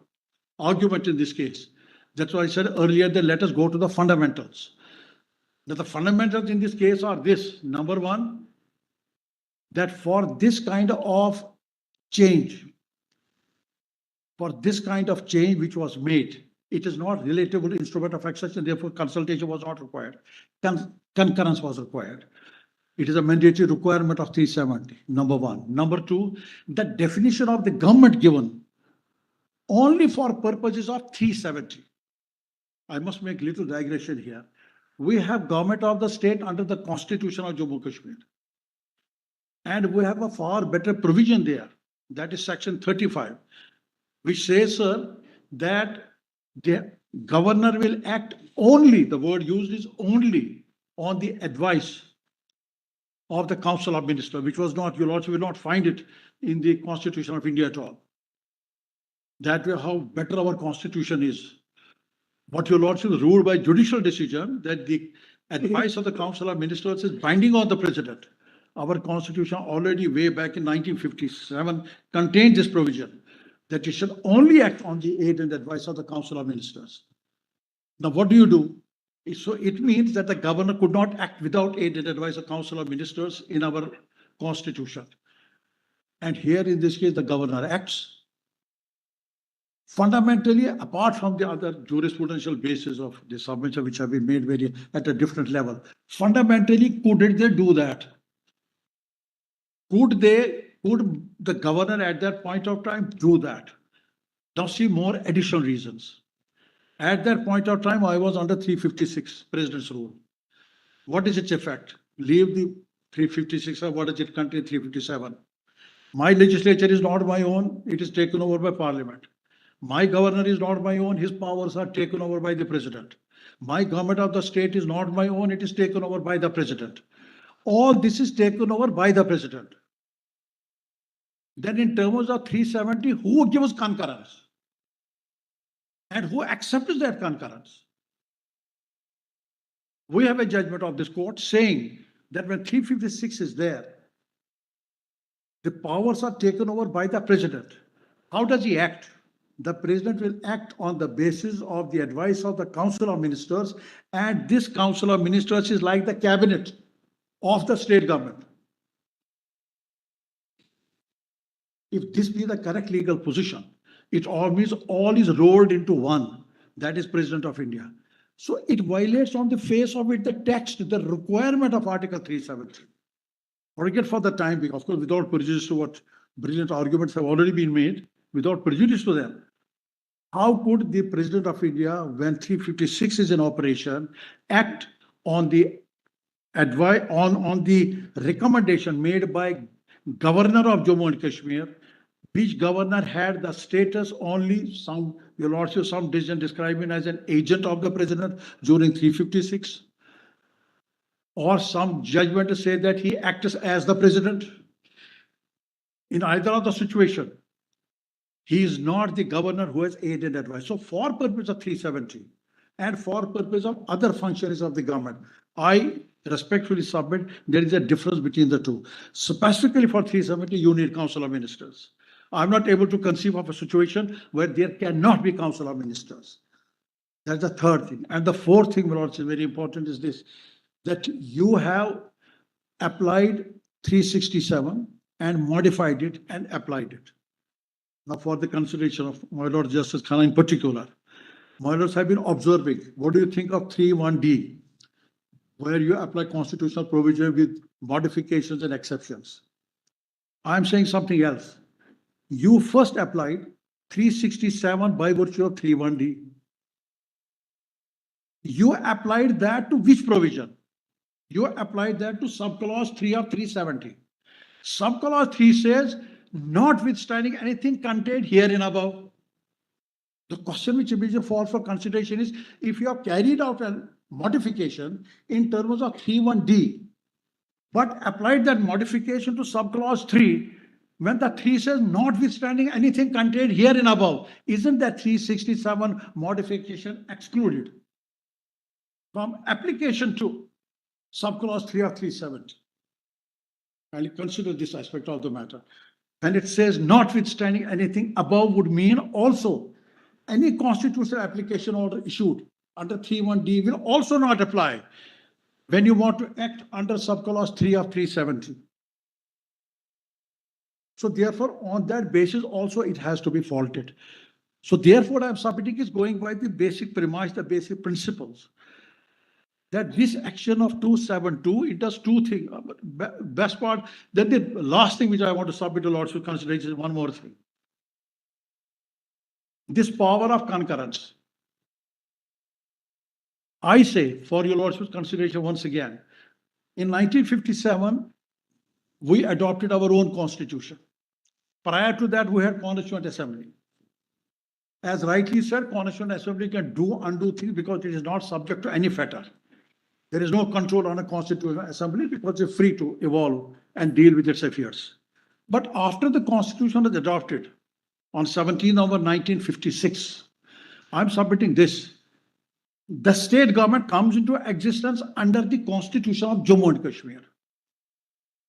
Speaker 9: argument in this case. That's why I said earlier that let us go to the fundamentals. That the fundamentals in this case are this: number one, that for this kind of change, which was made, it is not relatable instrument of accession, therefore consultation was not required. Concurrence was required. It is a mandatory requirement of 370, number one. Number two, the definition of the government given only for purposes of 370. I must make little digression here. We have government of the state under the Constitution of Jammu Kashmir. And we have a far better provision there. That is section 35, which says, sir, that the governor will act only, the word used is only, on the advice of the Council of Ministers, which was not, you also will not find it in the Constitution of India at all. That way, how better our Constitution is. What your lordship is ruled by judicial decision, that the advice of the Council of Ministers is binding on the President. Our Constitution already way back in 1957 contained this provision that you should only act on the aid and advice of the Council of Ministers. Now, what do you do? So it means that the governor could not act without aid and advice of Council of Ministers in our Constitution. And here in this case, the governor acts. Fundamentally, apart from the other jurisprudential basis of the submission which have been made very at a different level, fundamentally, could they do that? Could the governor at that point of time do that? Now see more additional reasons. At that point of time, I was under 356 President's rule. What is its effect? Leave the 356, or what does it contain 357? My legislature is not my own, it is taken over by Parliament. My governor is not my own, his powers are taken over by the President. My government of the state is not my own, it is taken over by the President. All this is taken over by the President. Then in terms of 370, who gives concurrence? And who accepts that concurrence? We have a judgment of this court saying that when 356 is there, the powers are taken over by the President. How does he act? The President will act on the basis of the advice of the Council of Ministers, and this Council of Ministers is like the cabinet of the state government. If this be the correct legal position, it all means all is rolled into one, that is President of India. So it violates on the face of it the text, the requirement of Article 370. Forget for the time being, of course, without prejudice to what brilliant arguments have already been made, without prejudice to them. How could the President of India, when 356 is in operation, act on the advice on the recommendation made by Governor of Jammu and Kashmir, which governor had the status only, some, your lordship, some decision describing as an agent of the President during 356, or some judgment to say that he acts as the President. In either of the situation, he is not the governor who has aid and advice. So for purpose of 370 and for purpose of other functions of the government, I respectfully submit there is a difference between the two. Specifically for 370, you need Council of Ministers. I'm not able to conceive of a situation where there cannot be Council of Ministers. That's the third thing. And the fourth thing, which is very important, is this, that you have applied 367 and modified it and applied it. Now, for the consideration of my Lord Justice Khanna in particular, my lords have been observing. What do you think of 3(1)(d), where you apply constitutional provision with modifications and exceptions? I'm saying something else. You first applied 367 by virtue of 3(1)(d). You applied that to which provision? You applied that to subclause 3 of 370. Subclause 3 says, notwithstanding anything contained herein above. The question which immediately falls for consideration is, if you have carried out a modification in terms of 3(1)(d), but applied that modification to subclause 3, when the 3 says, notwithstanding anything contained herein above, isn't that 367 modification excluded from application to subclause 3 of 370? I'll consider this aspect of the matter. When it says notwithstanding anything above would mean also any constitutional application order issued under 3(1)(d) will also not apply when you want to act under subclause 3 of 370. So therefore, on that basis also it has to be faulted. So therefore, I'm submitting is going by the basic premise, the basic principles, that this action of 272, it does two things. Best part, then the last thing which I want to submit to Lordship consideration is one more thing. This power of concurrence. I say, for your Lordship's consideration once again, in 1957, we adopted our own constitution. Prior to that, we had Constituent Assembly. As rightly said, Constituent Assembly can do, undo things because it is not subject to any fetter. There is no control on a Constitutional Assembly because it's free to evolve and deal with its affairs. But after the Constitution was adopted on 17 November 1956, I'm submitting this. The state government comes into existence under the Constitution of Jammu and Kashmir.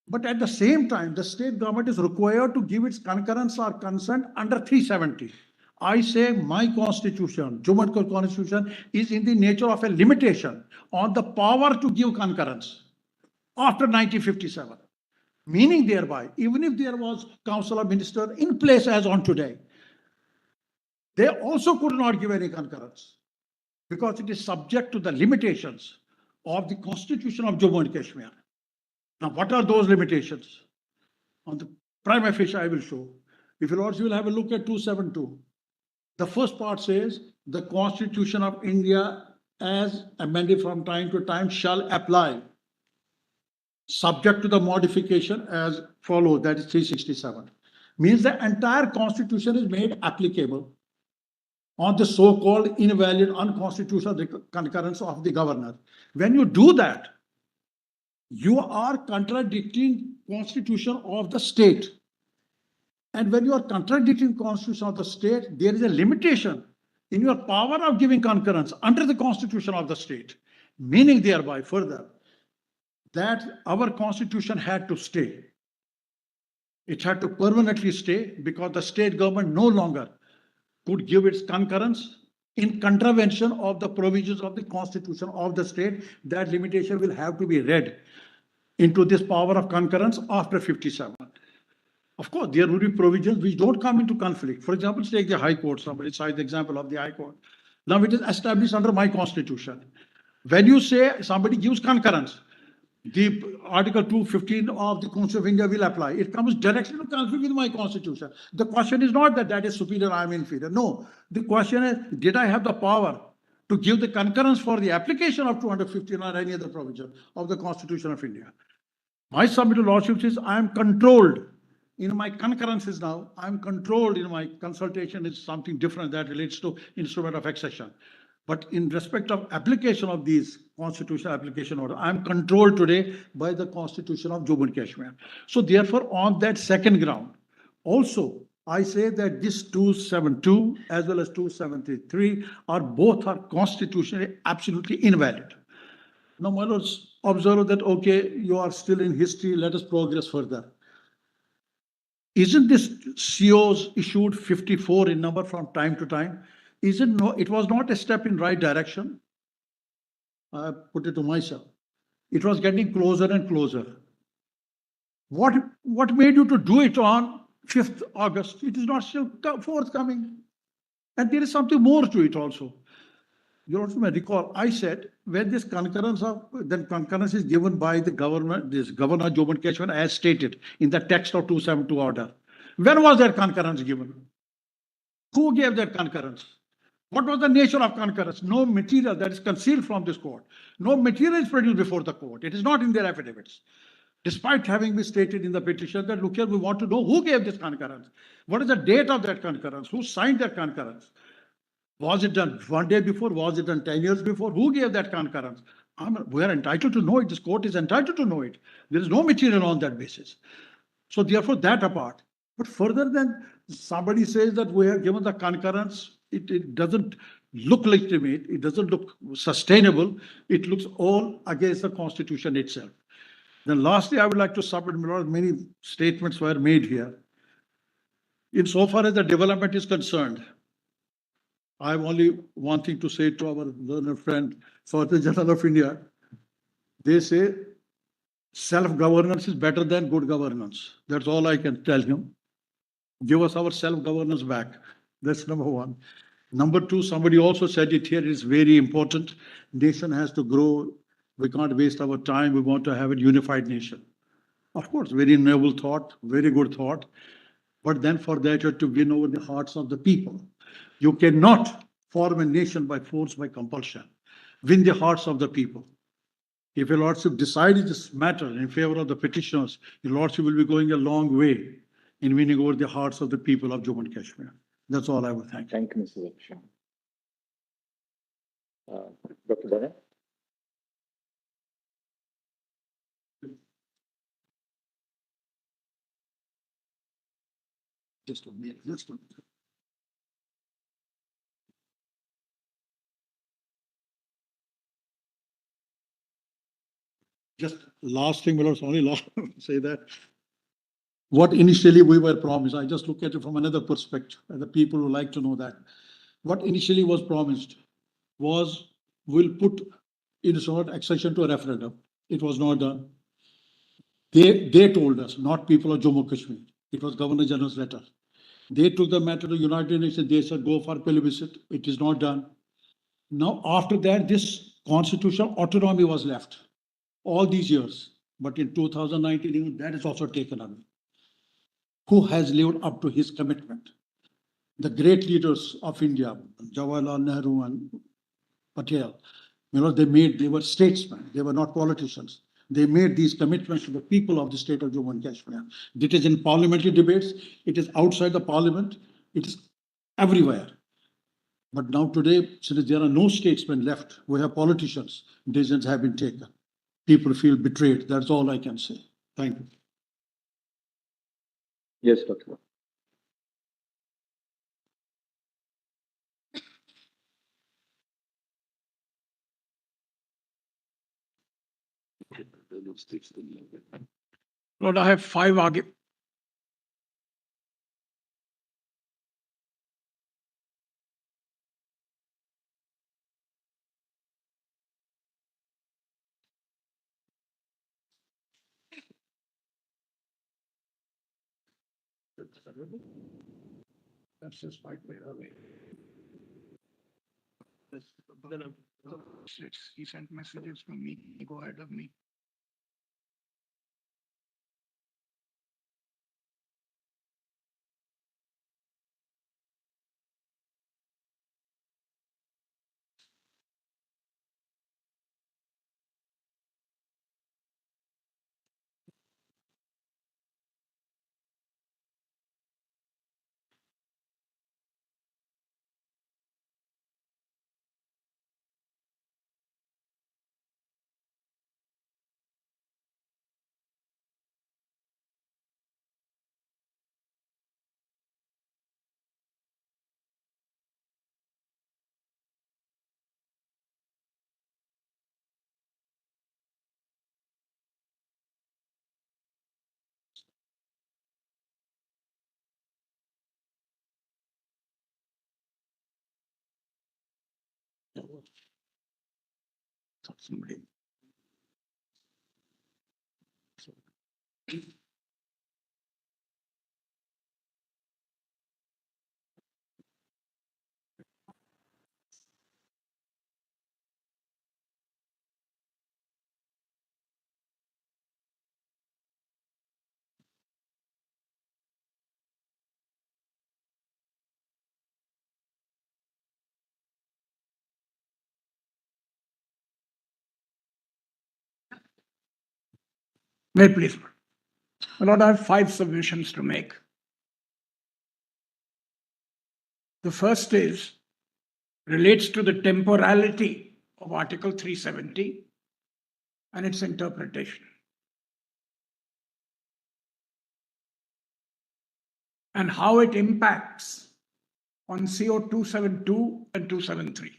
Speaker 9: But at the same time, the state government is required to give its concurrence or consent under 370. I say my constitution, Jammu and Kashmir constitution, is in the nature of a limitation on the power to give concurrence after 1957. Meaning thereby, even if there was Council of Ministers in place as on today, they also could not give any concurrence because it is subject to the limitations of the Constitution of Jammu and Kashmir. Now, what are those limitations? On the prima facie, I will show. If you will have a look at 272. The first part says, the Constitution of India as amended from time to time shall apply, subject to the modification as follows, that is 367. Means the entire Constitution is made applicable on the so-called invalid unconstitutional concurrence of the governor. When you do that, you are contradicting Constitution of the state. And when you are contradicting Constitution of the state, there is a limitation in your power of giving concurrence under the Constitution of the state. Meaning thereby further that our Constitution had to stay. It had to permanently stay because the state government no longer could give its concurrence in contravention of the provisions of the Constitution of the state. That limitation will have to be read into this power of concurrence after 57. Of course, there will be provisions which don't come into conflict. For example, take the High Court. Somebody cites the example of the High Court. Now it is established under my Constitution. When you say somebody gives concurrence, the Article 215 of the Constitution of India will apply. It comes directly to conflict with my Constitution. The question is not that that is superior, I am inferior. No. The question is, did I have the power to give the concurrence for the application of 215 or any other provision of the Constitution of India? My submit to Lordship is, I am controlled. In my concurrences now, I'm controlled in my consultation is something different that relates to instrument of accession. But in respect of application of these constitutional application order, I'm controlled today by the Constitution of Jammu and Kashmir. So therefore, on that second ground, also, I say that this 272 as well as 273 are both are constitutionally absolutely invalid. Now, my lords, observe that, okay, you are still in history, let us progress further. Isn't this COs issued 54 in number from time to time? It was not a step in right direction. I put it to myself. It was getting closer and closer. What made you to do it on 5th August? It is not still forthcoming. And there is something more to it also. You also may recall, I said, when this concurrence is given by the government, this Governor Jammu and Kashmir, as stated in the text of 272 order. When was that concurrence given? Who gave that concurrence? What was the nature of concurrence? No material that is concealed from this court. No material is produced before the court. It is not in their affidavits. Despite having been stated in the petition that, look here, we want to know who gave this concurrence. What is the date of that concurrence? Who signed that concurrence? Was it done 1 day before? Was it done 10 years before? Who gave that concurrence? We are entitled to know it. This court is entitled to know it. There is no material on that basis. So therefore, that apart. But further than somebody says that we have given the concurrence, it doesn't look legitimate. It doesn't look sustainable. It looks all against the Constitution itself. Then lastly, I would like to submit, many statements were made here. Insofar as the development is concerned, I have only one thing to say to our learned friend, Solicitor General of India. They say self-governance is better than good governance. That's all I can tell him. Give us our self-governance back. That's number one. Number two, somebody also said it here, it is very important. Nation has to grow. We can't waste our time. We want to have a unified nation. Of course, very noble thought, very good thought. But then for that, you have to win over the hearts of the people. You cannot form a nation by force, by compulsion. Win the hearts of the people. If your lordship decided this matter in favor of the petitioners, your lordship will be going a long way in winning over the hearts of the people of Jammu and Kashmir. That's all I would thank.
Speaker 3: Thank you, Mr. Zakshan. Dr. Bennett?
Speaker 9: Just a minute. Just last thing, Milord, only last say that. What initially we were promised, I just look at it from another perspective, and the people who like to know that. What initially was promised was we'll put in sort accession to a referendum. It was not done. They told us, not people of Jammu Kashmir. It was Governor General's letter. They took the matter to United Nations. They said, go for plebiscite. It is not done. Now, after that, this constitutional autonomy was left all these years. But in 2019, that is also taken away. Who has lived up to his commitment? The great leaders of India, Jawaharlal Nehru and Patel, they were statesmen. They were not politicians. They made these commitments to the people of the state of Jammu and Kashmir. It is in parliamentary debates. It is outside the parliament. It is everywhere. But now today, since there are no statesmen left, we have politicians. Decisions have been taken. People feel betrayed. That's all I can say. Thank you.
Speaker 3: Yes, Doctor.
Speaker 8: Lord, I have 5 arguments.
Speaker 9: That's just my way away.
Speaker 10: He sent messages from me. Go ahead of me.
Speaker 9: Somebody.
Speaker 10: May I please? My Lord, I have 5 submissions to make. The first relates to the temporality of Article 370 and its interpretation, and how it impacts on CO 272 and 273.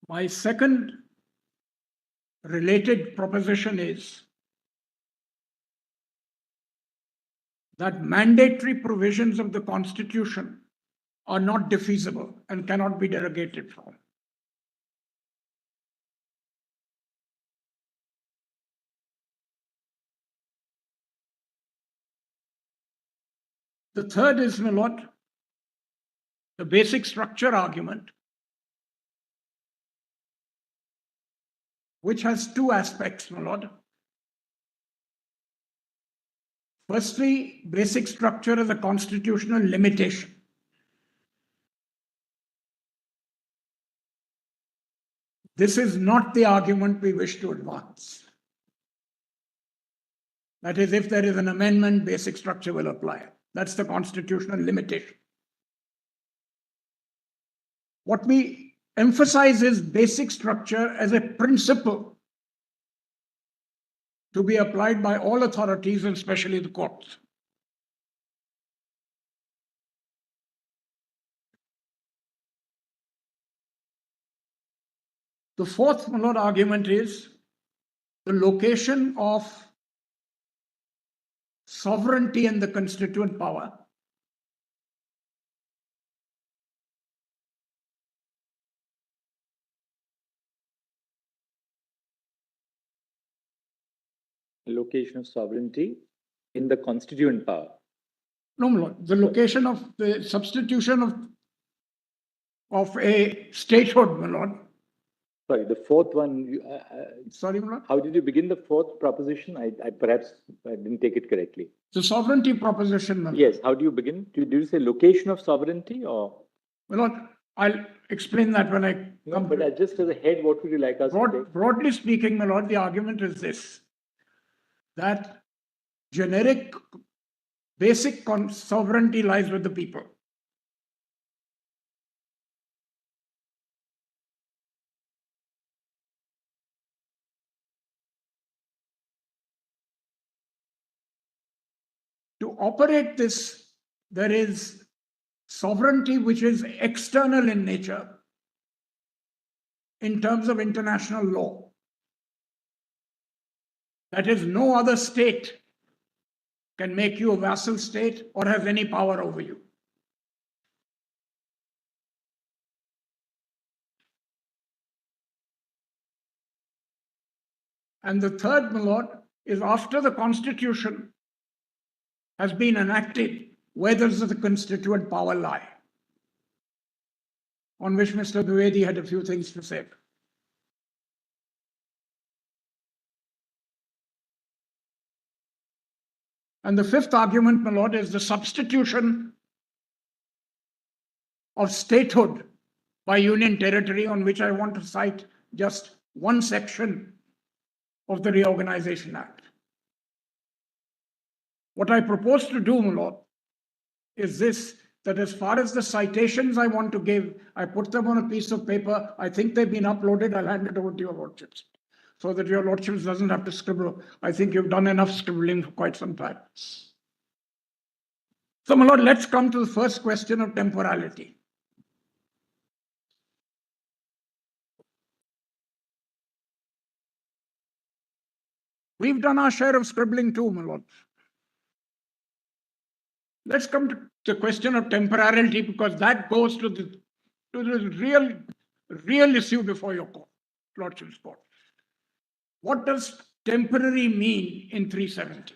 Speaker 10: My second related proposition is that mandatory provisions of the Constitution are not defeasible and cannot be derogated from. The third is, my Lord, the basic structure argument, which has 2 aspects, my Lord. Firstly, basic structure is a constitutional limitation. This is not the argument we wish to advance. That is, if there is an amendment, basic structure will apply. That's the constitutional limitation. What we emphasize is basic structure as a principle to be applied by all authorities, and especially the courts. The fourth, my Lord, argument is the location of sovereignty and the constituent power.
Speaker 3: Location of sovereignty in the constituent power.
Speaker 10: No, my Lord, the location of the substitution of a statehood, my Lord.
Speaker 3: Sorry, the fourth one.
Speaker 10: Sorry, my Lord.
Speaker 3: How did you begin the fourth proposition? I perhaps didn't take it correctly.
Speaker 10: The sovereignty proposition, my Lord.
Speaker 3: Yes. How do you begin? Did you say location of sovereignty or?
Speaker 10: My Lord, I'll explain that when I come.
Speaker 3: No, but just as a head, what would you like us to take?
Speaker 10: Broadly speaking, my Lord, the argument is this: that generic basic sovereignty lies with the people. To operate this, there is sovereignty which is external in nature in terms of international law. That is, no other state can make you a vassal state or have any power over you. And the third, my Lord, is after the Constitution has been enacted, where does the constituent power lie? On which Mr. Dwivedi had a few things to say. And the fifth argument, my Lord, is the substitution of statehood by union territory, on which I want to cite just one section of the Reorganization Act. What I propose to do, my Lord, is this, that as far as the citations I want to give, I put them on a piece of paper. I think they've been uploaded. I'll hand it over to your Lordships, so that your Lordships doesn't have to scribble. I think you've done enough scribbling for quite some time. So, my Lord, let's come to the first question of temporality. We've done our share of scribbling too, my Lord. Let's come to the question of temporality, because that goes to the real issue before your court, Lordship's court. What does temporary mean in 370?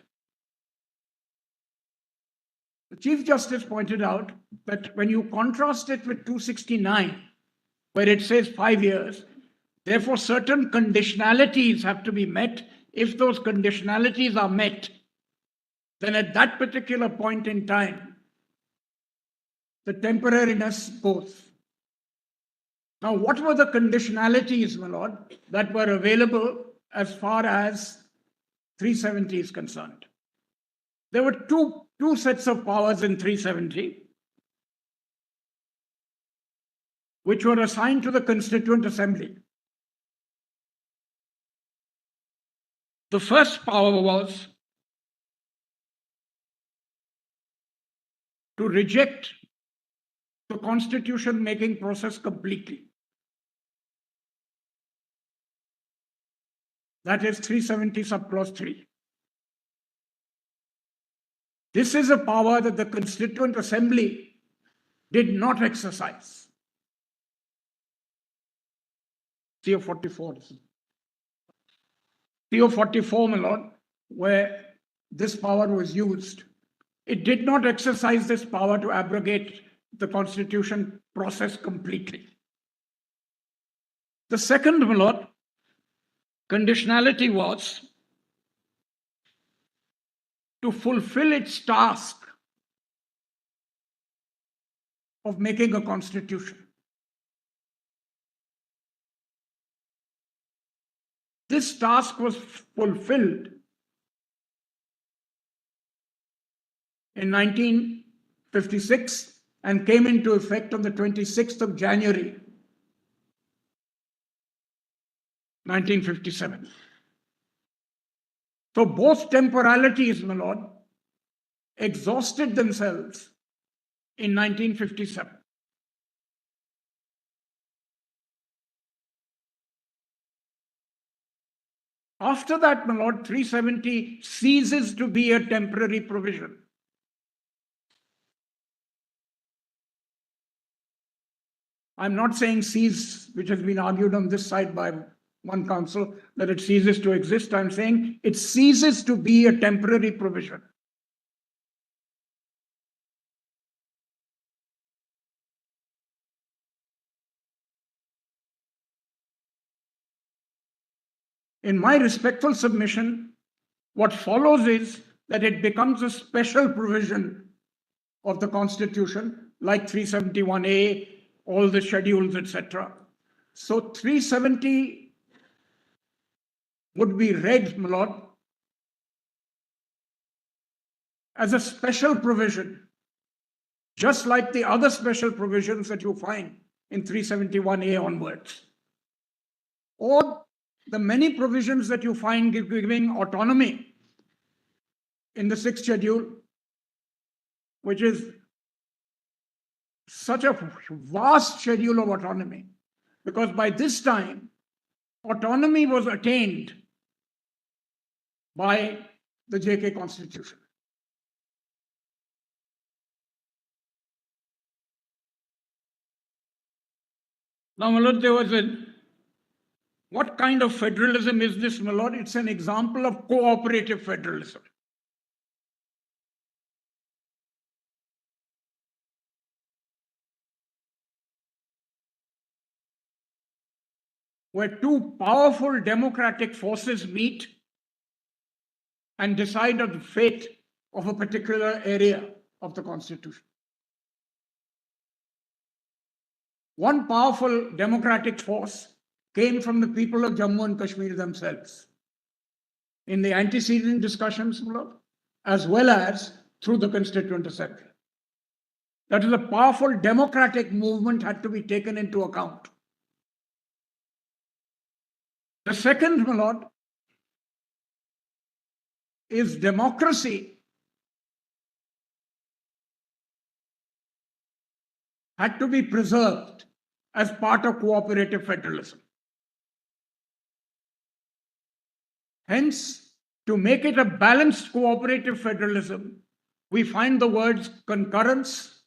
Speaker 10: The Chief Justice pointed out that when you contrast it with 269, where it says 5 years, therefore certain conditionalities have to be met. If those conditionalities are met, then at that particular point in time, the temporariness goes. Now, what were the conditionalities, my lord, that were available as far as 370 is concerned? There were two sets of powers in 370, which were assigned to the Constituent Assembly. The first power was to reject the constitution-making process completely. That is 370 subclause 3. This is a power that the Constituent Assembly did not exercise. CO 44. CO 44, my lord, where this power was used, it did not exercise this power to abrogate the constitution process completely. The second, my lord, conditionality was to fulfill its task of making a constitution. This task was fulfilled in 1956 and came into effect on the 26th of January, 1957. So both temporalities, my lord, exhausted themselves in 1957. After that, my lord, 370 ceases to be a temporary provision. I'm not saying cease, which has been argued on this side by one council, that it ceases to exist. I'm saying it ceases to be a temporary provision. In my respectful submission, what follows is that it becomes a special provision of the Constitution, like 371A, all the schedules, etc. So 370 would be read, my lord, as a special provision, just like the other special provisions that you find in 371A onwards, or the many provisions that you find giving autonomy in the 6th schedule, which is such a vast schedule of autonomy, because by this time, autonomy was attained by the JK Constitution. Now, my lord, there was what kind of federalism is this, my lord? It's an example of cooperative federalism. Where two powerful democratic forces meet and decide on the fate of a particular area of the Constitution. One powerful democratic force came from the people of Jammu and Kashmir themselves in the antecedent discussions, as well as through the Constituent Assembly. That is, a powerful democratic movement had to be taken into account. The second, my lord, is democracy had to be preserved as part of cooperative federalism. Hence, to make it a balanced cooperative federalism, we find the words concurrence,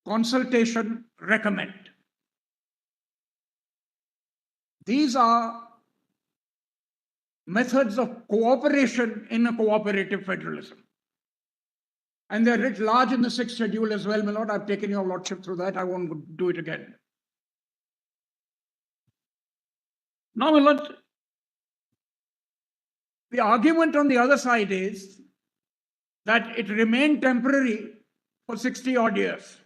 Speaker 10: consultation, recommend. These are methods of cooperation in a cooperative federalism. And they're writ large in the 6th schedule as well, my lord. I've taken your lordship through that. I won't do it again. Now, my lord, the argument on the other side is that it remained temporary for 60 odd years.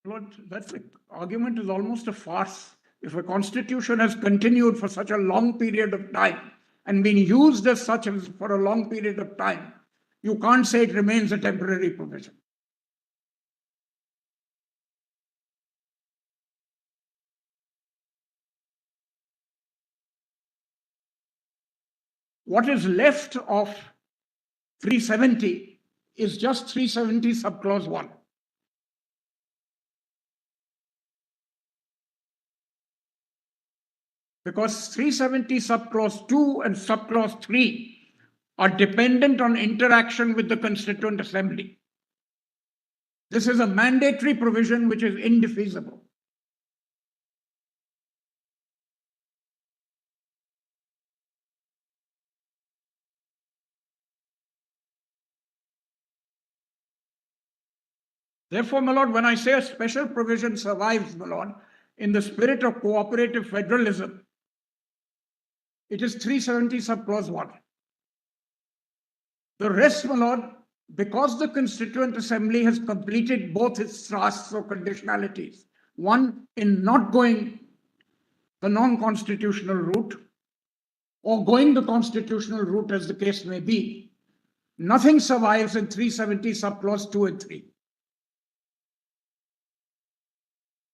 Speaker 10: Lord, that argument is almost a farce. If a constitution has continued for such a long period of time and been used as such for a long period of time, you can't say it remains a temporary provision. What is left of 370 is just 370 subclause 1. Because 370 subclause 2 and subclause 3 are dependent on interaction with the Constituent Assembly. This is a mandatory provision which is indefeasible. Therefore, my lord, when I say a special provision survives, my lord, in the spirit of cooperative federalism, it is 370 subclause 1. The rest, my lord, because the Constituent Assembly has completed both its tasks or conditionalities, one in not going the non-constitutional route or going the constitutional route as the case may be, nothing survives in 370 subclause 2 and 3.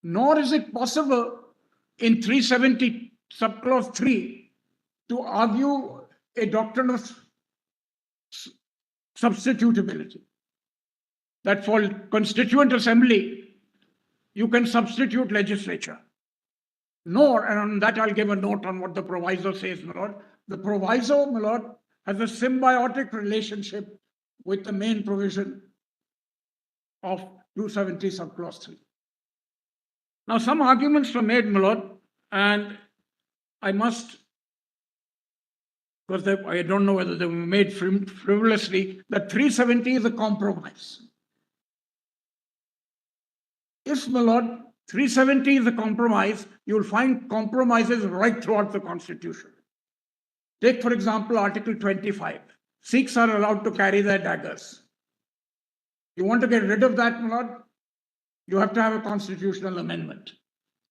Speaker 10: Nor is it possible in 370 subclause 3 to argue a doctrine of substitutability. That for Constituent Assembly, you can substitute legislature. Nor, and on that I'll give a note on what the proviso says, my lord. The proviso, my lord, has a symbiotic relationship with the main provision of 270 subclause 3. Now, some arguments were made, my lord, and I must, because I don't know whether they were made frivolously, that 370 is a compromise. If, my lord, 370 is a compromise, you'll find compromises right throughout the Constitution. Take, for example, Article 25. Sikhs are allowed to carry their daggers. You want to get rid of that, my lord? You have to have a constitutional amendment.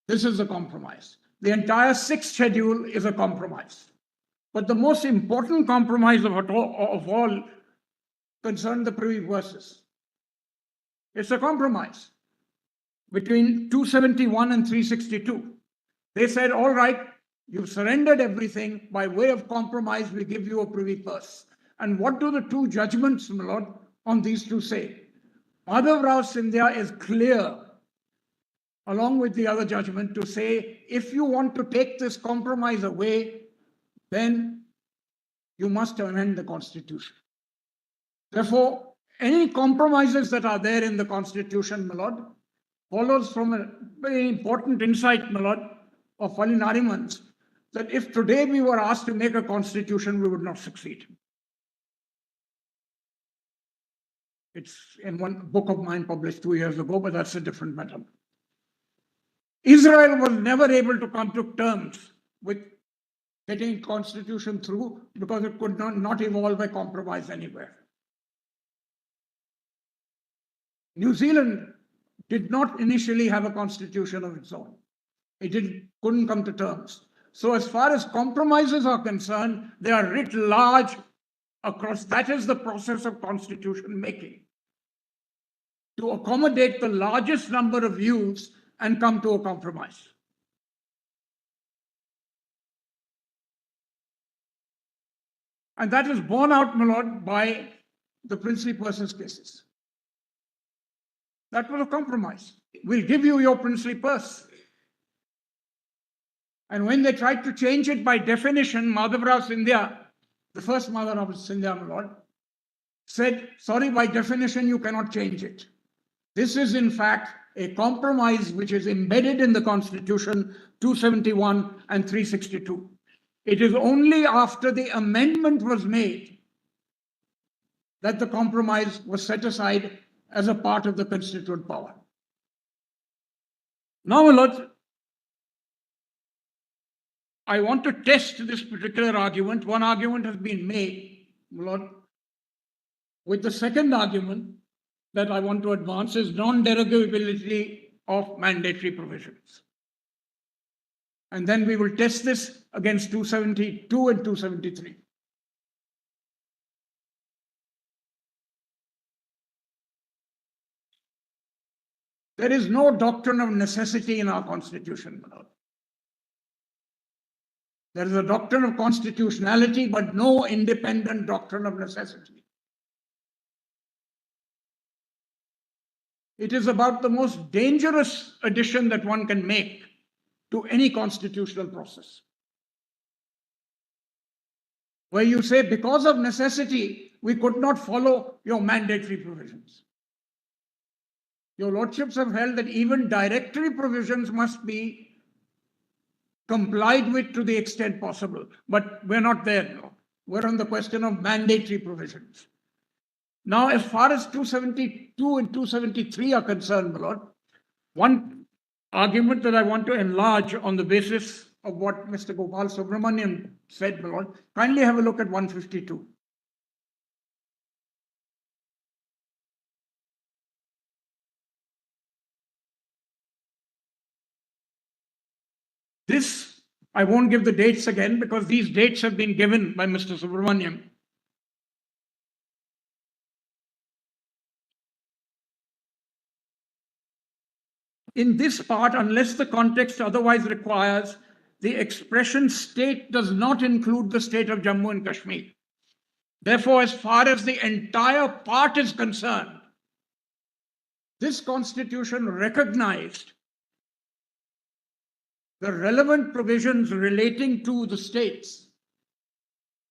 Speaker 10: This is a compromise. The entire 6th schedule is a compromise. But the most important compromise of all concerned the privy verses. It's a compromise between 271 and 362. They said, all right, you've surrendered everything. By way of compromise, we give you a privy purse. And what do the two judgments, my lord, on these two say? Madhav Rao Scindia is clear, along with the other judgment, to say, if you want to take this compromise away, then you must amend the Constitution. Therefore, any compromises that are there in the Constitution, my lord, follows from a very important insight, my lord, of Fali Nariman's, that if today we were asked to make a constitution, we would not succeed. It's in one book of mine published 2 years ago, but that's a different matter. Israel was never able to come to terms with getting a constitution through because it could not evolve by compromise anywhere. New Zealand did not initially have a constitution of its own. It couldn't come to terms. So as far as compromises are concerned, they are writ large across. That is the process of constitution making, to accommodate the largest number of views and come to a compromise. And that is borne out, my lord, by the princely persons cases. That was a compromise. We'll give you your princely purse. And when they tried to change it by definition, Madhav Rao Scindia, the first Madhav Rao Scindia, my lord, said, sorry, by definition, you cannot change it. This is, in fact, a compromise which is embedded in the Constitution 271 and 362. It is only after the amendment was made that the compromise was set aside as a part of the constituent power. Now, my lord, I want to test this particular argument. One argument has been made, my lord, with the second argument that I want to advance is non-derogability of mandatory provisions. And then we will test this against 272 and 273. There is no doctrine of necessity in our constitution, my lord. There is a doctrine of constitutionality, but no independent doctrine of necessity. It is about the most dangerous addition that one can make to any constitutional process, where you say, because of necessity, we could not follow your mandatory provisions. Your lordships have held that even directory provisions must be complied with to the extent possible, but we're not there now. We're on the question of mandatory provisions. Now, as far as 272 and 273 are concerned, my lord, one argument that I want to enlarge on the basis of what Mr. Gopal Subramanian said, my lord, kindly have a look at 152. This, I won't give the dates again because these dates have been given by Mr. Subramanian. In this part, unless the context otherwise requires, the expression state does not include the state of Jammu and Kashmir. Therefore, as far as the entire part is concerned, this constitution recognized the relevant provisions relating to the states,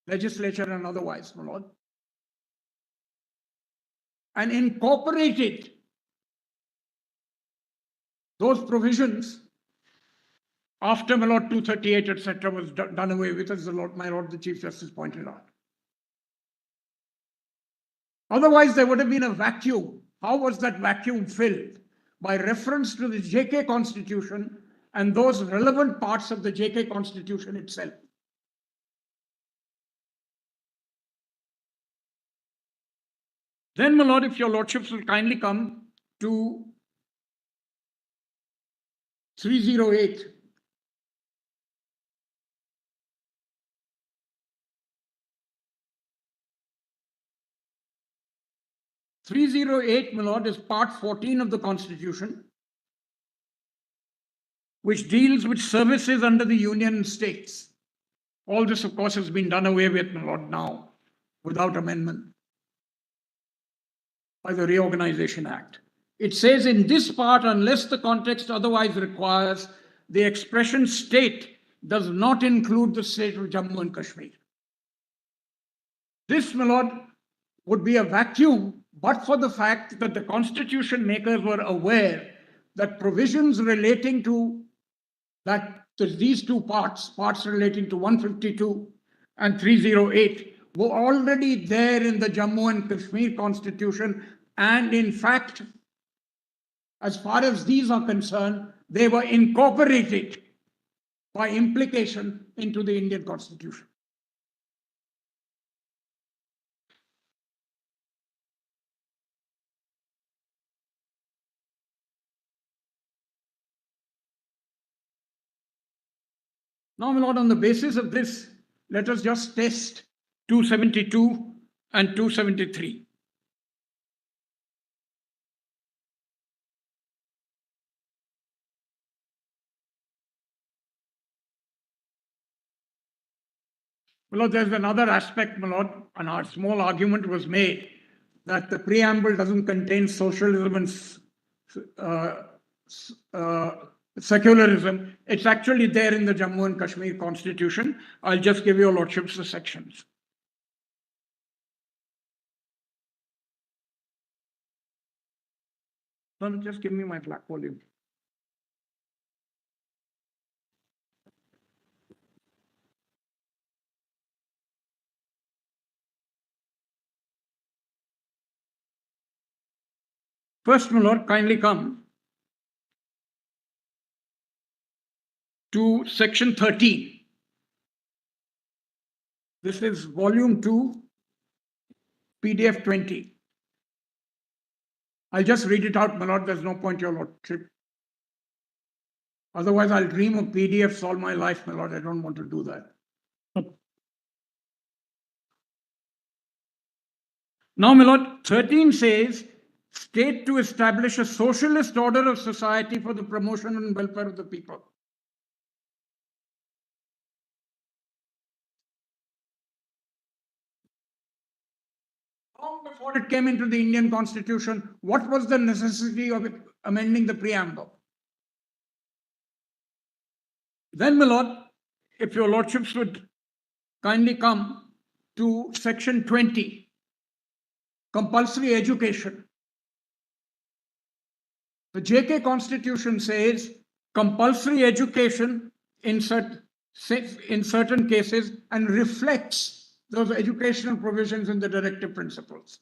Speaker 10: legislature and otherwise, my lord, and incorporated those provisions after, my lord, 238, etc., was done away with, as my lord, the Chief Justice pointed out. Otherwise, there would have been a vacuum. How was that vacuum filled? By reference to the JK Constitution and those relevant parts of the JK Constitution itself. Then, my lord, if your lordships will kindly come to 308. My lord, is part 14 of the Constitution, which deals with services under the Union and states. All this, of course, has been done away with, my lord, now, without amendment by the Reorganization Act. It says in this part, unless the context otherwise requires, the expression state does not include the state of Jammu and Kashmir. This, my lord, would be a vacuum, but for the fact that the constitution makers were aware that provisions relating to these two parts relating to 152 and 308, were already there in the Jammu and Kashmir Constitution, and in fact, as far as these are concerned, they were incorporated by implication into the Indian Constitution. Now, my lord, on the basis of this, let us just test 272 and 273. My lord, there's another aspect, my lord, and our small argument was made that the preamble doesn't contain socialism and secularism. It's actually there in the Jammu and Kashmir Constitution. I'll just give your lordships the sections. No, just give me my black volume. First, my lord, kindly come to section 13. This is volume 2, PDF 20. I'll just read it out, my lord. There's no point, your lordship, Otherwise, I'll dream of PDFs all my life, my lord. I don't want to do that. Now, my lord, 13 says, state to establish a socialist order of society for the promotion and welfare of the people. Long before it came into the Indian Constitution, what was the necessity of amending the preamble? Then, my lord, if your lordships would kindly come to section 20, compulsory education. The JK Constitution says compulsory education in certain cases and reflects those educational provisions in the directive principles.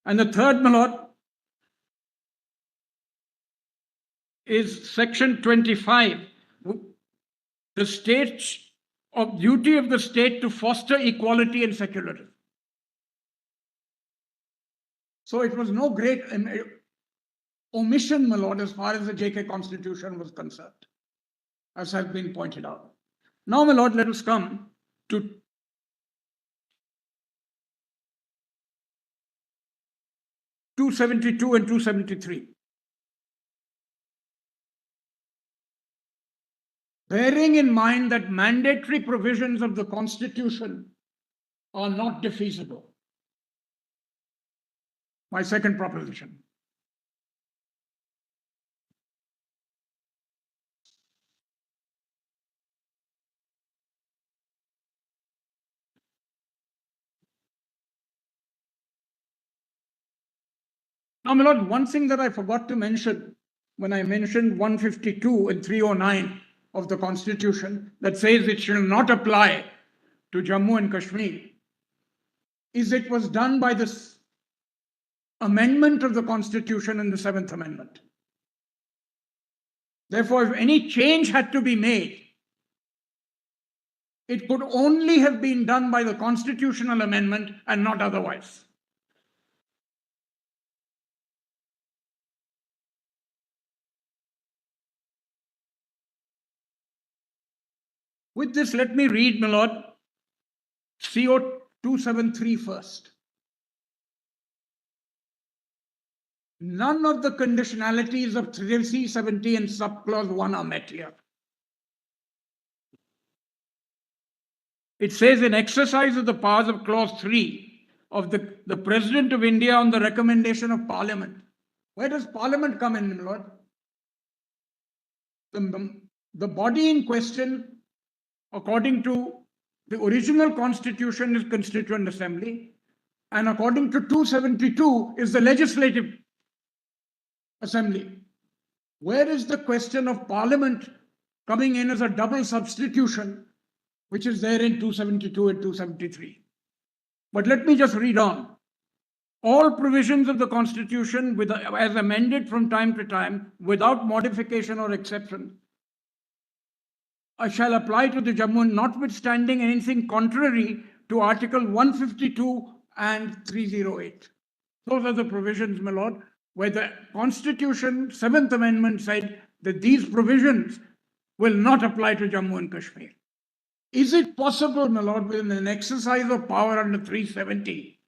Speaker 10: And the third, my lord, is section 25, the duty of the state to foster equality and secularism. So it was no great omission, my lord, as far as the JK Constitution was concerned, as has been pointed out. Now, my lord, let us come to (272) and 273. Bearing in mind that mandatory provisions of the Constitution are not defeasible. My second proposition. Now, my lord, one thing that I forgot to mention when I mentioned 152 and 309 of the Constitution that says it shall not apply to Jammu and Kashmir is it was done by this amendment of the Constitution in the 7th Amendment. Therefore, if any change had to be made, it could only have been done by the constitutional amendment and not otherwise. With this, let me read, my lord, CO 273 first. None of the conditionalities of 370 and subclause 1 are met here. It says, in exercise of the powers of clause 3 of the President of India on the recommendation of Parliament. Where does Parliament come in, my lord? The body in question, according to the original Constitution, is Constituent Assembly, and according to 272 is the Legislative Assembly. Where is the question of Parliament coming in as a double substitution, which is there in 272 and 273? But let me just read on. All provisions of the Constitution, as amended from time to time, without modification or exception, shall apply to the Jammu, notwithstanding anything contrary to Article 152 and 308. Those are the provisions, my lord, where the Constitution, 7th Amendment, said that these provisions will not apply to Jammu and Kashmir. Is it possible, my lord, within an exercise of power under 370,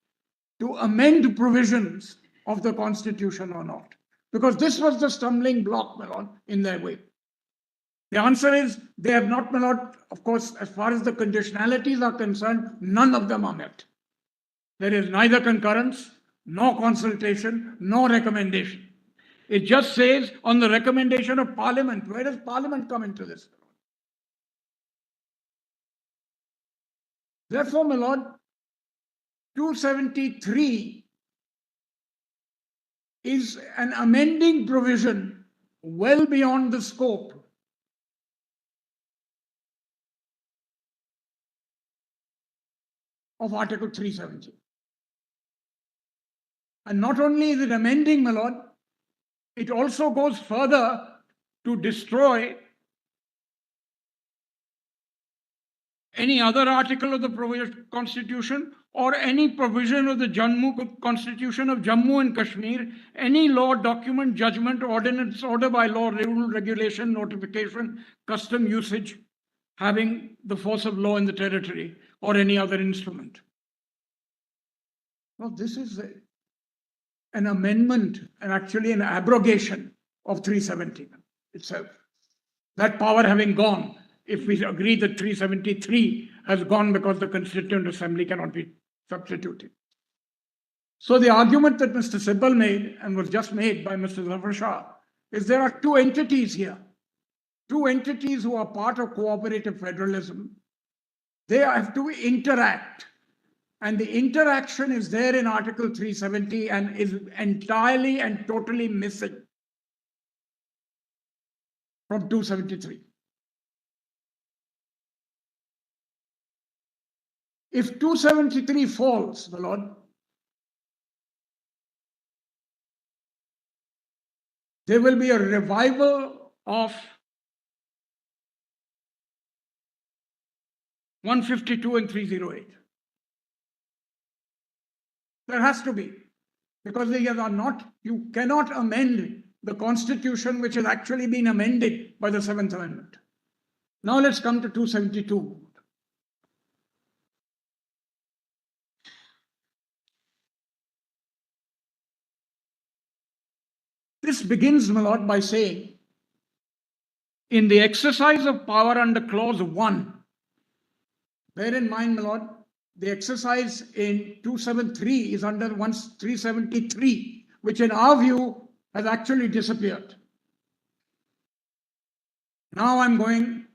Speaker 10: to amend provisions of the Constitution or not? Because this was the stumbling block, my lord, in their way. The answer is they have not, my lord. Of course, as far as the conditionalities are concerned, none of them are met. There is neither concurrence, nor consultation, nor recommendation. It just says on the recommendation of Parliament. Where does Parliament come into this? Therefore, my lord, 273 is an amending provision well beyond the scope of Article 370. And not only is it amending, my lord, it also goes further to destroy any other article of the Constitution, or any provision of the Constitution of Jammu and Kashmir, any law, document, judgment, ordinance, order by law, rule, regulation, notification, custom, usage, having the force of law in the territory, or any other instrument. Well, this is an amendment and actually an abrogation of 370 itself. That power having gone, if we agree that 373 has gone because the Constituent Assembly cannot be substituted. So the argument that Mr. Sibbal made and was just made by Mr. Zafar Shah is there are two entities here. Two entities who are part of cooperative federalism. They have to interact. And the interaction is there in Article 370 and is entirely and totally missing from 273. If 273 falls, my lord, there will be a revival of 152 and 308. There has to be, because they are not, you cannot amend the Constitution which has actually been amended by the 7th Amendment. Now let's come to 272. This begins, my lord, by saying, in the exercise of power under clause 1, bear in mind, my lord, the exercise in 273 is under 373, which in our view has actually disappeared. Now I'm going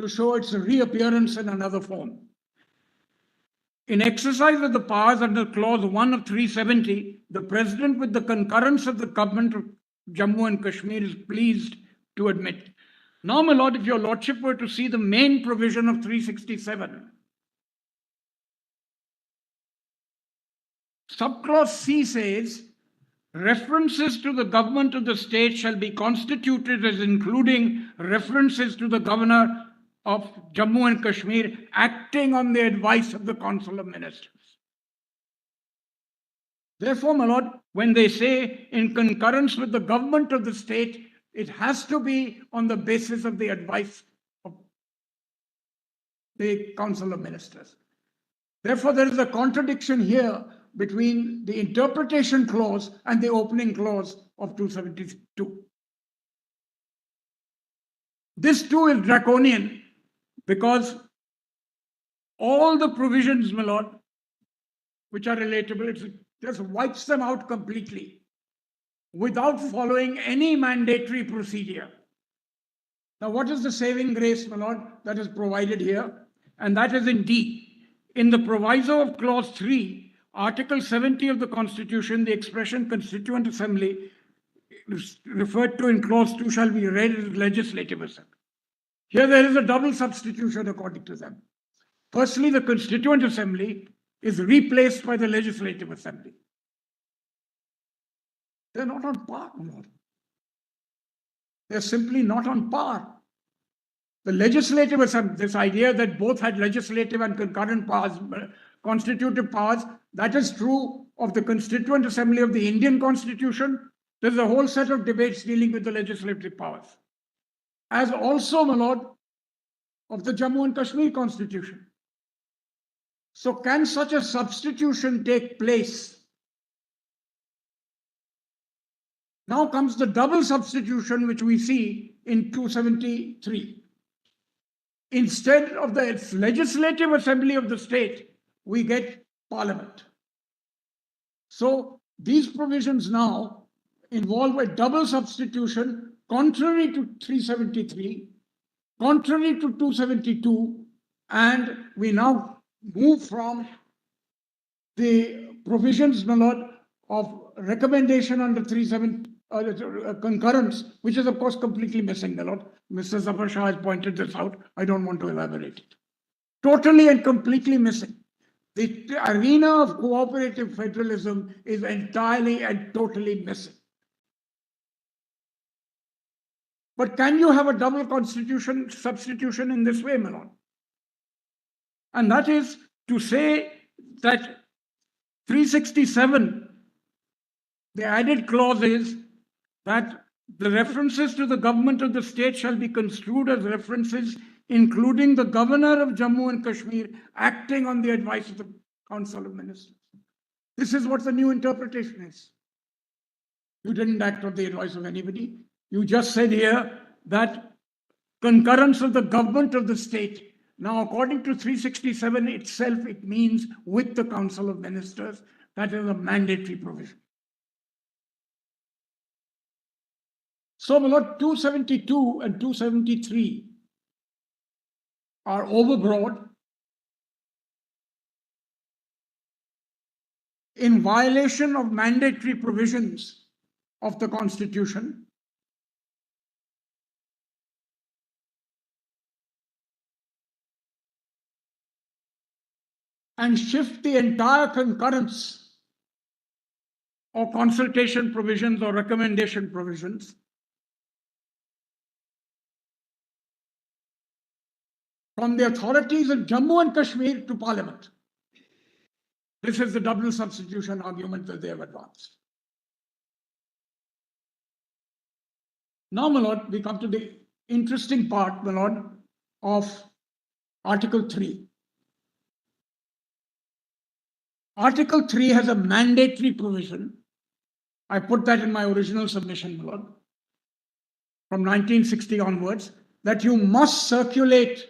Speaker 10: to show its reappearance in another form. In exercise of the powers under clause 1 of 370, the President, with the concurrence of the government of Jammu and Kashmir, is pleased to admit. Now, my lord, if your lordship were to see the main provision of 367, subclause C says, references to the government of the state shall be constituted as including references to the governor of Jammu and Kashmir acting on the advice of the Council of Ministers. Therefore, my lord, when they say in concurrence with the government of the state, it has to be on the basis of the advice of the Council of Ministers. Therefore, there is a contradiction here between the interpretation clause and the opening clause of 272. This too is draconian because all the provisions, my lord, which are relatable, it just wipes them out completely without following any mandatory procedure. Now, what is the saving grace, my lord, that is provided here? And that is indeed in the proviso of clause 3, Article 70 of the Constitution, the expression Constituent Assembly referred to in clause 2 shall be read as Legislative Assembly. Here there is a double substitution according to them. Firstly, the Constituent Assembly is replaced by the Legislative Assembly. They're not on par, my lord. They're simply not on par. The Legislative Assembly, this idea that both had legislative and concurrent powers, constitutive powers, that is true of the Constituent Assembly of the Indian Constitution. There's a whole set of debates dealing with the legislative powers. As also, my lord, of the Jammu and Kashmir Constitution. So can such a substitution take place? Now comes the double substitution which we see in 273. Instead of the Legislative Assembly of the state, we get Parliament. So these provisions now involve a double substitution contrary to 373, contrary to 272, and we now move from the provisions, my lord, of recommendation under 370, concurrence, which is of course completely missing, my lord. Mr. Zafar Shah has pointed this out. I don't want to elaborate it. Totally and completely missing. The arena of cooperative federalism is entirely and totally missing. But can you have a double constitution substitution in this way, my lord? And that is to say that 367, the added clause is that the references to the government of the state shall be construed as references including the governor of Jammu and Kashmir acting on the advice of the Council of Ministers. This is what the new interpretation is. You didn't act on the advice of anybody. You just said here that concurrence of the government of the state. Now, according to 367 itself, it means with the Council of Ministers. That is a mandatory provision. So, my lord, 272 and 273 are overbroad in violation of mandatory provisions of the Constitution. And shift the entire concurrence or consultation provisions or recommendation provisions from the authorities of Jammu and Kashmir to Parliament. This is the double substitution argument that they have advanced. Now, my lord, we come to the interesting part, my lord, of Article 3. Article 3 has a mandatory provision. I put that in my original submission, my lord, from 1960 onwards, that you must circulate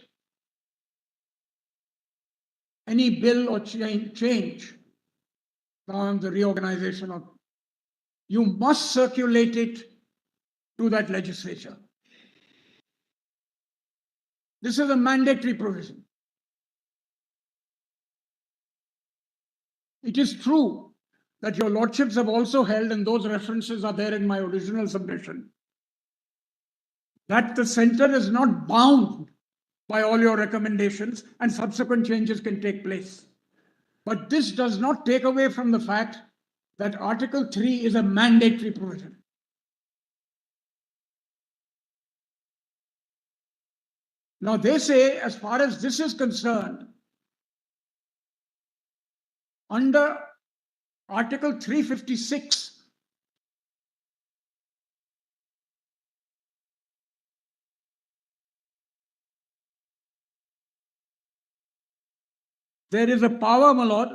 Speaker 10: any bill or change, the reorganization of, you must circulate it to that legislature. This is a mandatory provision. It is true that your lordships have also held, and those references are there in my original submission, that the centre is not bound by all your recommendations and subsequent changes can take place. But this does not take away from the fact that Article 3 is a mandatory provision. Now they say, as far as this is concerned, under Article 356, there is a power, my lord,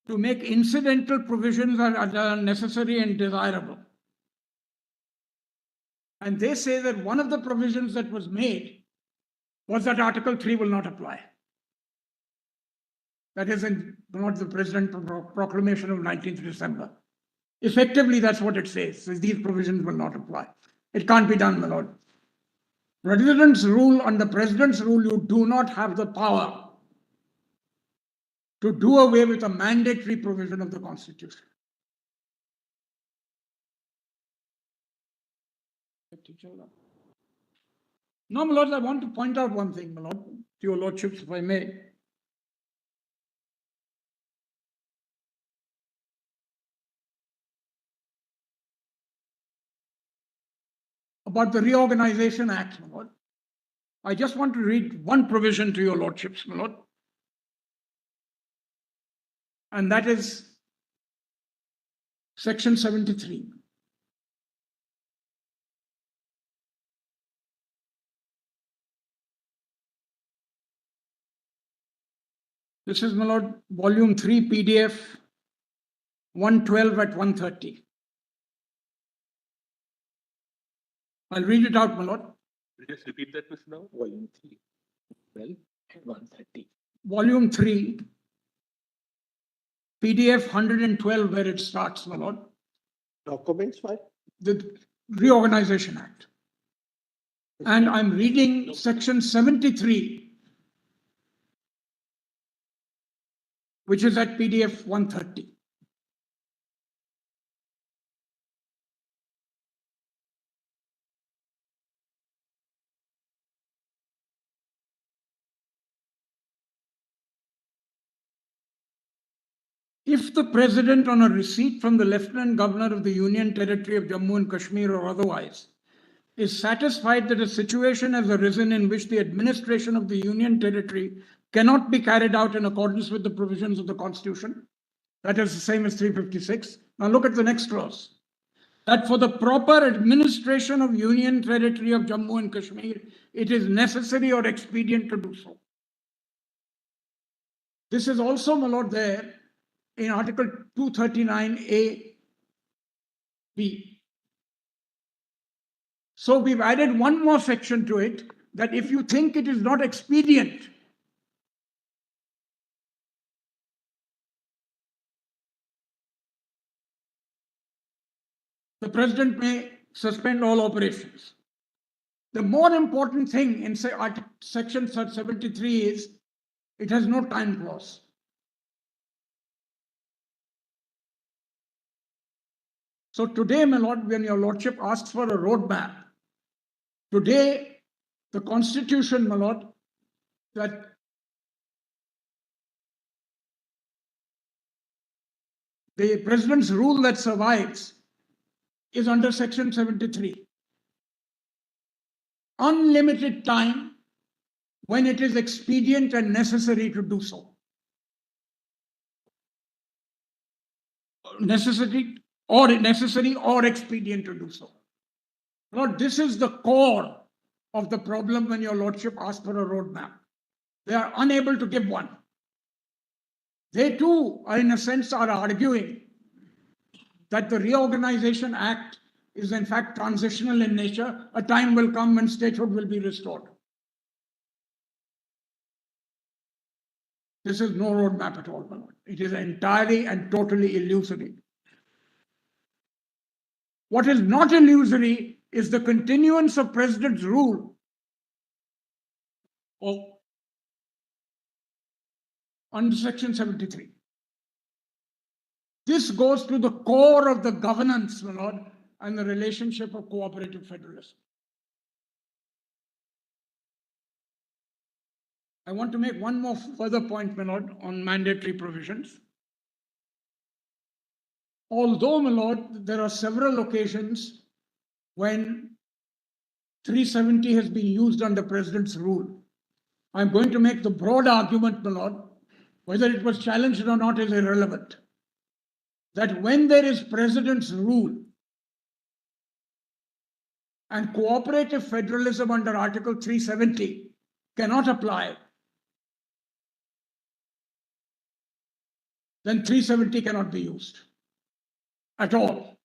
Speaker 10: to make incidental provisions that are necessary and desirable. And they say that one of the provisions that was made was that Article 3 will not apply. That is in not the President's proclamation of 19th December. Effectively, that's what it says. These provisions will not apply. It can't be done, my lord. President's rule, under President's rule, you do not have the power to do away with a mandatory provision of the Constitution. Now, my lords, I want to point out one thing, my lord, to your lordships, if I may. About the Reorganization Act, my lord. I just want to read one provision to your lordships, my lord. And that is Section 73. This is, my lord, Volume 3, PDF 112 at 130. I'll read it out, my lord.
Speaker 5: Just repeat that, Mr. Now.
Speaker 3: Volume 3, 12 and 130.
Speaker 10: Volume 3, PDF 112, where it starts, my lord.
Speaker 7: Documents, why?
Speaker 10: The Reorganization Act. And I'm reading Section 73, which is at PDF 130. If the President, on a receipt from the Lieutenant Governor of the Union Territory of Jammu and Kashmir or otherwise, is satisfied that a situation has arisen in which the administration of the Union territory cannot be carried out in accordance with the provisions of the Constitution. That is the same as 356. Now look at the next clause. That for the proper administration of Union territory of Jammu and Kashmir, it is necessary or expedient to do so. This is also, my lord, there in Article 239A B. So we've added one more section to it, that if you think it is not expedient, the president may suspend all operations. The more important thing in section 73 is it has no time clause. So today, my lord, when your lordship asks for a roadmap, today the Constitution, my lord, that the president's rule that survives is under section 73. Unlimited time when it is expedient and necessary to do so. Necessary or expedient to do so. Lord, this is the core of the problem when your lordship asks for a roadmap. They are unable to give one. They too are, in a sense, are arguing that the Reorganization Act is in fact transitional in nature. A time will come when statehood will be restored. This is no roadmap at all, my lord. It is entirely and totally illusory. What is not illusory is the continuance of President's rule under section 73. This goes to the core of the governance, my lord, and the relationship of cooperative federalism. I want to make one more further point, my lord, on mandatory provisions. Although, my lord, there are several occasions when 370 has been used under President's rule, I'm going to make the broad argument, my lord, whether it was challenged or not is irrelevant, that when there is President's rule and cooperative federalism under Article 370 cannot apply, then 370 cannot be used at all.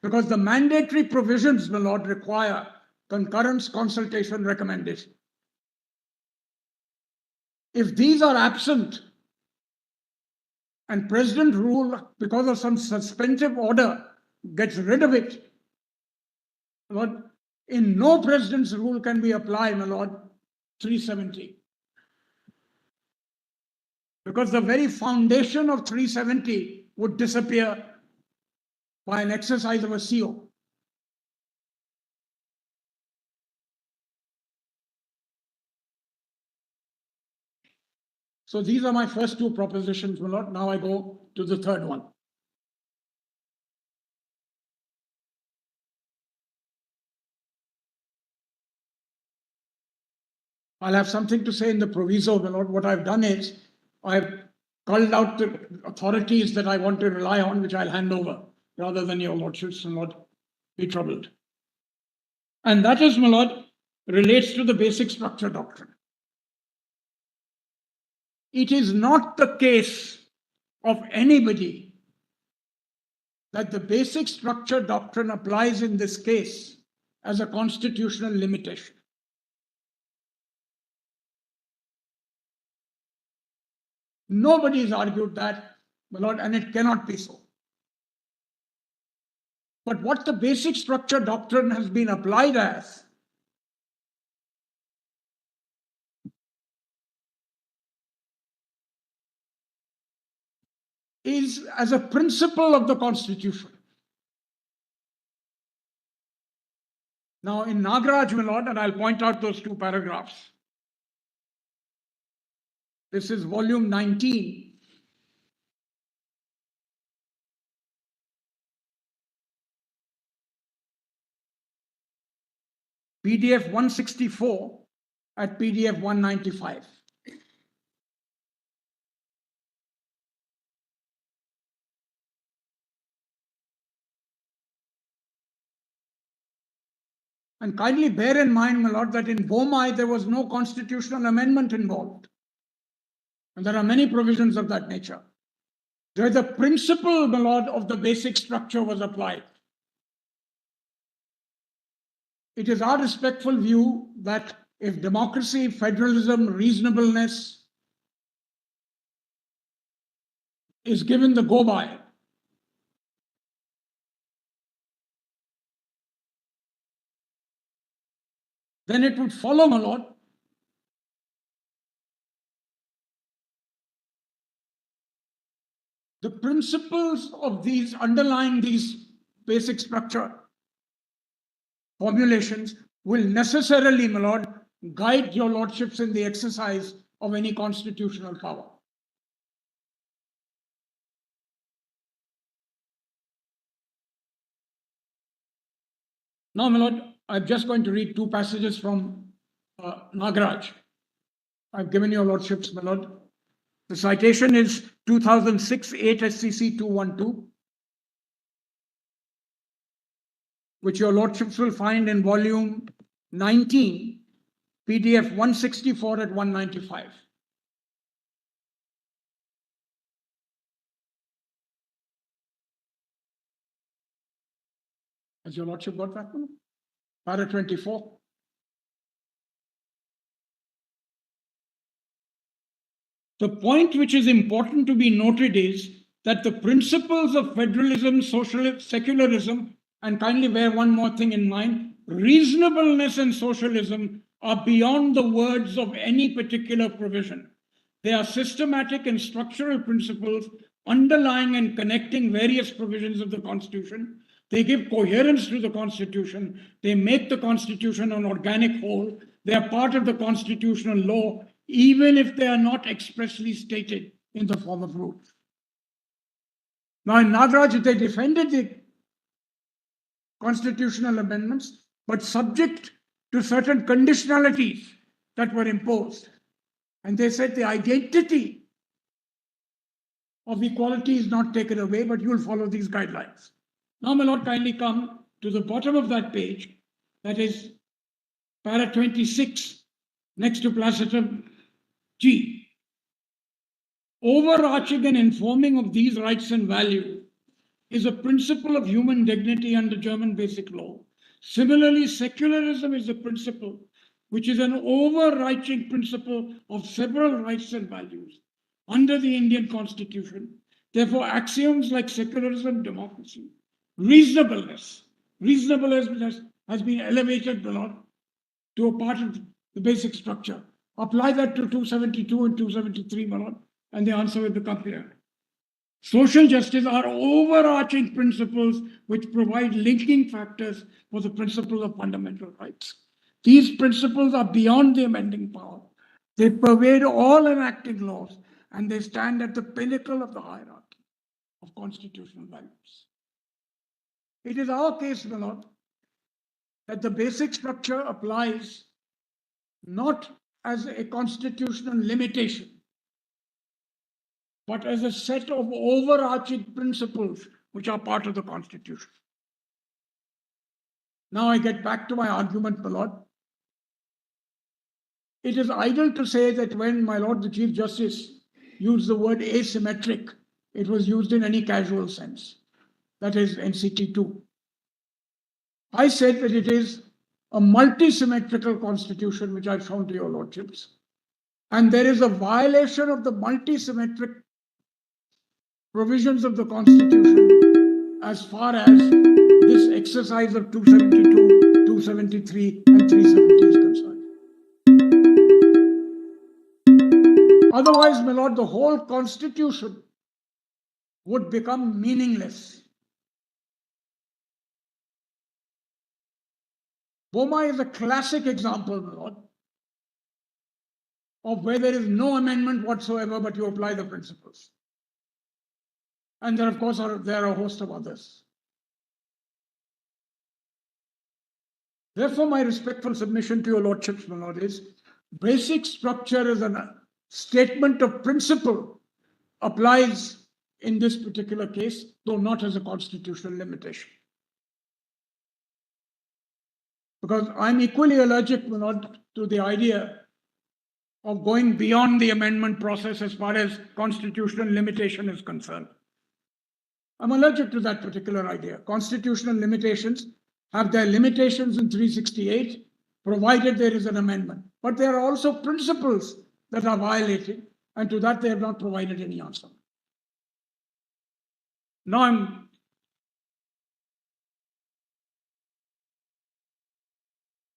Speaker 10: Because the mandatory provisions, my lord, require concurrence, consultation, recommendation. If these are absent and President rule, because of some suspensive order, gets rid of it, my lord, in no President's rule can we apply, my lord, 370. Because the very foundation of 370 would disappear by an exercise of a CO. So these are my first two propositions, my lord. Now I go to the third one. I'll have something to say in the proviso, my lord. What I've done is I've called out the authorities that I want to rely on, which I'll hand over, rather than your lordships, my lord, be troubled. And that is, my lord, relates to the basic structure doctrine. It is not the case of anybody that the basic structure doctrine applies in this case as a constitutional limitation. Nobody has argued that, my lord, and it cannot be so. But what the basic structure doctrine has been applied as is as a principle of the Constitution. Now, in Nagaraj, my lord, and I'll point out those two paragraphs. This is volume 19. PDF 164 at PDF 195. And kindly bear in mind, my lord, that in Bomai there was no constitutional amendment involved. And there are many provisions of that nature. There the principle, my lord, of the basic structure was applied. It is our respectful view that if democracy, federalism, reasonableness is given the go-by, then it would follow, my lord, the principles of these underlying these basic structure formulations will necessarily, my lord, guide your lordships in the exercise of any constitutional power. Now, my lord, I'm just going to read two passages from Nagaraj. I've given your lordships, my lord. The citation is 2006 8 SCC 212, which your lordships will find in volume 19, PDF 164 at 195. Has your lordship got that one? Para 24. The point which is important to be noted is that the principles of federalism, secularism, and kindly bear one more thing in mind, reasonableness and socialism are beyond the words of any particular provision. They are systematic and structural principles underlying and connecting various provisions of the Constitution. They give coherence to the Constitution. They make the Constitution an organic whole. They are part of the constitutional law, even if they are not expressly stated in the form of rules. Now, in Nagaraj, they defended the constitutional amendments, but subject to certain conditionalities that were imposed. And they said the identity of equality is not taken away, but you will follow these guidelines. Now, my lord, kindly come to the bottom of that page, that is para 26, next to placetum G. Overarching and informing of these rights and values is a principle of human dignity under German basic law. Similarly, secularism is a principle which is an overarching principle of several rights and values under the Indian Constitution. Therefore, axioms like secularism, democracy, reasonableness has been elevated to a part of the basic structure. Apply that to 272 and 273, my lord, and the answer will become clear. Social justice are overarching principles which provide linking factors for the principles of fundamental rights. These principles are beyond the amending power. They pervade all enacting laws, and they stand at the pinnacle of the hierarchy of constitutional values. It is our case, my lord, that the basic structure applies not as a constitutional limitation, but as a set of overarching principles which are part of the Constitution. Now I get back to my argument, my lord. It is idle to say that when my lord the Chief Justice used the word asymmetric, it was used in any casual sense. That is NCT 2. I said that it is a multi-symmetrical constitution, which I've shown to your lordships. And there is a violation of the multi-symmetric provisions of the Constitution as far as this exercise of 272, 273, and 370 is concerned. Otherwise, my lord, the whole Constitution would become meaningless. Bomai is a classic example, my lord, of where there is no amendment whatsoever, but you apply the principles. And there, of course, there are a host of others. Therefore, my respectful submission to your lordships, my lord, is basic structure as a statement of principle applies in this particular case, though not as a constitutional limitation. Because I'm equally allergic, my lord, to the idea of going beyond the amendment process as far as constitutional limitation is concerned. I'm allergic to that particular idea. Constitutional limitations have their limitations in 368, provided there is an amendment. But there are also principles that are violated, and to that they have not provided any answer. Now I'm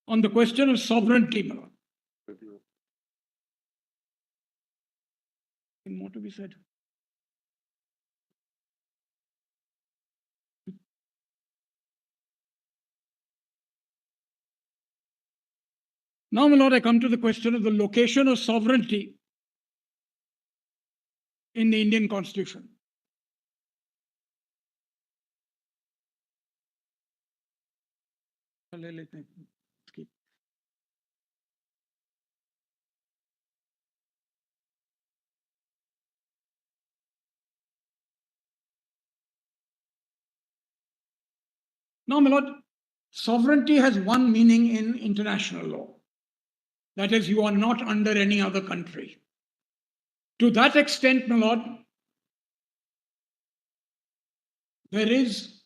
Speaker 10: on the question of sovereignty, my lord. More to be said. Now, my lord, I come to the question of the location of sovereignty in the Indian Constitution. Now, my lord, sovereignty has one meaning in international law. That is, you are not under any other country. To that extent, my lord, there is,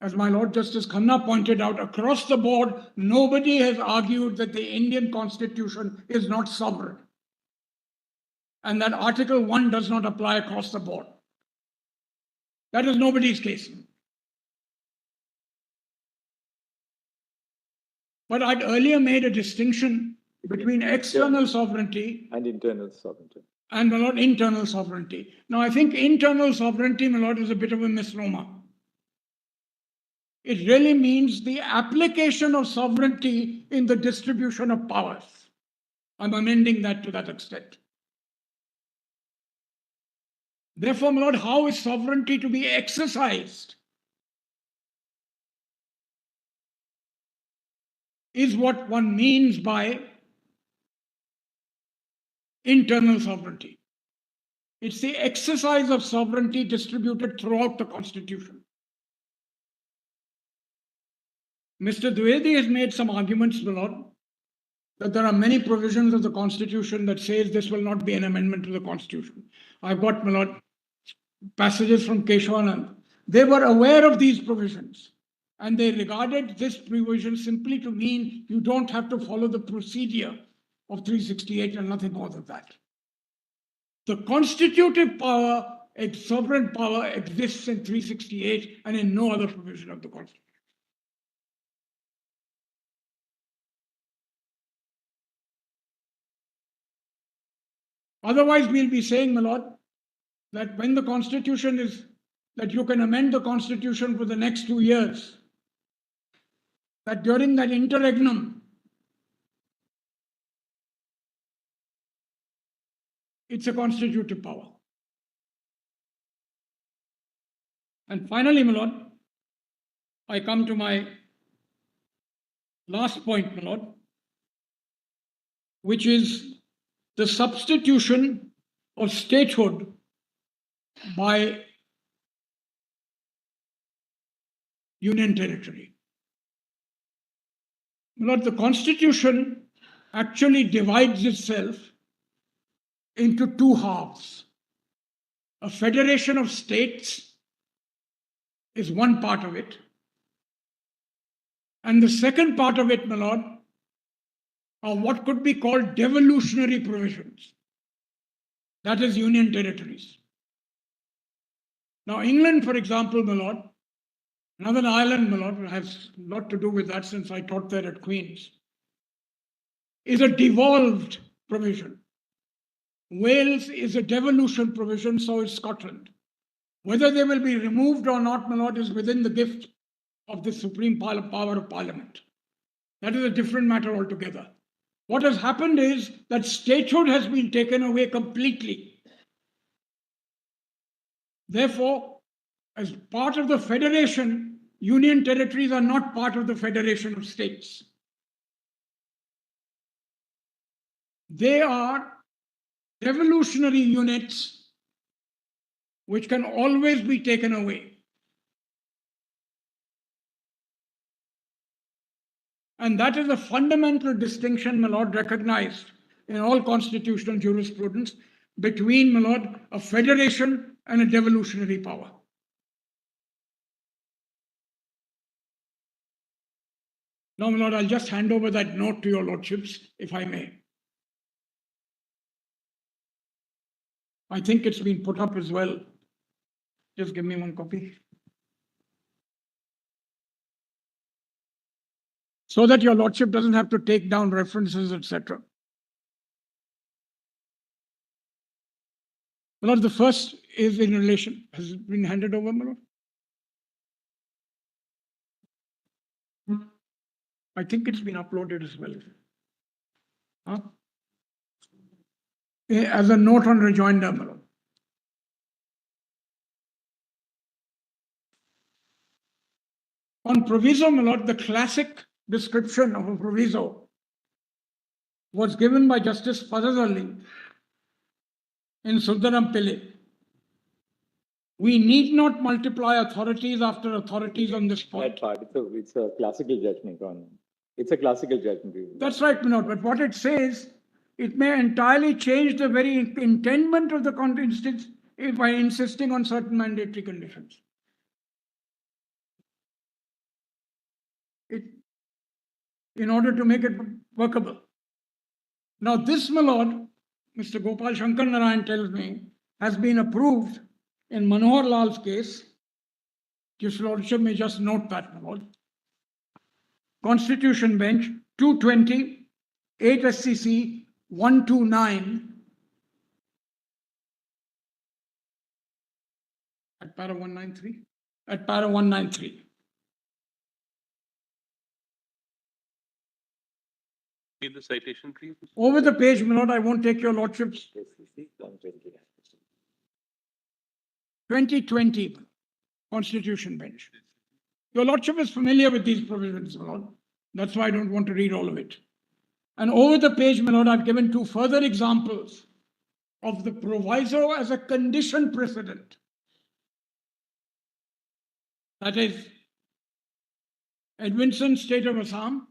Speaker 10: as my Lord Justice Khanna pointed out, across the board, nobody has argued that the Indian Constitution is not sovereign and that Article 1 does not apply across the board. That is nobody's case. But I'd earlier made a distinction between external sovereignty
Speaker 3: And internal sovereignty.
Speaker 10: and, my lord, internal sovereignty. Now, I think internal sovereignty, my lord, is a bit of a misnomer. It really means the application of sovereignty in the distribution of powers. I'm amending that to that extent. Therefore, my lord, how is sovereignty to be exercised is what one means by internal sovereignty. It's the exercise of sovereignty distributed throughout the Constitution. Mr. Dwivedi has made some arguments, my lord, that there are many provisions of the Constitution that says this will not be an amendment to the Constitution. I've got, my lord, passages from Keshwanand. They were aware of these provisions, and they regarded this provision simply to mean you don't have to follow the procedure of 368 and nothing more than that. The constitutive power, sovereign power, exists in 368 and in no other provision of the Constitution. Otherwise, we'll be saying, my lord, that when the Constitution is, that you can amend the Constitution for the next 2 years, that during that interregnum, it's a constitutive power. And finally, my lord, I come to my last point, my lord, which is the substitution of statehood by union territory. My lord, the Constitution actually divides itself into two halves. A federation of states is one part of it. And the second part of it, my lord, are what could be called devolutionary provisions. That is union territories. Now, England, for example, my lord, Northern Ireland, my lord, has a lot to do with that since I taught there at Queen's, is a devolved provision. Wales is a devolution provision, so is Scotland. Whether they will be removed or not, my lord, is within the gift of the supreme power of Parliament. That is a different matter altogether. What has happened is that statehood has been taken away completely. Therefore, as part of the federation, union territories are not part of the federation of states. they are revolutionary units which can always be taken away. And that is a fundamental distinction, my lord, recognized in all constitutional jurisprudence between, my lord, a federation and a devolutionary power. Now, my lord, I'll just hand over that note to your lordships, if I may. I think it's been put up as well. Just give me one copy. So that your lordship doesn't have to take down references, etc. My lord, the first is in relation. Has it been handed over, my lord? I think it's been uploaded as well. Huh? As a note on rejoinder, my lord. On proviso, my lord, the classic description of a proviso was given by Justice Fazazali in Sundaram Pillai. We need not multiply authorities after authorities on this point.
Speaker 3: That part, it's a classical judgment on. It's a classical judgment.
Speaker 10: That's right, my lord. But what it says, it may entirely change the very intendment of the instance by insisting on certain mandatory conditions. In order to make it workable. Now, this, my lord, Mr. Gopal Shankar Narayan tells me, has been approved in Manohar Lal's case. Your lordship may just note that, my lord. Constitution Bench 220, 8 SCC 129 at para 193. At para 193.
Speaker 11: Give the citation, please.
Speaker 10: Over the page, my lord, I won't take your lordship's 2020 Constitution Bench. Your lordship is familiar with these provisions, my lord. That's why I don't want to read all of it. And over the page, my lord, I've given two further examples of the proviso as a condition precedent. That is, Edwinson, State of Assam,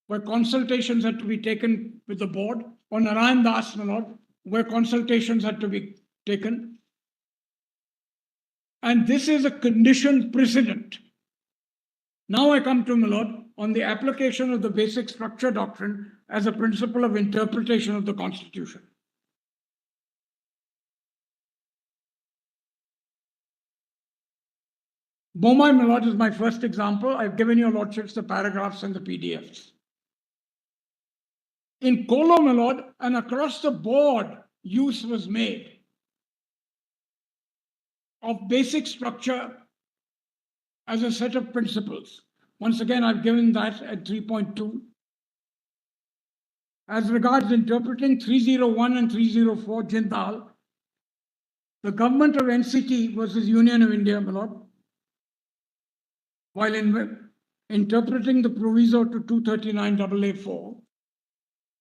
Speaker 10: where consultations had to be taken with the board, or Narayan Das, my lord, where consultations had to be taken. And this is a condition precedent. Now I come to, my lord, on the application of the basic structure doctrine as a principle of interpretation of the Constitution. Bomai, my lord, is my first example. I've given your lordships the paragraphs and the PDFs. In Kolo, my lord, and across the board, use was made of basic structure as a set of principles. Once again, I've given that at 3.2. As regards interpreting 301 and 304 Jindal, the government of NCT versus Union of India, my lord, while interpreting the proviso to 239 AA4,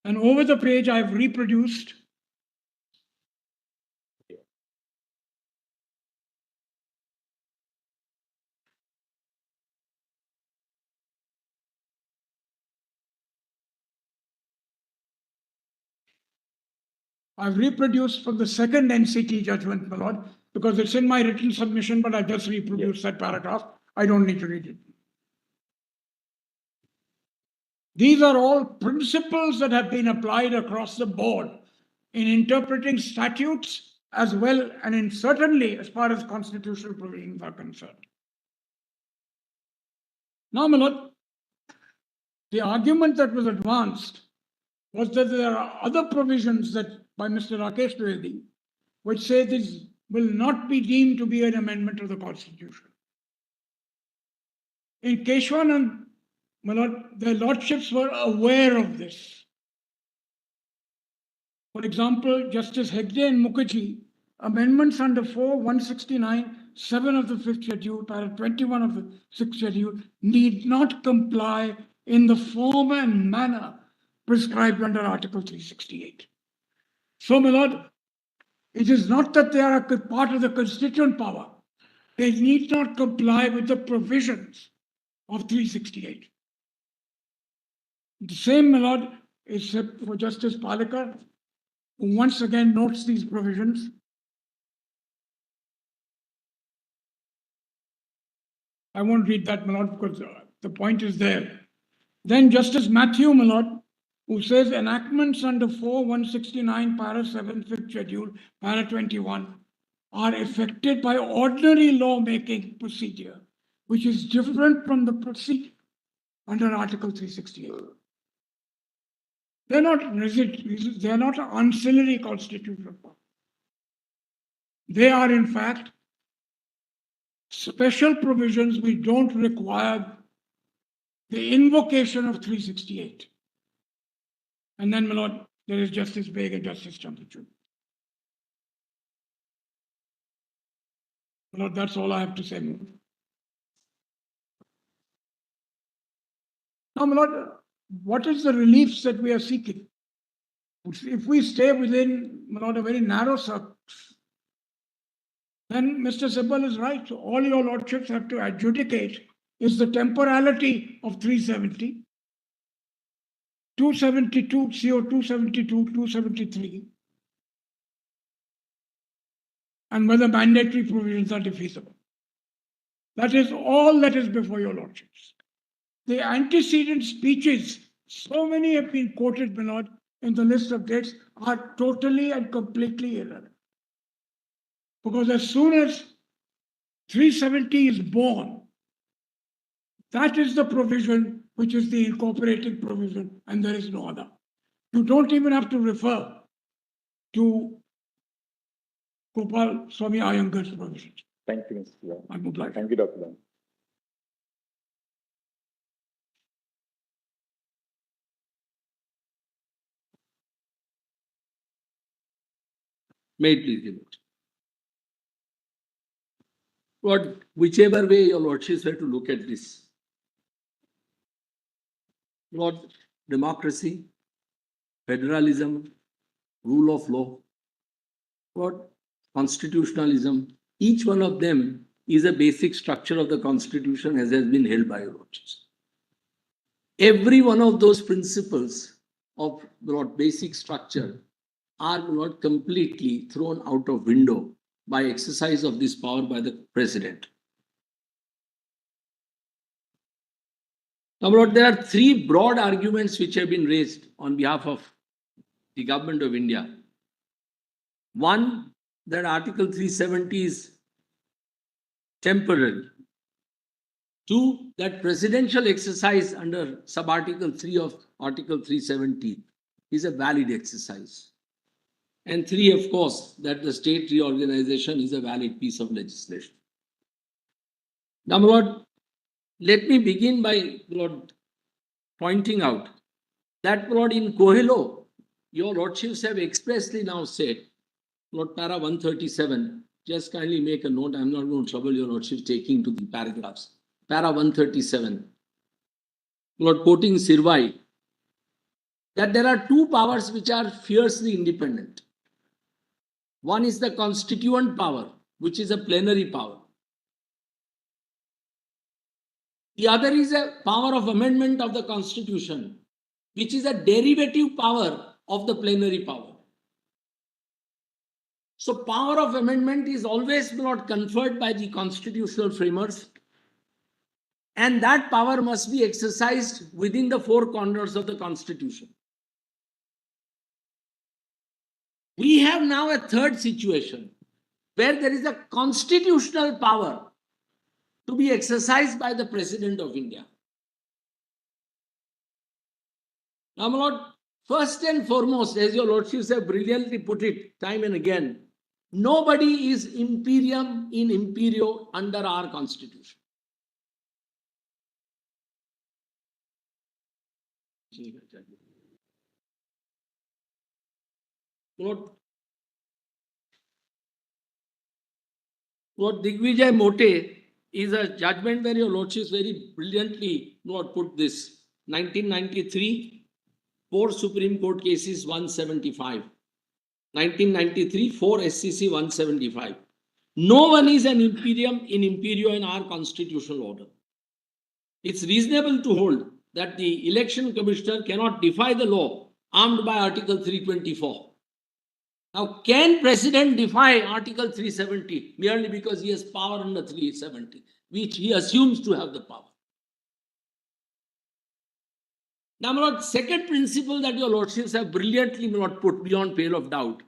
Speaker 10: and over the page I've reproduced from the second NCT judgment, my lord, because it's in my written submission, but I just reproduced that paragraph. I don't need to read it. These are all principles that have been applied across the board in interpreting statutes as well, and in certainly as far as constitutional provisions are concerned. Now, my lord, the argument that was advanced was that there are other provisions that by Mr. Rakesh Dwivedi, which say this will not be deemed to be an amendment of the Constitution. In Keshwanand, my lord, the lordships were aware of this. For example, Justice Hegde and Mukherjee, amendments under 4, 169, 7 of the 5th schedule, para 21 of the 6th schedule, need not comply in the form and manner prescribed under Article 368. So, my lord, it is not that they are a part of the constituent power. They need not comply with the provisions of 368. The same, my lord, is for Justice Palekar, who once again notes these provisions. I won't read that, my lord, because the point is there. Then Justice Matthew, my lord, who says enactments under 4.169, para 7, 5th schedule, para 21, are effected by ordinary lawmaking procedure, which is different from the procedure under Article 368. They're not they're not an ancillary constitutional power. They are, in fact, special provisions which don't require the invocation of 368. And then, my lord, there is Justice Beg and Justice Chandrachud. My lord, that's all I have to say, my lord. Now, my lord, what is the reliefs that we are seeking? If we stay within, my lord, a very narrow circle, then Mr. Sibal is right. All your lordships have to adjudicate is the temporality of 370, 272, CO 272, 273, and whether mandatory provisions are defeasible. That is all that is before your lordships. The antecedent speeches, so many have been quoted, my lord, in the list of dates, are totally and completely irrelevant. Because as soon as 370 is born, that is the provision which is the incorporating provision, and there is no other. You don't even have to refer to Gopal Swami Iyengar's provisions.
Speaker 3: Thank you, Mr. Lal.
Speaker 10: I'm obliged.
Speaker 3: Thank you, Dr. Lal.
Speaker 12: May it please the Lord. Lord, whichever way your lordships were to look at this, Lord, democracy, federalism, rule of law, Lord, constitutionalism, each one of them is a basic structure of the Constitution as has been held by your lordships. Every one of those principles of Lord, basic structure are not completely thrown out of window by exercise of this power by the president. Now, Lord, there are three broad arguments which have been raised on behalf of the government of India. One, that Article 370 is temporary. Two, that presidential exercise under sub-article 3 of Article 370 is a valid exercise. And three, of course, that the state reorganization is a valid piece of legislation. Now, Lord, let me begin by, Lord, pointing out that, Lord, in Coelho, your lordships have expressly now said, Lord, para 137, just kindly make a note, I'm not going to trouble your lordships taking to the paragraphs. Para 137, Lord, quoting Sirvai, that there are two powers which are fiercely independent. One is the constituent power, which is a plenary power. The other is a power of amendment of the Constitution, which is a derivative power of the plenary power. So power of amendment is always not conferred by the constitutional framers, and that power must be exercised within the four corners of the Constitution. We have now a third situation where there is a constitutional power to be exercised by the President of India. Now, my Lord, first and foremost, as your lordships have brilliantly put it time and again, nobody is imperium in imperio under our Constitution. Lord Digvijay Mote is a judgment where your lordships very brilliantly, Lord, put this. 1993, 4 Supreme Court cases 175. 1993, 4 SCC 175. No one is an imperium in imperio in our constitutional order. It's reasonable to hold that the election commissioner cannot defy the law armed by Article 324. Now, can President defy Article 370 merely because he has power under 370, which he assumes to have the power? Now, my lord, second principle that your lordships have brilliantly not put beyond pale of doubt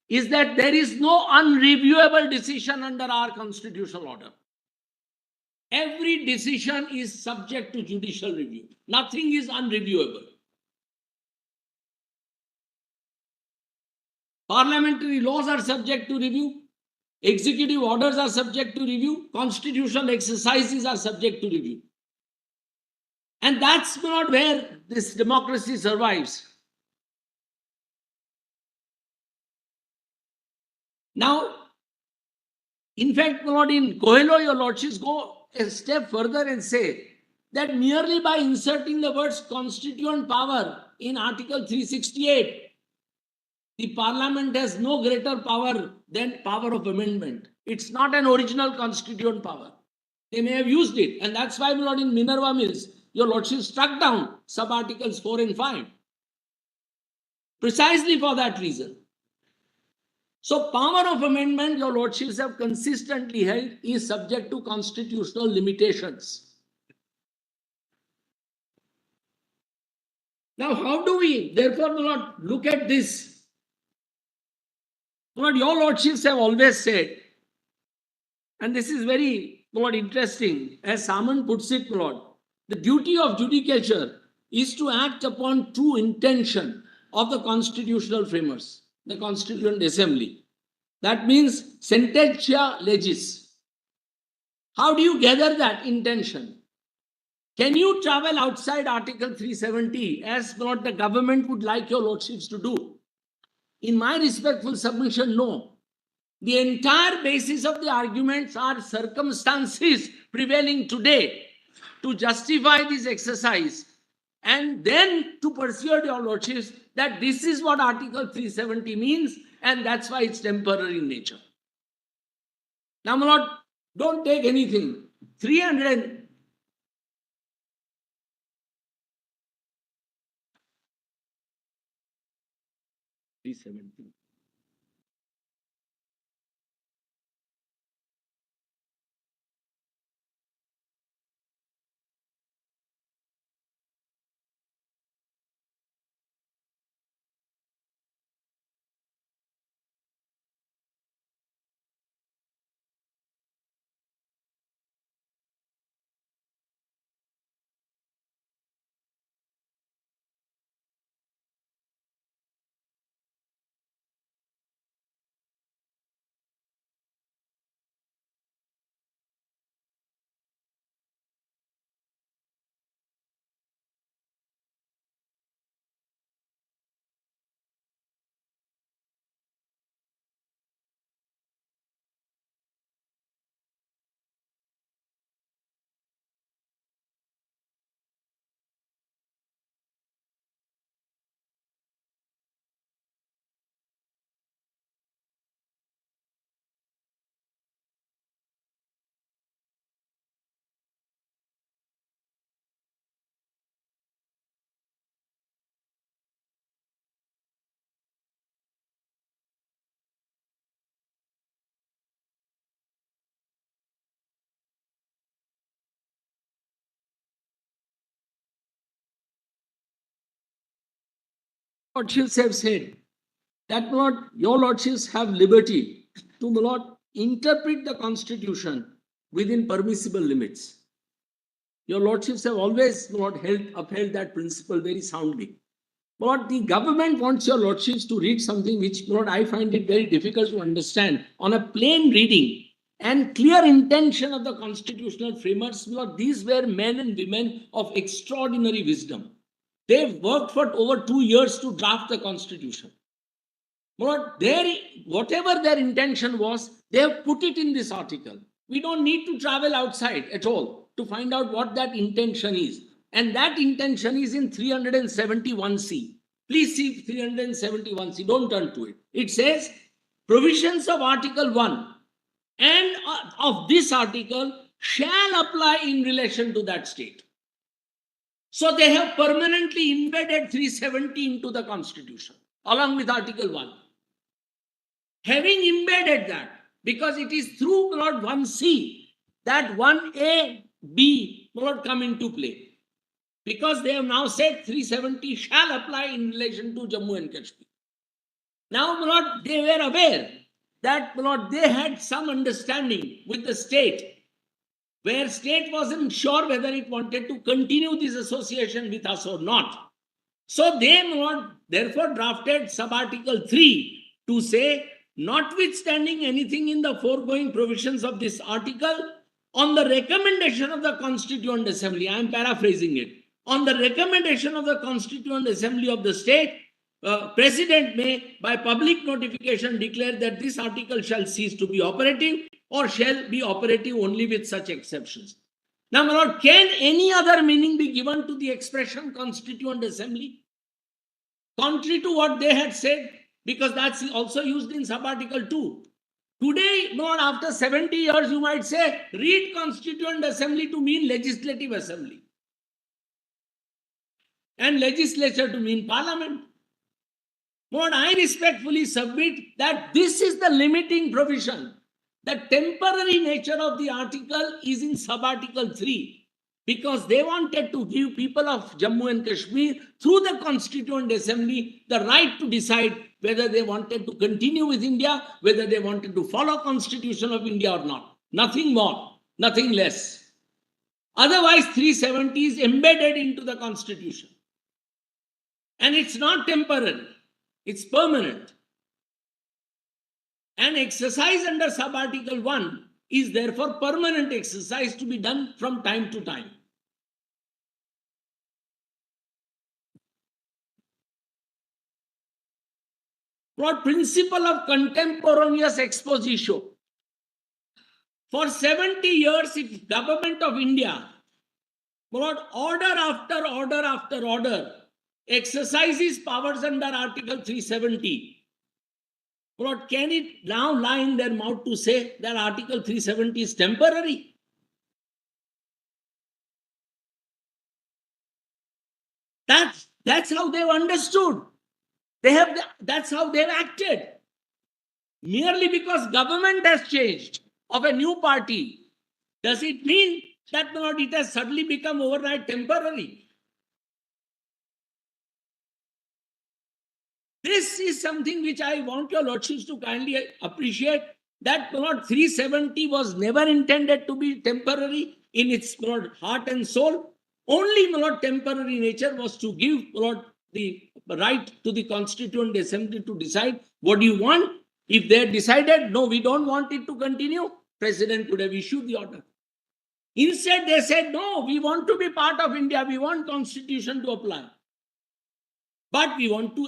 Speaker 12: is that there is no unreviewable decision under our constitutional order. Every decision is subject to judicial review. Nothing is unreviewable. Parliamentary laws are subject to review. Executive orders are subject to review. Constitutional exercises are subject to review. And that's not where this democracy survives. Now, in fact, my lord, in Coelho, your lordships go a step further and say that merely by inserting the words constituent power in Article 368, the Parliament has no greater power than power of amendment. It's not an original constituent power. They may have used it, and that's why, my lord, in Minerva Mills, your lordship struck down sub-articles 4 and 5. Precisely for that reason. So, power of amendment, your lordships have consistently held, is subject to constitutional limitations. Now, how do we, therefore, my lord, look at this? My lord, your lordships have always said, and this is very, my lord, interesting, as Samant puts it, my lord, the duty of judicature is to act upon true intention of the constitutional framers, the Constituent Assembly. That means sententia legis. How do you gather that intention? Can you travel outside Article 370 as what the government would like your lordships to do? In my respectful submission, no. The entire basis of the arguments are circumstances prevailing today to justify this exercise and then to persuade your lordships that this is what Article 370 means and that's why it's temporary in nature. Now, my lord, don't take anything. 300 370. Lordships have said that your lordships have liberty to, my lord, interpret the constitution within permissible limits. Your lordships have always, my lord, upheld that principle very soundly. But the government wants your lordships to read something which, my lord, I find it very difficult to understand on a plain reading and clear intention of the constitutional framers. My lord, these were men and women of extraordinary wisdom. They've worked for over 2 years to draft the constitution. But whatever their intention was, they have put it in this article. We don't need to travel outside at all to find out what that intention is. And that intention is in 371C. Please see 371C, don't turn to it. It says, provisions of Article 1 and of this article shall apply in relation to that state. So they have permanently embedded 370 into the Constitution, along with Article 1. Having embedded that, because it is through Lord 1C that 1A, B will come into play. Because they have now said 370 shall apply in relation to Jammu and Kashmir. Now, Lord, they were aware that, Lord, they had some understanding with the state, where state wasn't sure whether it wanted to continue this association with us or not. So they, Lord, therefore drafted sub-article 3 to say, notwithstanding anything in the foregoing provisions of this article, on the recommendation of the Constituent Assembly, I am paraphrasing it, on the recommendation of the Constituent Assembly of the state, President may, by public notification, declare that this article shall cease to be operative or shall be operative only with such exceptions. Now, my lord, can any other meaning be given to the expression Constituent Assembly? Contrary to what they had said, because that's also used in sub-article 2. Today, Lord, after 70 years, you might say, read Constituent Assembly to mean Legislative Assembly. And legislature to mean Parliament. Lord, I respectfully submit that this is the limiting provision. The temporary nature of the article is in sub-article 3, because they wanted to give people of Jammu and Kashmir, through the Constituent Assembly, the right to decide whether they wanted to continue with India, whether they wanted to follow Constitution of India or not. Nothing more, nothing less. Otherwise, 370 is embedded into the Constitution. And it's not temporary, it's permanent. An exercise under sub-article 1 is therefore permanent exercise to be done from time to time. What principle of contemporaneous exposition? For 70 years, if government of India, order after order after order, exercises powers under Article 370, can it now lie in their mouth to say that Article 370 is temporary? That's how they've understood. That's how they've acted. Merely because government has changed of a new party, does it mean that it has suddenly become overnight temporary? This is something which I want your lordships to kindly appreciate, that 370 was never intended to be temporary in its heart and soul. Only temporary nature was to give the right to the Constituent Assembly to decide what do you want. If they had decided, no, we don't want it to continue, President could have issued the order. Instead, they said, no, we want to be part of India, we want Constitution to apply. But we want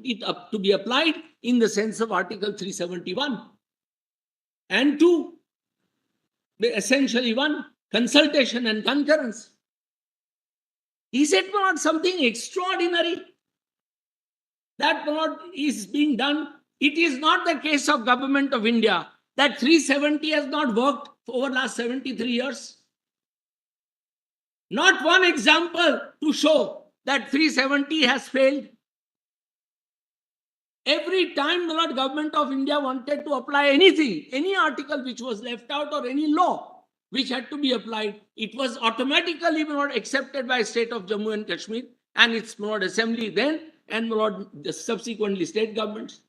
Speaker 12: it to be applied in the sense of Article 371. And 2, essentially 1, consultation and concurrence. Is it not something extraordinary that is being done? It is not the case of Government of India that 370 has not worked over the last 73 years. Not one example to show that 370 has failed. Every time the Government of India wanted to apply anything, any article which was left out or any law which had to be applied, it was automatically accepted by state of Jammu and Kashmir and its assembly then and subsequently state governments.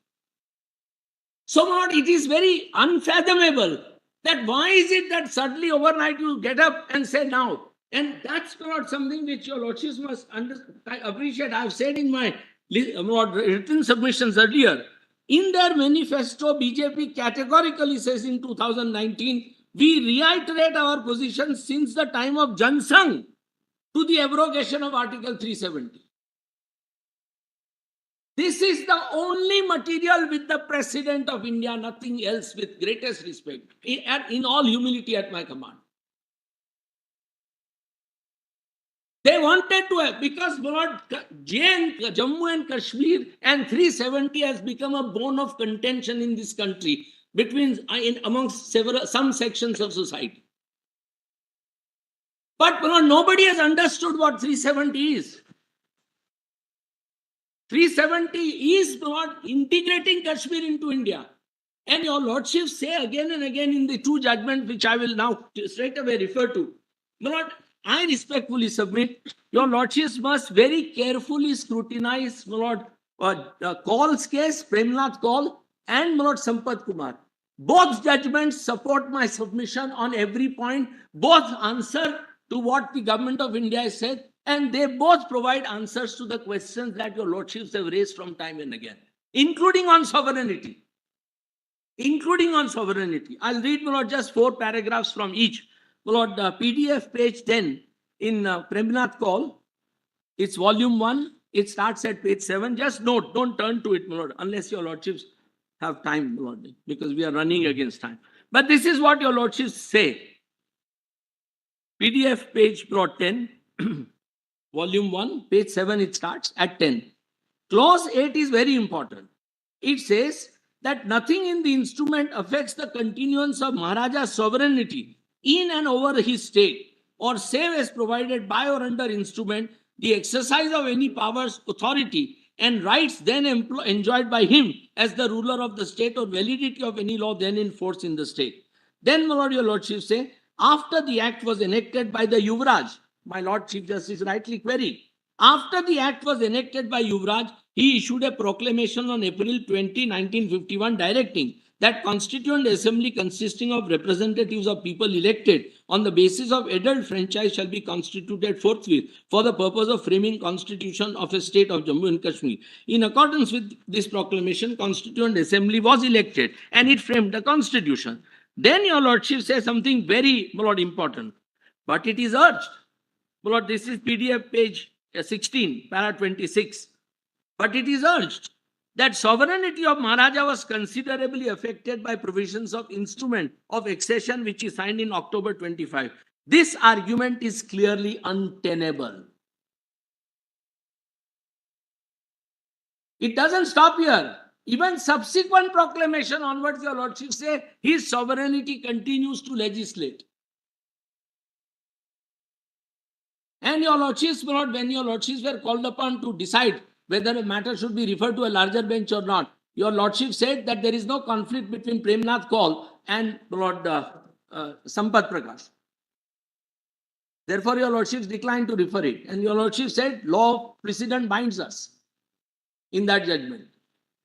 Speaker 12: So it is very unfathomable that why is it that suddenly overnight you get up and say now. And that's not something which your lordships must appreciate. I've said in my written submissions earlier. In their manifesto, BJP categorically says in 2019, we reiterate our position since the time of Jansang to the abrogation of Article 370. This is the only material with the President of India, nothing else, with greatest respect, in all humility at my command. They wanted to have, because Lord, Jammu and Kashmir and 370 has become a bone of contention in this country between amongst some sections of society. But nobody has understood what 370 is. 370 is not integrating Kashmir into India. And your lordship say again and again in the two judgments, which I will now straight away refer to. Lord, I respectfully submit, your lordships must very carefully scrutinize Lord Kaul's case, Premnath Kaul, and Lord Sampath Kumar. Both judgments support my submission on every point. Both answer to what the government of India has said, and they both provide answers to the questions that your lordships have raised from time and again, including on sovereignty. I'll read, my lord, just 4 paragraphs from each. My lord, PDF page 10 in Premnath Kaul, it's volume 1, it starts at page 7. Just note, don't turn to it, my lord, unless your lordships have time, my lord, because we are running against time. But this is what your lordships say. PDF page 10, volume 1, page 7, it starts at 10. Clause 8 is very important. It says that nothing in the instrument affects the continuance of Maharaja's sovereignty in and over his state, or save as provided by or under instrument, the exercise of any powers, authority, and rights then enjoyed by him as the ruler of the state, or validity of any law then in force in the state. Then, my lord, your lordship say, after the act was enacted by the Yuvraj, my Lord Chief Justice rightly queried, after the act was enacted by Yuvraj, he issued a proclamation on April 20, 1951, directing that Constituent Assembly consisting of representatives of people elected on the basis of adult franchise shall be constituted forthwith for the purpose of framing constitution of a state of Jammu and Kashmir. In accordance with this proclamation, Constituent Assembly was elected and it framed the constitution. Then your lordship says something very, my lord, important. But it is urged, my lord, this is PDF page 16, para 26. But it is urged that sovereignty of Maharaja was considerably affected by provisions of instrument of accession which he signed in October 25. This argument is clearly untenable. It doesn't stop here. Even subsequent proclamation onwards, your lordship say his sovereignty continues to legislate. And your lordships, when your lordships were called upon to decide whether a matter should be referred to a larger bench or not, your lordship said that there is no conflict between Premnath Kaul and Lord Sampath Prakash. Therefore, your lordships declined to refer it. And your lordship said law precedent binds us in that judgment.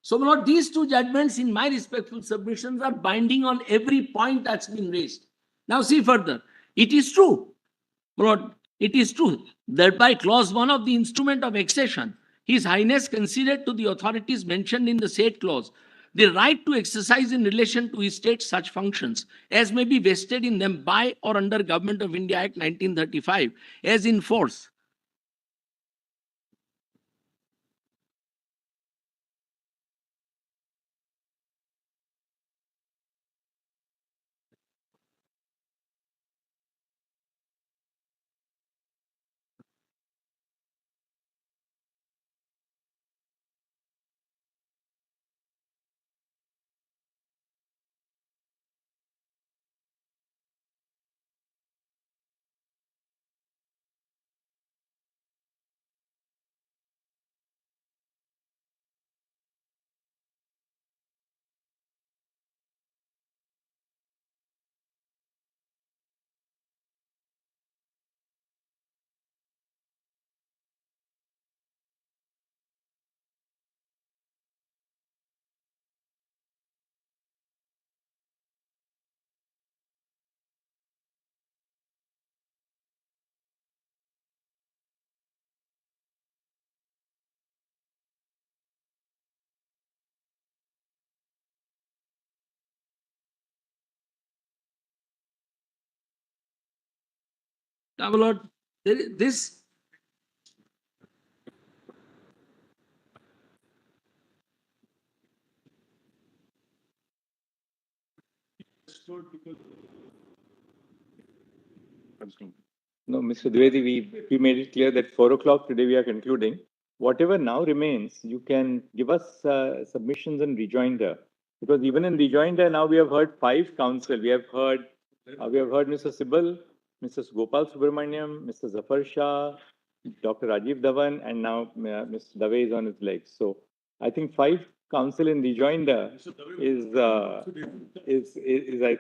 Speaker 12: So, my lord, these two judgments in my respectful submissions are binding on every point that's been raised. Now see further. It is true, my lord, it is true that by clause 1 of the instrument of accession, His Highness conceded to the authorities mentioned in the said clause the right to exercise in relation to his state such functions as may be vested in them by or under Government of India Act 1935 as in force. Now, my lord, this
Speaker 3: No, Mr. Dwivedi, we made it clear that 4 o'clock today we are concluding. Whatever now remains, you can give us submissions and rejoinder. Because even in rejoinder, now we have heard 5 counsel. We have heard Mr. Sibal, Mr. Gopal Subramaniam, Mr. Zafar Shah, Dr. Rajiv Dhawan, and now Mr. Dave is on his legs. So I think 5 counsel in rejoinder is I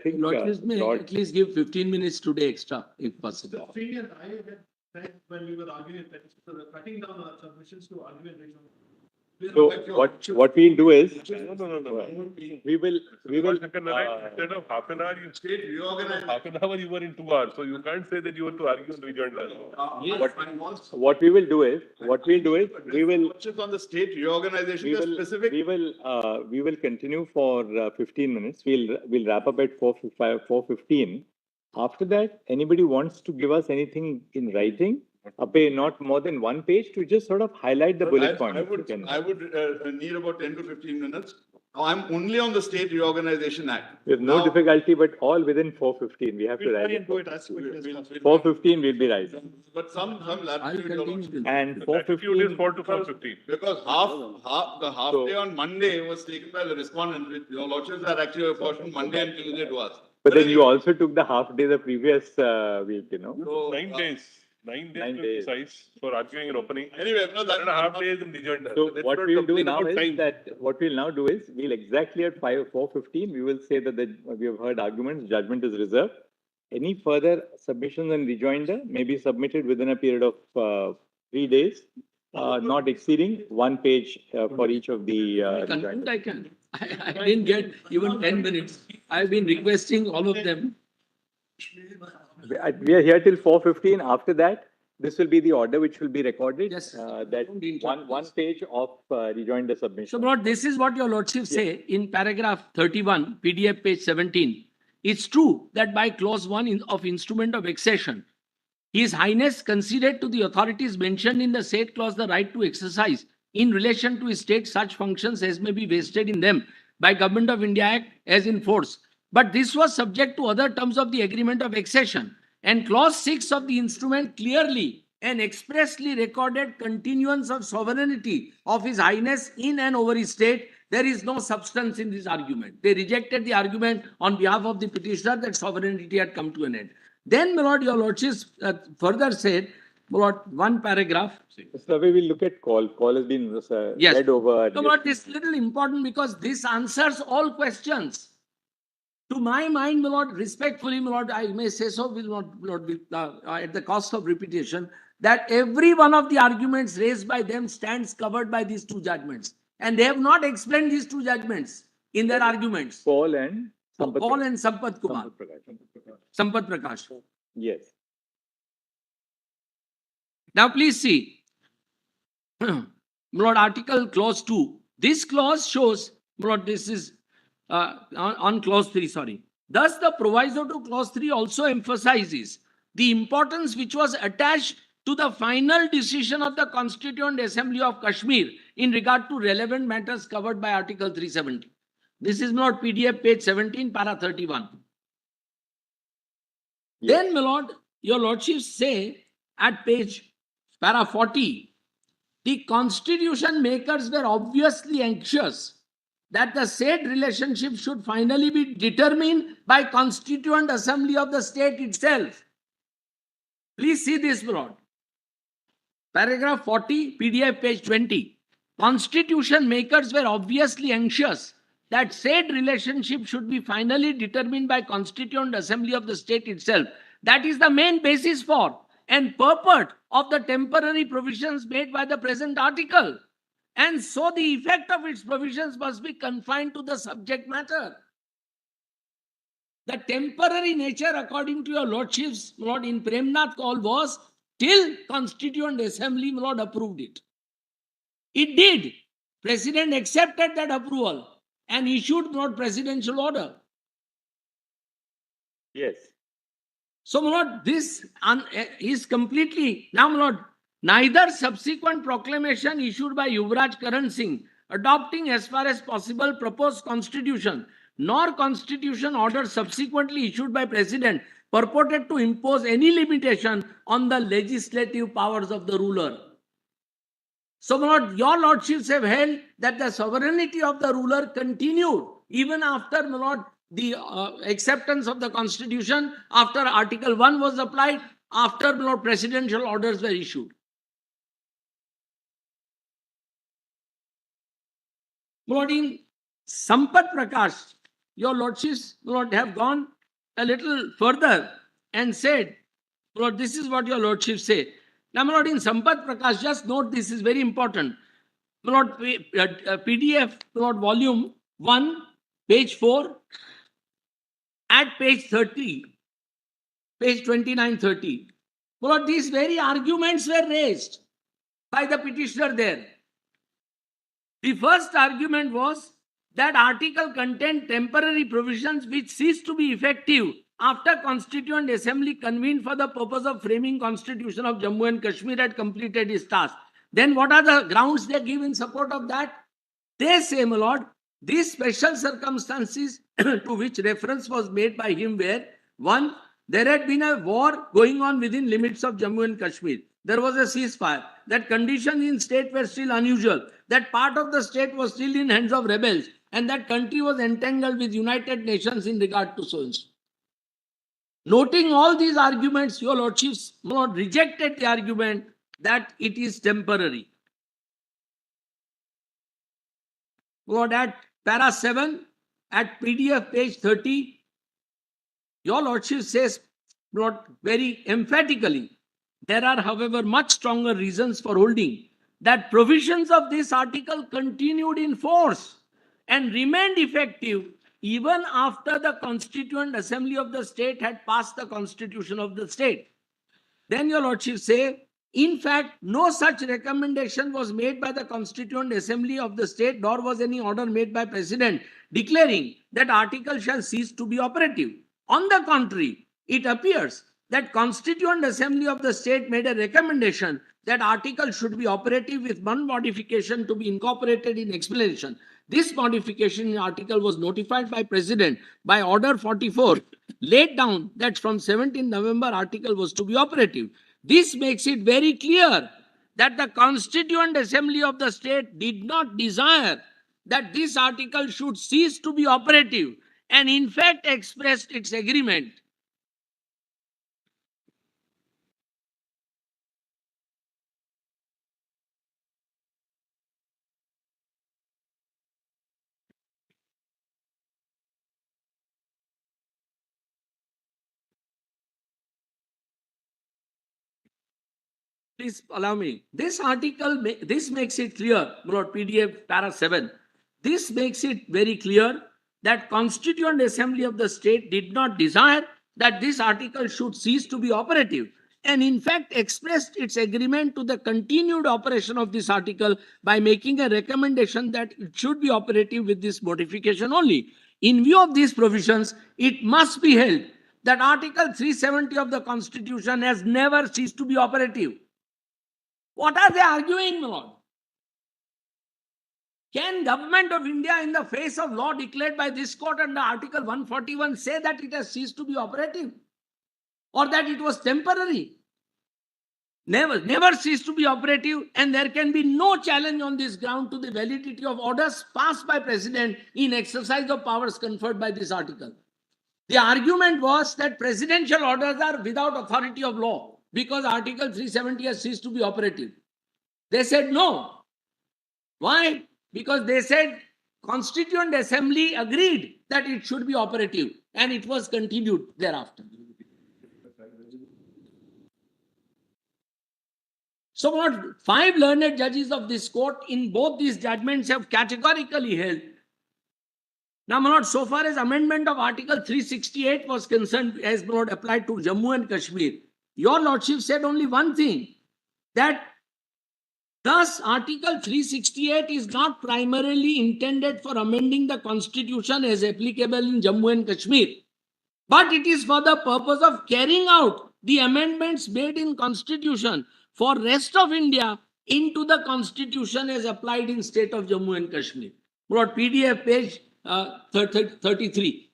Speaker 3: think
Speaker 12: Lordship may at least give 15 minutes today extra, if possible.
Speaker 6: Fee and I had said when we were arguing, cutting down our submissions to argue and rejoin.
Speaker 3: So what we'll do is
Speaker 5: No.
Speaker 3: we will
Speaker 5: Instead of half an hour, you
Speaker 2: State reorganization.
Speaker 5: half an hour you were in 2 hours, so you can't say that you want to argue and rejoin that.
Speaker 3: what we will do is we will
Speaker 2: Just on the state reorganization, the specific.
Speaker 3: we will continue for 15 minutes. We'll wrap up at 4:15. After that, anybody wants to give us anything in writing, not more than 1 page, to just sort of highlight the bullet points.
Speaker 2: I would need about 10 to 15 minutes. I'm only on the State Reorganization Act.
Speaker 3: With no difficulty, but all within 4:15. We have to write it.
Speaker 6: Do it as quickly as possible.
Speaker 3: 4:15 will be right.
Speaker 2: But some
Speaker 12: I'll
Speaker 2: latitude.
Speaker 12: continue.
Speaker 3: And
Speaker 5: Attitude is
Speaker 3: 4:15.
Speaker 5: 4 to 4:15.
Speaker 2: Because the half
Speaker 3: So-
Speaker 2: day on Monday was taken by the respondent, which your lordships are actually apportioned Monday and Tuesday to us.
Speaker 3: But then you also took the half day the previous week, you know.
Speaker 2: So,
Speaker 5: 9 days. 9 days
Speaker 3: 9
Speaker 5: to be
Speaker 3: days.
Speaker 5: precise for arguing and opening.
Speaker 2: Anyway, no, that's
Speaker 5: 1.5 days in rejoinder.
Speaker 3: So
Speaker 5: let's
Speaker 3: what
Speaker 5: not
Speaker 3: we'll do
Speaker 5: complain
Speaker 3: now
Speaker 5: about
Speaker 3: is
Speaker 5: time.
Speaker 3: we'll exactly at 4:15, we will say that we have heard arguments, judgment is reserved. Any further submissions and rejoinder may be submitted within a period of 3 days, not exceeding 1 page for each of the rejoinders.
Speaker 12: I can. I didn't get even 10 minutes. I've been requesting all of them.
Speaker 3: We are here till 4:15. After that, this will be the order which will be recorded.
Speaker 12: Yes.
Speaker 3: That one page of rejoinder submission.
Speaker 12: So, Lord, this is what your Lordship say in paragraph 31, PDF page 17. It's true that by clause 1 of instrument of accession, His Highness conceded to the authorities mentioned in the said clause the right to exercise in relation to his state such functions as may be vested in them by Government of India Act as in force. But this was subject to other terms of the agreement of accession. And clause 6 of the instrument clearly and expressly recorded continuance of sovereignty of His Highness in and over his state. There is no substance in this argument. They rejected the argument on behalf of the petitioner that sovereignty had come to an end. Then, my lord, your lordships further said, my lord, one paragraph.
Speaker 3: Mr. Ravi, we'll look at call. Call has been read over.
Speaker 12: No, but this is little important because this answers all questions. To my mind, my lord, respectfully, my lord, I may say so, will not be at the cost of repetition, that every one of the arguments raised by them stands covered by these 2 judgments. And they have not explained these 2 judgments in their arguments.
Speaker 3: Paul and
Speaker 12: Sampat Kumar. Sampat Prakash.
Speaker 3: Yes.
Speaker 12: Now, please see. Lord, Article Clause 2. This clause shows, Lord, this is on Clause 3, sorry. Thus, the proviso to Clause 3 also emphasizes the importance which was attached to the final decision of the Constituent Assembly of Kashmir in regard to relevant matters covered by Article 370. This is not PDF page 17, para 31. Yes. Then, my lord, your lordships say at page para 40, the constitution makers were obviously anxious that the said relationship should finally be determined by Constituent Assembly of the state itself. Please see this, my lord. Paragraph 40, PDF page 20. Constitution makers were obviously anxious that said relationship should be finally determined by Constituent Assembly of the state itself. That is the main basis for and purport of the temporary provisions made by the present article. And so the effect of its provisions must be confined to the subject matter. The temporary nature, according to your lordships, Lord, in Premnath call was till Constituent Assembly, Lord, approved it. It did. President accepted that approval and issued not presidential order.
Speaker 3: Yes.
Speaker 12: So, my lord, this is completely, now, my lord, neither subsequent proclamation issued by Yuvraj Karan Singh adopting as far as possible proposed constitution, nor constitution order subsequently issued by President purported to impose any limitation on the legislative powers of the ruler. So, my lord, your lordships have held that the sovereignty of the ruler continued even after, my lord, the acceptance of the constitution, after Article 1 was applied, after, my lord, presidential orders were issued. My lord, in Sampat Prakash, your lordships, my lord, have gone a little further and said, my lord, this is what your lordships say. Now, my lord, in Sampat Prakash, just note this is very important. My lord, PDF, my lord, volume 1, page 4, at page 30, page 29-30. My lord, these very arguments were raised by the petitioner there. The first argument was that article contained temporary provisions which ceased to be effective after Constituent Assembly convened for the purpose of framing Constitution of Jammu and Kashmir had completed its task. Then what are the grounds they give in support of that? They say, my lord, these special circumstances to which reference was made by him were, one, there had been a war going on within limits of Jammu and Kashmir. There was a ceasefire. That conditions in state were still unusual. That part of the state was still in hands of rebels. And that country was entangled with United Nations in regard to so-and-so. Noting all these arguments, your lordships, my lord, rejected the argument that it is temporary. Lord, at para 7, at PDF page 30, your lordship says, Lord, very emphatically, there are, however, much stronger reasons for holding that provisions of this article continued in force and remained effective even after the Constituent Assembly of the state had passed the Constitution of the state. Then your lordship say, in fact, no such recommendation was made by the Constituent Assembly of the state, nor was any order made by President declaring that article shall cease to be operative. On the contrary, it appears that Constituent Assembly of the state made a recommendation that article should be operative with one modification to be incorporated in explanation. This modification in article was notified by President by Order 44, laid down that from 17 November article was to be operative. This makes it very clear that the Constituent Assembly of the state did not desire that this article should cease to be operative and in fact expressed its agreement. Please allow me. This article, this makes it clear, Lord, PDF para 7. This makes it very clear that Constituent Assembly of the state did not desire that this article should cease to be operative and in fact expressed its agreement to the continued operation of this article by making a recommendation that it should be operative with this modification only. In view of these provisions, it must be held that Article 370 of the Constitution has never ceased to be operative. What are they arguing, my lord? Can Government of India, in the face of law declared by this court under Article 141, say that it has ceased to be operative? Or that it was temporary? Never ceased to be operative, and there can be no challenge on this ground to the validity of orders passed by President in exercise of powers conferred by this article. The argument was that presidential orders are without authority of law because Article 370 has ceased to be operative. They said no. Why? Because they said Constituent Assembly agreed that it should be operative and it was continued thereafter. So what 5 learned judges of this court in both these judgments have categorically held. Now, my lord, so far as amendment of Article 368 was concerned, as my lord applied to Jammu and Kashmir, your lordship said only one thing, that thus Article 368 is not primarily intended for amending the constitution as applicable in Jammu and Kashmir, but it is for the purpose of carrying out the amendments made in constitution for rest of India into the constitution as applied in state of Jammu and Kashmir. Lord, PDF page 33,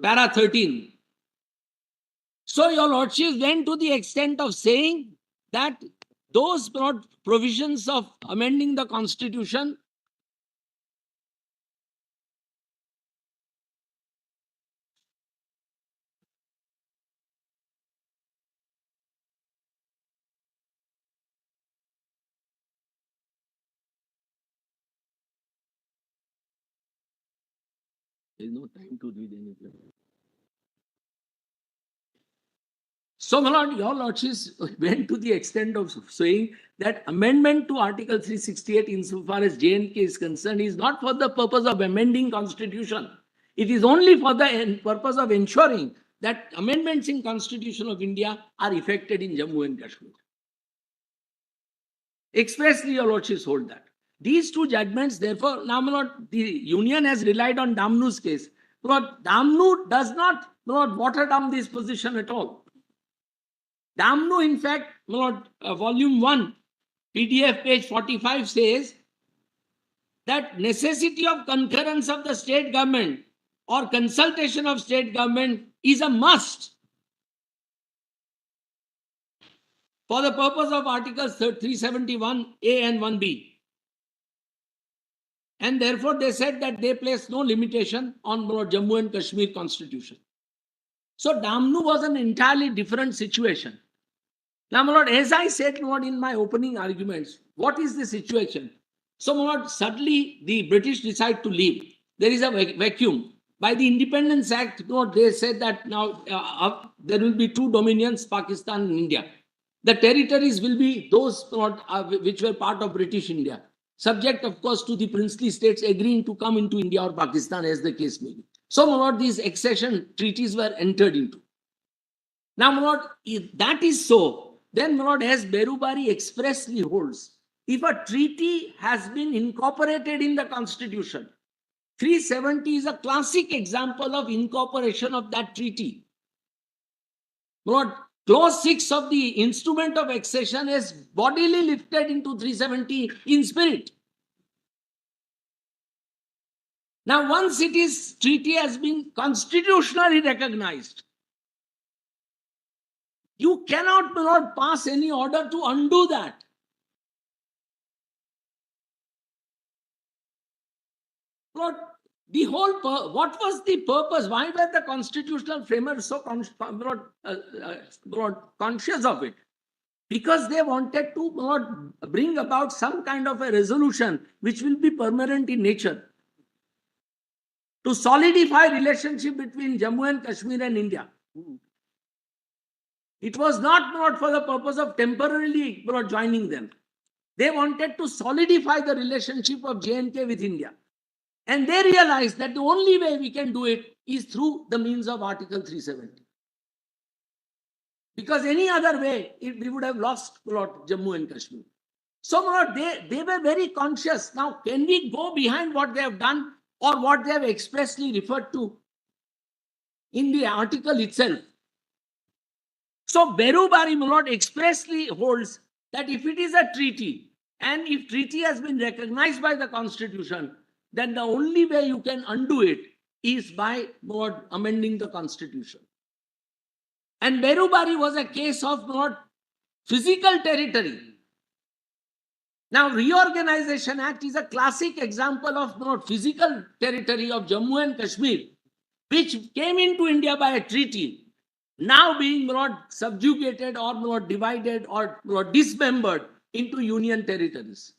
Speaker 12: para 13. So your lordship went to the extent of saying that those provisions of amending the constitution there is no time to read anything. So, my lord, your lordship went to the extent of saying that amendment to Article 368 insofar as J&K is concerned is not for the purpose of amending constitution. It is only for the purpose of ensuring that amendments in Constitution of India are effected in Jammu and Kashmir. Expressly, your lordships hold that. These two judgments, therefore, now, my lord, the union has relied on Damnu's case. My lord, Damnu does not, my lord, water down this position at all. Damnu, in fact, my lord, volume 1, PDF page 45 says that necessity of concurrence of the state government or consultation of state government is a must for the purpose of Articles 371A and 1B. And therefore, they said that they place no limitation on Jammu and Kashmir constitution. So Damnu was an entirely different situation. Now, my lord, as I said, my lord, in my opening arguments, what is the situation? So, my lord, suddenly the British decide to leave. There is a vacuum. By the Independence Act, my lord, they said that now there will be two dominions, Pakistan and India. The territories will be those, my lord, which were part of British India. Subject, of course, to the princely states agreeing to come into India or Pakistan, as the case may be. So, my lord, these accession treaties were entered into. Now, my lord, if that is so, then, my lord, as Berubari expressly holds, if a treaty has been incorporated in the constitution, 370 is a classic example of incorporation of that treaty. My lord, clause 6 of the instrument of accession is bodily lifted into 370 in spirit. Now, once it is, treaty has been constitutionally recognized, you cannot, my lord, pass any order to undo that. Lord, the whole, what was the purpose? Why were the constitutional framers so conscious of it? Because they wanted to bring about some kind of a resolution which will be permanent in nature, to solidify relationship between Jammu and Kashmir and India. It was not for the purpose of temporarily joining them. They wanted to solidify the relationship of J&K with India. And they realized that the only way we can do it is through the means of Article 370. Because any other way, we would have lost Jammu and Kashmir. So they were very conscious. Now, can we go behind what they have done or what they have expressly referred to in the article itself? So Berubari, my lord, expressly holds that if it is a treaty, and if treaty has been recognized by the constitution, then the only way you can undo it is by amending the constitution. And Berubari was a case of physical territory. Now, Reorganization Act is a classic example of physical territory of Jammu and Kashmir, which came into India by a treaty, now being subjugated or divided or dismembered into union territories.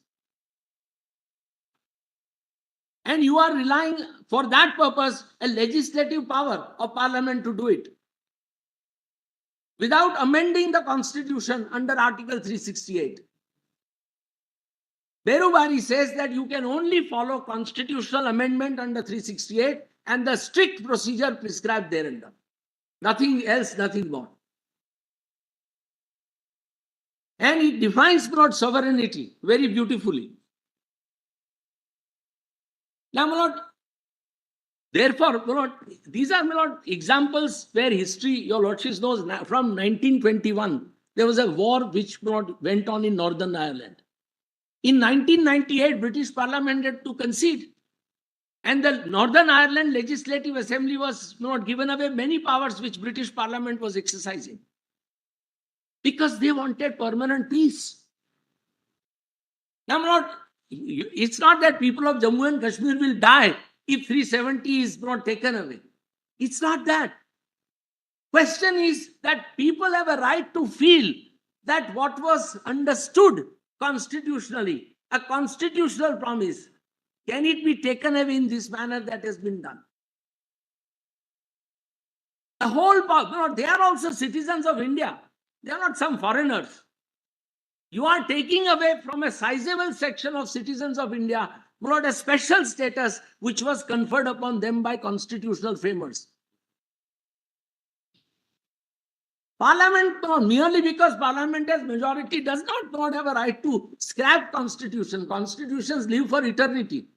Speaker 12: And you are relying for that purpose a legislative power of parliament to do it, without amending the constitution under Article 368. Berubari says that you can only follow constitutional amendment under 368 and the strict procedure prescribed thereunder. Nothing else, nothing more. And it defines sovereignty very beautifully. Now, my lord, therefore, my lord, these are, my lord, examples where history, your lordship knows, from 1921, there was a war which went on in Northern Ireland. In 1998, British Parliament had to concede. And the Northern Ireland Legislative Assembly was not given away many powers which British Parliament was exercising. Because they wanted permanent peace. Now, it's not that people of Jammu and Kashmir will die if 370 is not taken away. It's not that. Question is that people have a right to feel that what was understood constitutionally, a constitutional promise, can it be taken away in this manner that has been done? The whole, they are also citizens of India. They are not some foreigners. You are taking away from a sizable section of citizens of India a special status which was conferred upon them by constitutional framers. Parliament, merely because Parliament has majority, does not have a right to scrap constitution. Constitutions live for eternity.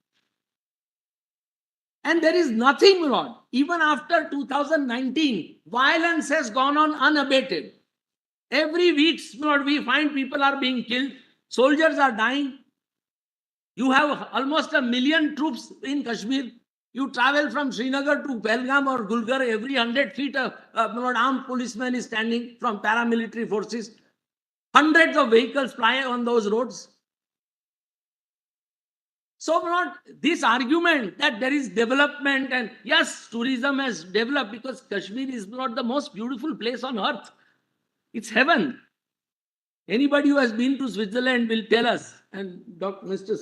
Speaker 12: And there is nothing, Lord. Even after 2019, violence has gone on unabated. Every week, Lord, we find people are being killed. Soldiers are dying. You have almost 1 million troops in Kashmir. You travel from Srinagar to Pahalgam or Gulgar, every 100 feet, armed policeman is standing from paramilitary forces. Hundreds of vehicles fly on those roads. So, this argument that there is development and yes, tourism has developed because Kashmir is not the most beautiful place on earth. It's heaven. Anybody who has been to Switzerland will tell us, and Mr.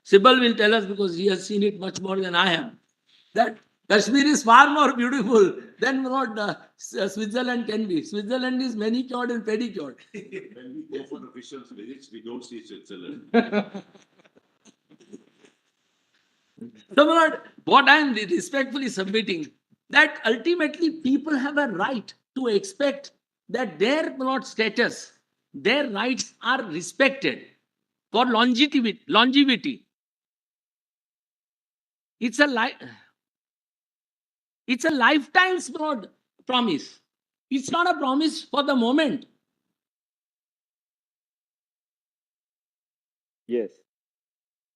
Speaker 12: Sibal will tell us because he has seen it much more than I have, that Kashmir is far more beautiful than what Switzerland can be. Switzerland is manicured and pedicured.
Speaker 2: When we go for official visits, we don't see Switzerland.
Speaker 12: So, what I am respectfully submitting, that ultimately people have a right to expect that their status, their rights are respected for longevity. It's a lifetime's promise. It's not a promise for the moment.
Speaker 3: Yes.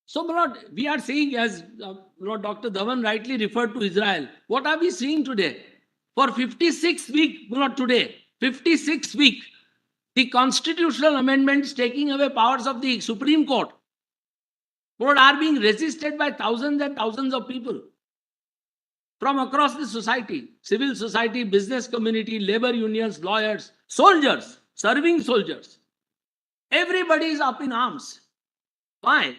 Speaker 12: So, we are seeing, as Dr. Dhawan rightly referred to Israel, what are we seeing today? For 56 weeks, not today, 56 weeks, the constitutional amendments taking away powers of the Supreme Court are being resisted by thousands and thousands of people from across the society, civil society, business community, labor unions, lawyers, soldiers, serving soldiers. Everybody is up in arms. Why?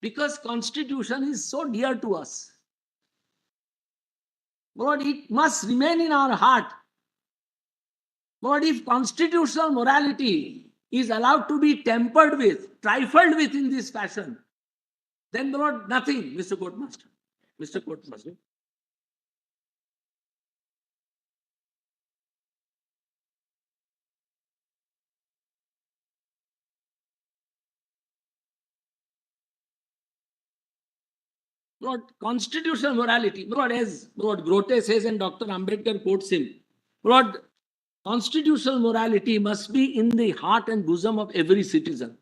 Speaker 12: Because Constitution is so dear to us. It must remain in our heart. If constitutional morality is allowed to be tempered with, trifled with in this fashion, then nothing, Mr. Courtmaster. Mr. Courtmaster. Constitutional morality, as Grote says and Dr. Ambedkar quotes him, constitutional morality must be in the heart and bosom of every citizen.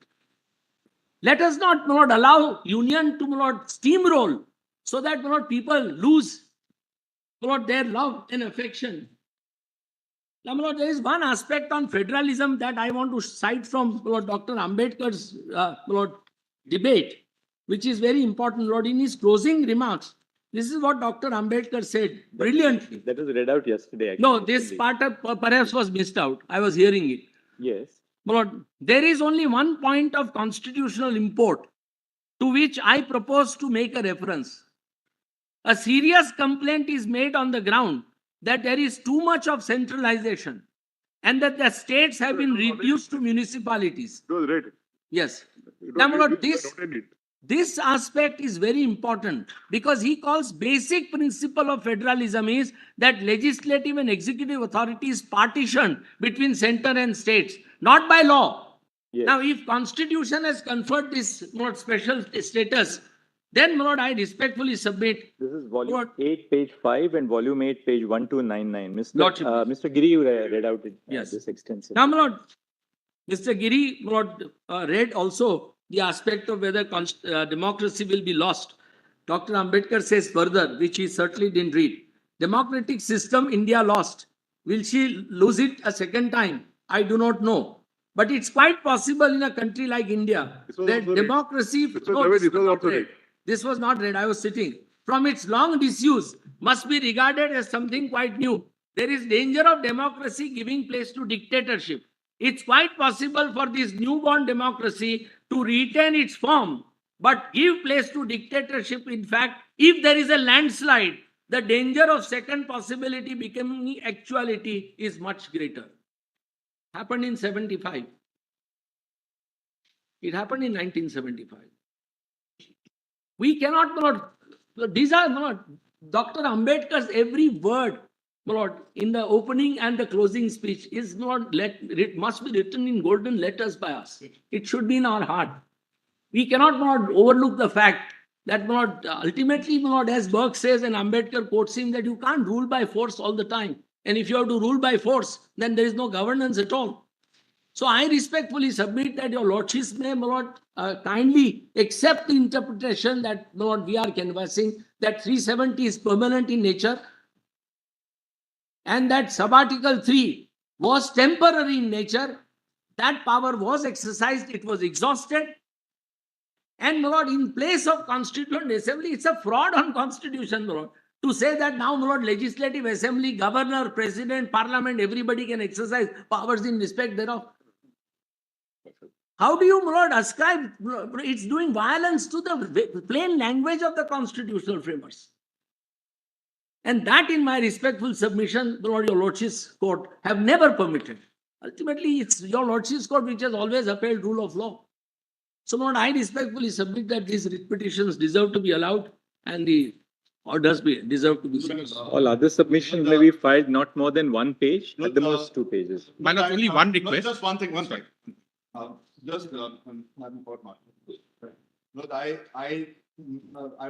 Speaker 12: Let us not allow union to steamroll so that people lose their love and affection. Now, there is one aspect on federalism that I want to cite from Dr. Ambedkar's debate, which is very important. In his closing remarks, this is what Dr. Ambedkar said brilliantly.
Speaker 3: That was read out yesterday. Actually.
Speaker 12: No, this part perhaps was missed out. I was hearing it.
Speaker 3: Yes.
Speaker 12: There is only one point of constitutional import to which I propose to make a reference. A serious complaint is made on the ground that there is too much of centralization and that the states have been reduced to municipalities.
Speaker 5: It was read.
Speaker 12: Yes. Now, this aspect is very important because he calls basic principle of federalism is that legislative and executive authority is partitioned between center and states, not by law. Yes. Now, if Constitution has conferred this special status, then I respectfully submit.
Speaker 3: This is volume 8, page 5 and volume 8, page 1299. Mr. Giri read out this extensive.
Speaker 12: Now, Mr. Giri read also the aspect of whether democracy will be lost. Dr. Ambedkar says further, which he certainly didn't read. Democratic system India lost. Will she lose it a second time? I do not know. But it's quite possible in a country like India that democracy. This was not read. I was sitting. From its long disuse, must be regarded as something quite new. There is danger of democracy giving place to dictatorship. It's quite possible for this newborn democracy to retain its form, but give place to dictatorship. In fact, if there is a landslide, the danger of second possibility becoming actuality is much greater. Happened in 75. It happened in 1975. We cannot, these are not, Dr. Ambedkar's every word, Lord, in the opening and the closing speech is not, it must be written in golden letters by us. It should be in our heart. We cannot not overlook the fact that not ultimately, not as Burke says and Ambedkar quotes him, that you can't rule by force all the time. And if you have to rule by force, then there is no governance at all. So I respectfully submit that your lordships may not kindly accept the interpretation that Lord, we are canvassing, that 370 is permanent in nature and that sub-article 3 was temporary in nature. That power was exercised, it was exhausted. And Lord, in place of Constituent Assembly, it's a fraud on Constitution, Lord. To say that now, Lord, Legislative Assembly, Governor, President, Parliament, everybody can exercise powers in respect thereof. How do you, Lord, ascribe? It's doing violence to the plain language of the constitutional framers. And that, in my respectful submission, Lord, your Lordship's court have never permitted. Ultimately, it's your Lordship's court which has always upheld rule of law. So, Lord, I respectfully submit that these writ petitions deserve to be allowed and the orders deserve to be submitted.
Speaker 3: All other submissions may be filed not more than one page, at the most 2 pages.
Speaker 1: Manoj, only one request.
Speaker 13: Just one thing, one second. Look, I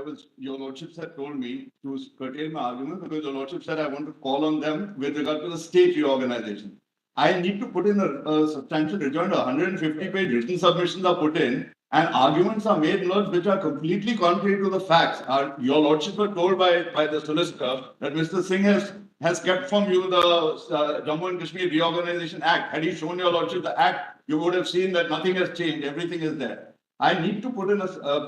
Speaker 13: was, your lordships had told me to curtail my argument because your lordship said I want to call on them with regard to the state reorganization. I need to put in a substantial rejoinder. 150-page written submissions are put in and arguments are made, Lord, which are completely contrary to the facts. Your lordships were told by the solicitor that Mr. Singh has kept from you the Jammu and Kashmir Reorganization Act. Had he shown your lordship the act, you would have seen that nothing has changed. Everything is there. I need to put in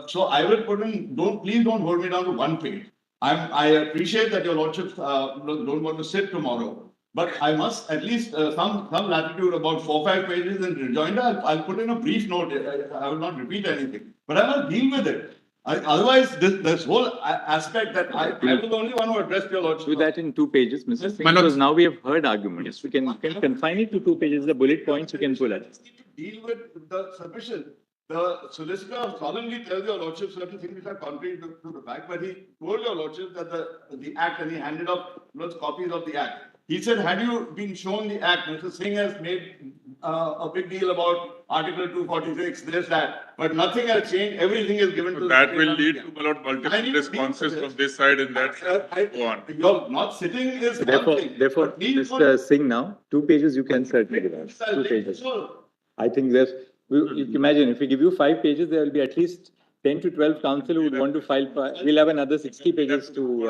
Speaker 13: so I will put in, please don't hold me down to 1 page. I appreciate that your lordships don't want to sit tomorrow. But I must at least some latitude about 4 or 5 pages in rejoinder. I'll put in a brief note. I will not repeat anything, but I will deal with it. Otherwise, this whole aspect that I was the only one who addressed your lordship.
Speaker 3: Do that in 2 pages, Mr. Singh, because now we have heard arguments. We can confine it to 2 pages. The bullet points you can pull at.
Speaker 13: To deal with the submission. The solicitor solemnly tells your lordship certain things which are contrary to the fact, but he told your lordship that the act, and he handed up copies of the act. He said, had you been shown the act, Mr. Singh has made a big deal about Article 246, this, that, but nothing has changed. Everything is given to
Speaker 5: that will lead to multiple responses from this side and that side. Go on.
Speaker 13: You're not sitting is
Speaker 3: Therefore, Mr. Singh, now 2 pages you can certainly give us. 2 pages. I think there's, you can imagine if we give you 5 pages, there will be at least 10 to 12 counsel who would want to file. We'll have another 60 pages to,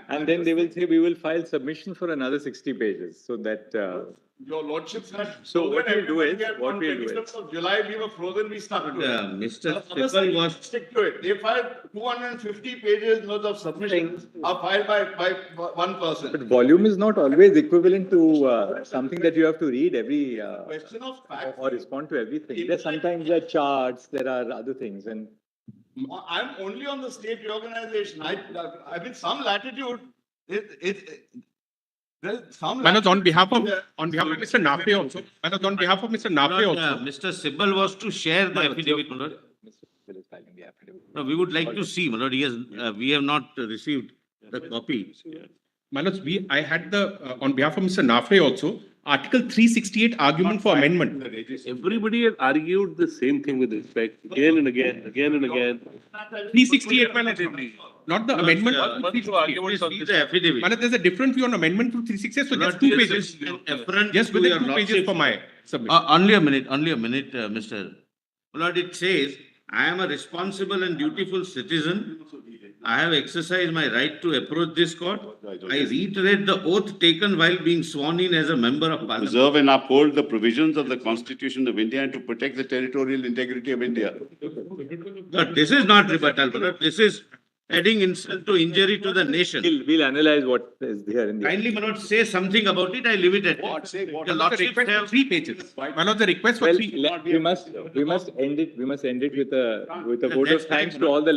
Speaker 3: and then they will say we will file submission for another 60 pages. So that.
Speaker 13: Your lordships had.
Speaker 3: So what we'll do is,
Speaker 13: July we were frozen, we stuck to it.
Speaker 4: Mr. Sibal was.
Speaker 13: Stick to it. They filed 250 pages of submissions are filed by one person.
Speaker 3: But volume is not always equivalent to something that you have to read every
Speaker 13: question of fact
Speaker 3: or respond to everything. Sometimes there are charts, there are other things, and
Speaker 13: I'm only on the state reorganization. I mean, some latitude.
Speaker 1: Manoj, on behalf of Mr. Nafe also. Manoj, on behalf of Mr. Nafe also.
Speaker 4: Mr. Sibal was to share the affidavit, Manoj.
Speaker 3: Mr. Sibal is filing the affidavit.
Speaker 4: No, we would like to see, Manoj. We have not received the copy.
Speaker 1: Manoj, I had on behalf of Mr. Nafe also, Article 368 argument for amendment.
Speaker 11: Everybody has argued the same thing with respect again and again.
Speaker 1: 368, Manoj. Not the amendment.
Speaker 4: The affidavit.
Speaker 1: Manoj, there's a different view on amendment to 368, so just 2 pages. Just within 2 pages for my submission.
Speaker 4: Only a minute, Mr. Lord, it says I am a responsible and dutiful citizen. I have exercised my right to approach this court. I reiterate the oath taken while being sworn in as a member of Parliament.
Speaker 2: Preserve and uphold the provisions of the Constitution of India and to protect the territorial integrity of India.
Speaker 4: No, this is not rebuttal, but this is adding insult to injury to the nation.
Speaker 3: We'll analyze what is there in the.
Speaker 4: Kindly, my lord, say something about it. I leave it at that. The lordships have 3 pages.
Speaker 14: One of the requests for
Speaker 3: Well,
Speaker 14: three.
Speaker 3: we must end it with a vote of thanks to all the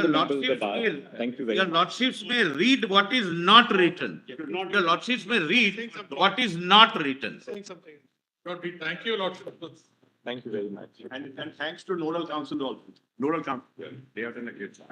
Speaker 3: members of the bar. Thank you very
Speaker 4: Your
Speaker 3: much.
Speaker 4: lordships may read what is not written. Your lordships may read what is not written.
Speaker 6: Saying something.
Speaker 14: Lord, we thank you, Lordship.
Speaker 3: Thank you very much.
Speaker 1: And thanks to Nodal Council also. Nodal Council, they have done a great job.